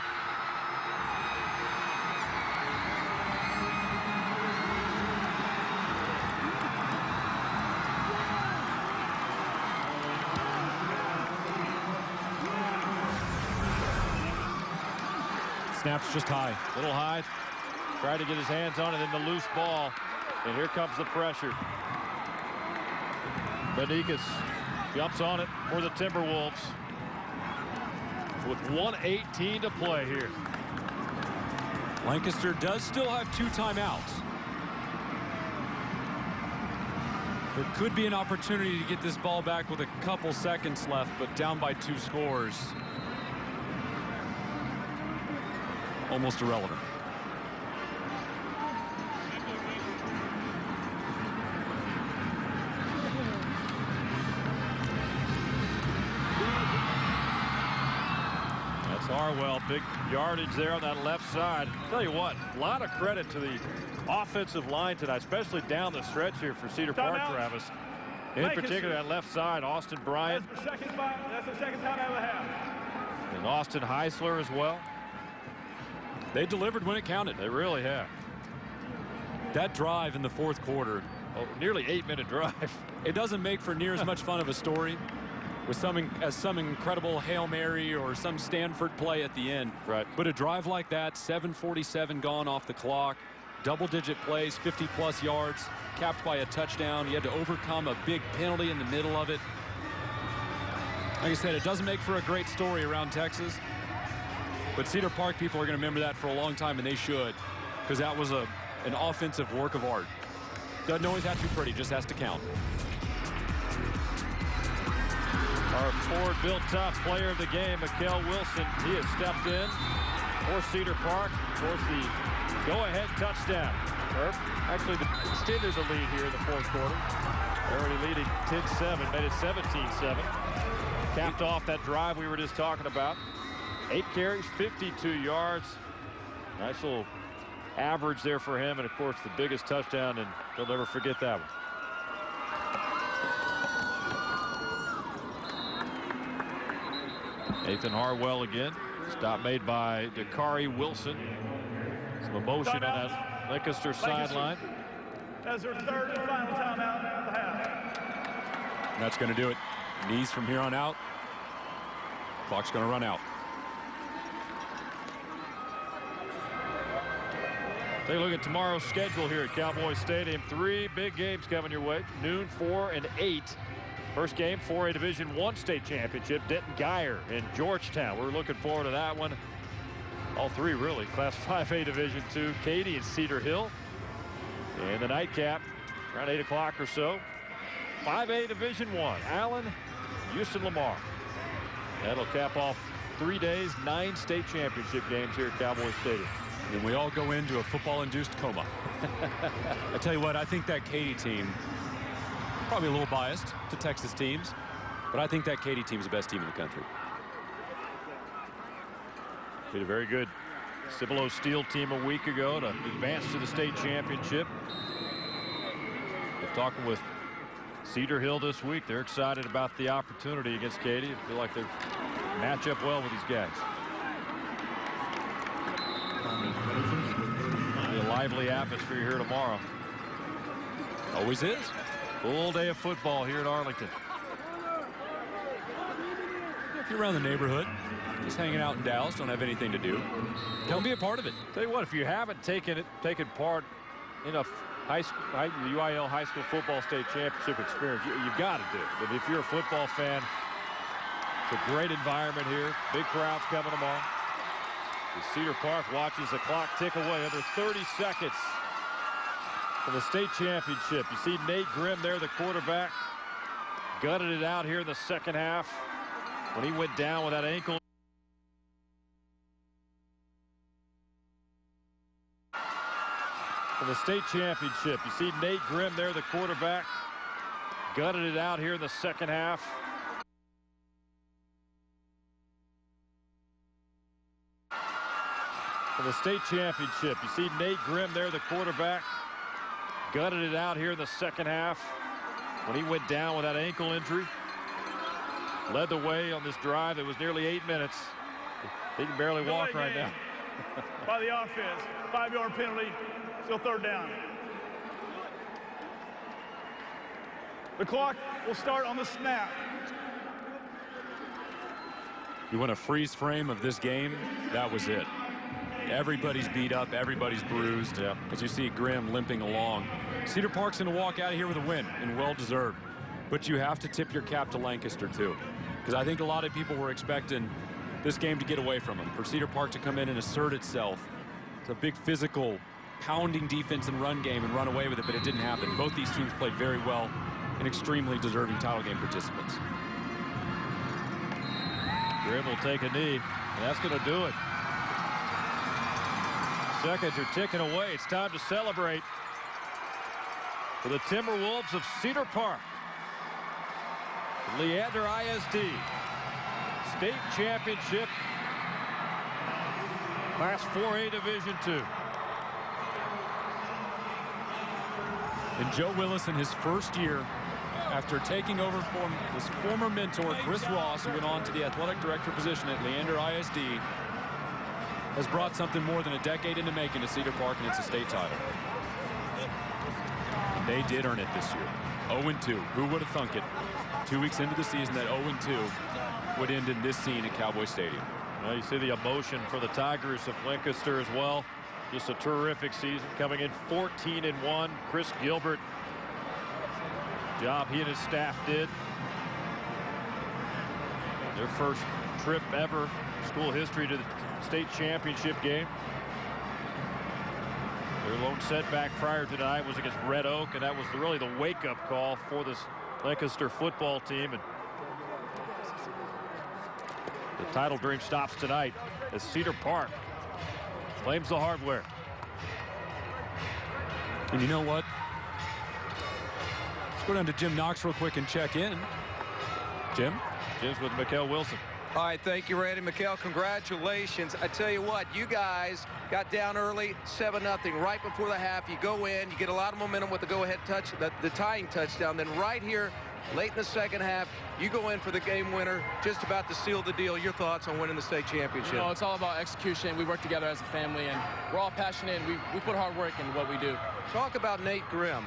Snaps just high. A little high. Tried to get his hands on it in the loose ball. And here comes the pressure. Benikas jumps on it for the Timberwolves. With 1:18 to play here. Lancaster does still have 2 timeouts. There could be an opportunity to get this ball back with a couple seconds left, but down by 2 scores. Almost irrelevant. Harwell, big yardage there on that left side. Tell you what, a lot of credit to the offensive line tonight, especially down the stretch here for Cedar Park, Travis. In particular, that left side, Austin Bryant. That's the second time out of the half. And Austin Heisler as well. They delivered when it counted. They really have. That drive in the 4th quarter. Oh, nearly 8-minute drive. It doesn't make for near as much fun of a story with some incredible Hail Mary or some Stanford play at the end. Right. But a drive like that, 7:47 gone off the clock, double-digit plays, 50-plus yards, capped by a touchdown. You had to overcome a big penalty in the middle of it. Like I said, it doesn't make for a great story around Texas. But Cedar Park people are going to remember that for a long time, and they should, because that was an offensive work of art. Doesn't always have to be pretty, just has to count. Our Ford built-top player of the game, Mikael Wilson, he has stepped in for Cedar Park. Of course, the go-ahead touchdown. Actually, extended the lead here in the 4th quarter. They're already leading 10-7, made it 17-7. Capped off that drive we were just talking about. 8 carries, 52 yards. Nice little average there for him, and of course, the biggest touchdown, and he'll never forget that one. Nathan Harwell again. Stop made by Dakari Wilson. Some emotion on that Lancaster sideline. That's their 3rd and final timeout of the half. That's going to do it. Knees from here on out. Clock's going to run out. Take a look at tomorrow's schedule here at Cowboys Stadium. 3 big games coming your way. Noon, 4, and 8. First game, 4A Division I state championship, Denton Geyer in Georgetown. We're looking forward to that one. All 3 really. Class 5A Division II, Katy and Cedar Hill. And the nightcap, around 8 o'clock or so, 5A Division I, Allen, Houston Lamar. That'll cap off 3 days, 9 state championship games here at Cowboys Stadium. And we all go into a football-induced coma. I tell you what, I think that Katy team, probably a little biased to Texas teams, but I think that Katy team is the best team in the country. Beat a very good Cibolo Steel team a week ago to advance to the state championship. We're talking with Cedar Hill this week. They're excited about the opportunity against Katy. I feel like they match up well with these guys. Be a lively atmosphere here tomorrow. Always is. Full day of football here at Arlington. if you're around the neighborhood, just hanging out in Dallas, don't have anything to do, come be a part of it. Tell you what, if you haven't taken part in a the UIL high school football state championship experience, you've got to do it. But if you're a football fan, it's a great environment here. Big crowds coming tomorrow. Cedar Park watches the clock tick away. Under 30 seconds for the state championship. You see Nate Grimm there, the quarterback, gutted it out here in the second half when he went down with that ankle. For the state championship, you see Nate Grimm there, the quarterback, gutted it out here in the second half. For the state championship, you see Nate Grimm there, the quarterback, gutted it out here in the second half when he went down with that ankle injury. Led the way on this drive that was nearly 8 minutes. He can barely walk right now. By the offense, 5-yard penalty, still third down. The clock will start on the snap. You want a freeze frame of this game? That was it. Everybody's beat up, everybody's bruised. Yeah. As you see Grimm limping along. Cedar Park's going to walk out of here with a win, and well-deserved. But you have to tip your cap to Lancaster, too. Because I think a lot of people were expecting this game to get away from them. For Cedar Park to come in and assert itself. It's a big physical, pounding defense and run game and run away with it, but it didn't happen. Both these teams played very well and extremely deserving title game participants. Grimm will take a knee, and that's going to do it. Seconds are ticking away. It's time to celebrate for the Timberwolves of Cedar Park. Leander ISD state championship, Class 4A Division II. And Joe Willis in his first year, after taking over from his former mentor, Chris Ross, who went on to the athletic director position at Leander ISD, has brought something more than a decade into making to Cedar Park, and it's a state title. And they did earn it this year. 0-2. Who would have thunk it? 2 weeks into the season that 0-2 would end in this scene at Cowboys Stadium. Well, you see the emotion for the Tigers of Lancaster as well. Just a terrific season, coming in 14-1. Chris Gilbert, job he and his staff did. Their first trip ever, school history, to the state championship game. Their lone setback prior to tonight was against Red Oak, and that was really the wake-up call for this Lancaster football team. And the title dream stops tonight as Cedar Park claims the hardware. And you know what? Let's go down to Jim Knox real quick and check in. Jim? Jim's with Mikkel Wilson. All right, thank you, Randy. Mikkel, congratulations. I tell you what, you guys got down early, 7-0. Right before the half, you go in, you get a lot of momentum with the go-ahead touch, the tying touchdown. Then right here, late in the second half, you go in for the game winner, just about to seal the deal. Your thoughts on winning the state championship? You know, it's all about execution. We work together as a family, and we're all passionate, and we put hard work in what we do. Talk about Nate Grimm.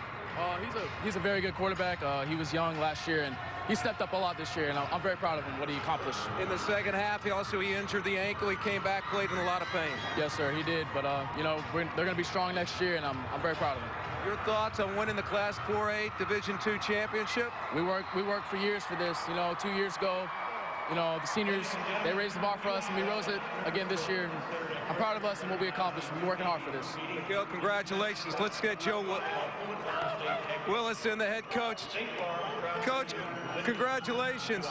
He's a very good quarterback. He was young last year, and he stepped up a lot this year, and I'm very proud of him, what he accomplished. In the second half, he injured the ankle. He came back, played in a lot of pain. Yes, sir, he did. But, you know, they're going to be strong next year, and I'm very proud of them. Your thoughts on winning the Class 4A Division II championship? We worked for years for this. You know, 2 years ago, you know, the seniors, they raised the bar for us, and we rose it again this year. I'm proud of us and what we accomplished. We're working hard for this. Miguel, congratulations. Let's get Joe Willis in, the head coach. Coach, congratulations.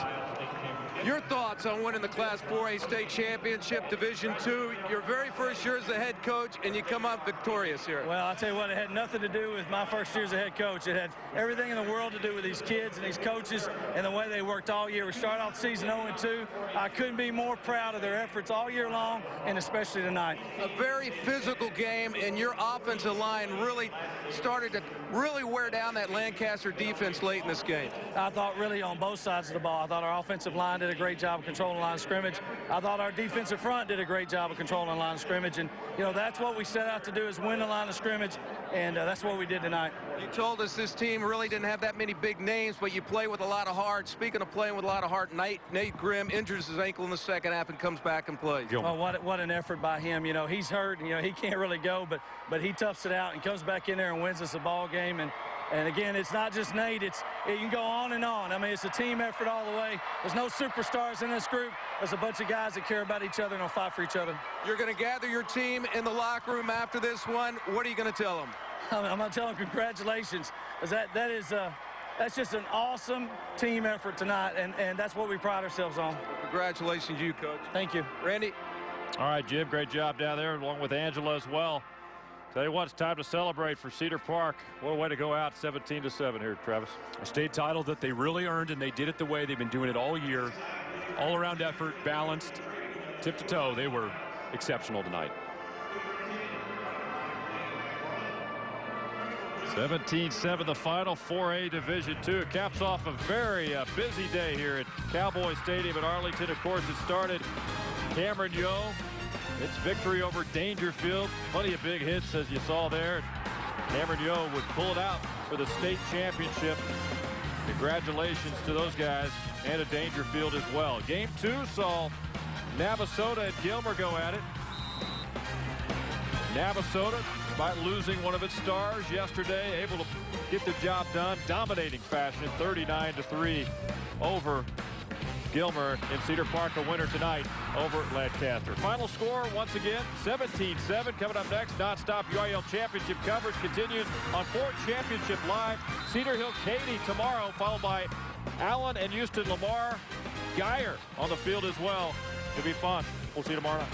Your thoughts on winning the Class 4A State Championship Division II, your very first year as the head coach, and you come out victorious here. Well, I'll tell you what, it had nothing to do with my first year as a head coach. It had everything in the world to do with these kids and these coaches and the way they worked all year. We started off the season 0-2. I couldn't be more proud of their efforts all year long, and especially tonight. A very physical game, and your offensive line really started to wear down that Lancaster defense late in this game. I thought really on both sides of the ball. I thought our offensive line did a great job of controlling the line of scrimmage. I thought our defensive front did a great job of controlling the line of scrimmage. And, you know, that's what we set out to do, is win the line of scrimmage. And that's what we did tonight. You told us this team really didn't have that many big names, but you play with a lot of heart. Speaking of playing with a lot of heart, Nate Grimm injures his ankle in the second half and comes back and plays. Oh, what an effort by him. You know, he's hurt. You know, he can't really go, but he toughs it out and comes back in there and wins us a ball game. And again, it's not just Nate. You can go on and on. I mean, it's a team effort all the way. There's no superstars in this group. There's a bunch of guys that care about each other and will fight for each other. You're going to gather your team in the locker room after this one. What are you going to tell them? I'm going to tell them congratulations. That's just an awesome team effort tonight, and that's what we pride ourselves on. Congratulations, you, Coach. Thank you. Randy? All right, Jim, great job down there, along with Angela as well. Tell you what, it's time to celebrate for Cedar Park. What a way to go out, 17-7 here, Travis. A state title that they really earned, and they did it the way they've been doing it all year. All-around effort, balanced, tip to toe. They were exceptional tonight. 17-7, the final 4A Division II. It caps off a very busy day here at Cowboys Stadium at Arlington. Of course, it started Cameron Yo. It's victory over Dangerfield. Plenty of big hits, as you saw there. Cameron Yo would pull it out for the state championship. Congratulations to those guys and to Dangerfield as well. Game 2 saw Navasota and Gilmer go at it. Navasota, despite losing one of its stars yesterday, able to get the job done, dominating fashion, 39-3 over Gilmer. In Cedar Park, a winner tonight over Lancaster. Final score, once again, 17-7. Coming up next, nonstop UIL championship coverage continues on Ford Championship Live. Cedar Hill Katy tomorrow, followed by Allen and Houston Lamar. Geyer on the field as well. It'll be fun. We'll see you tomorrow night.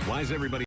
Why is everybody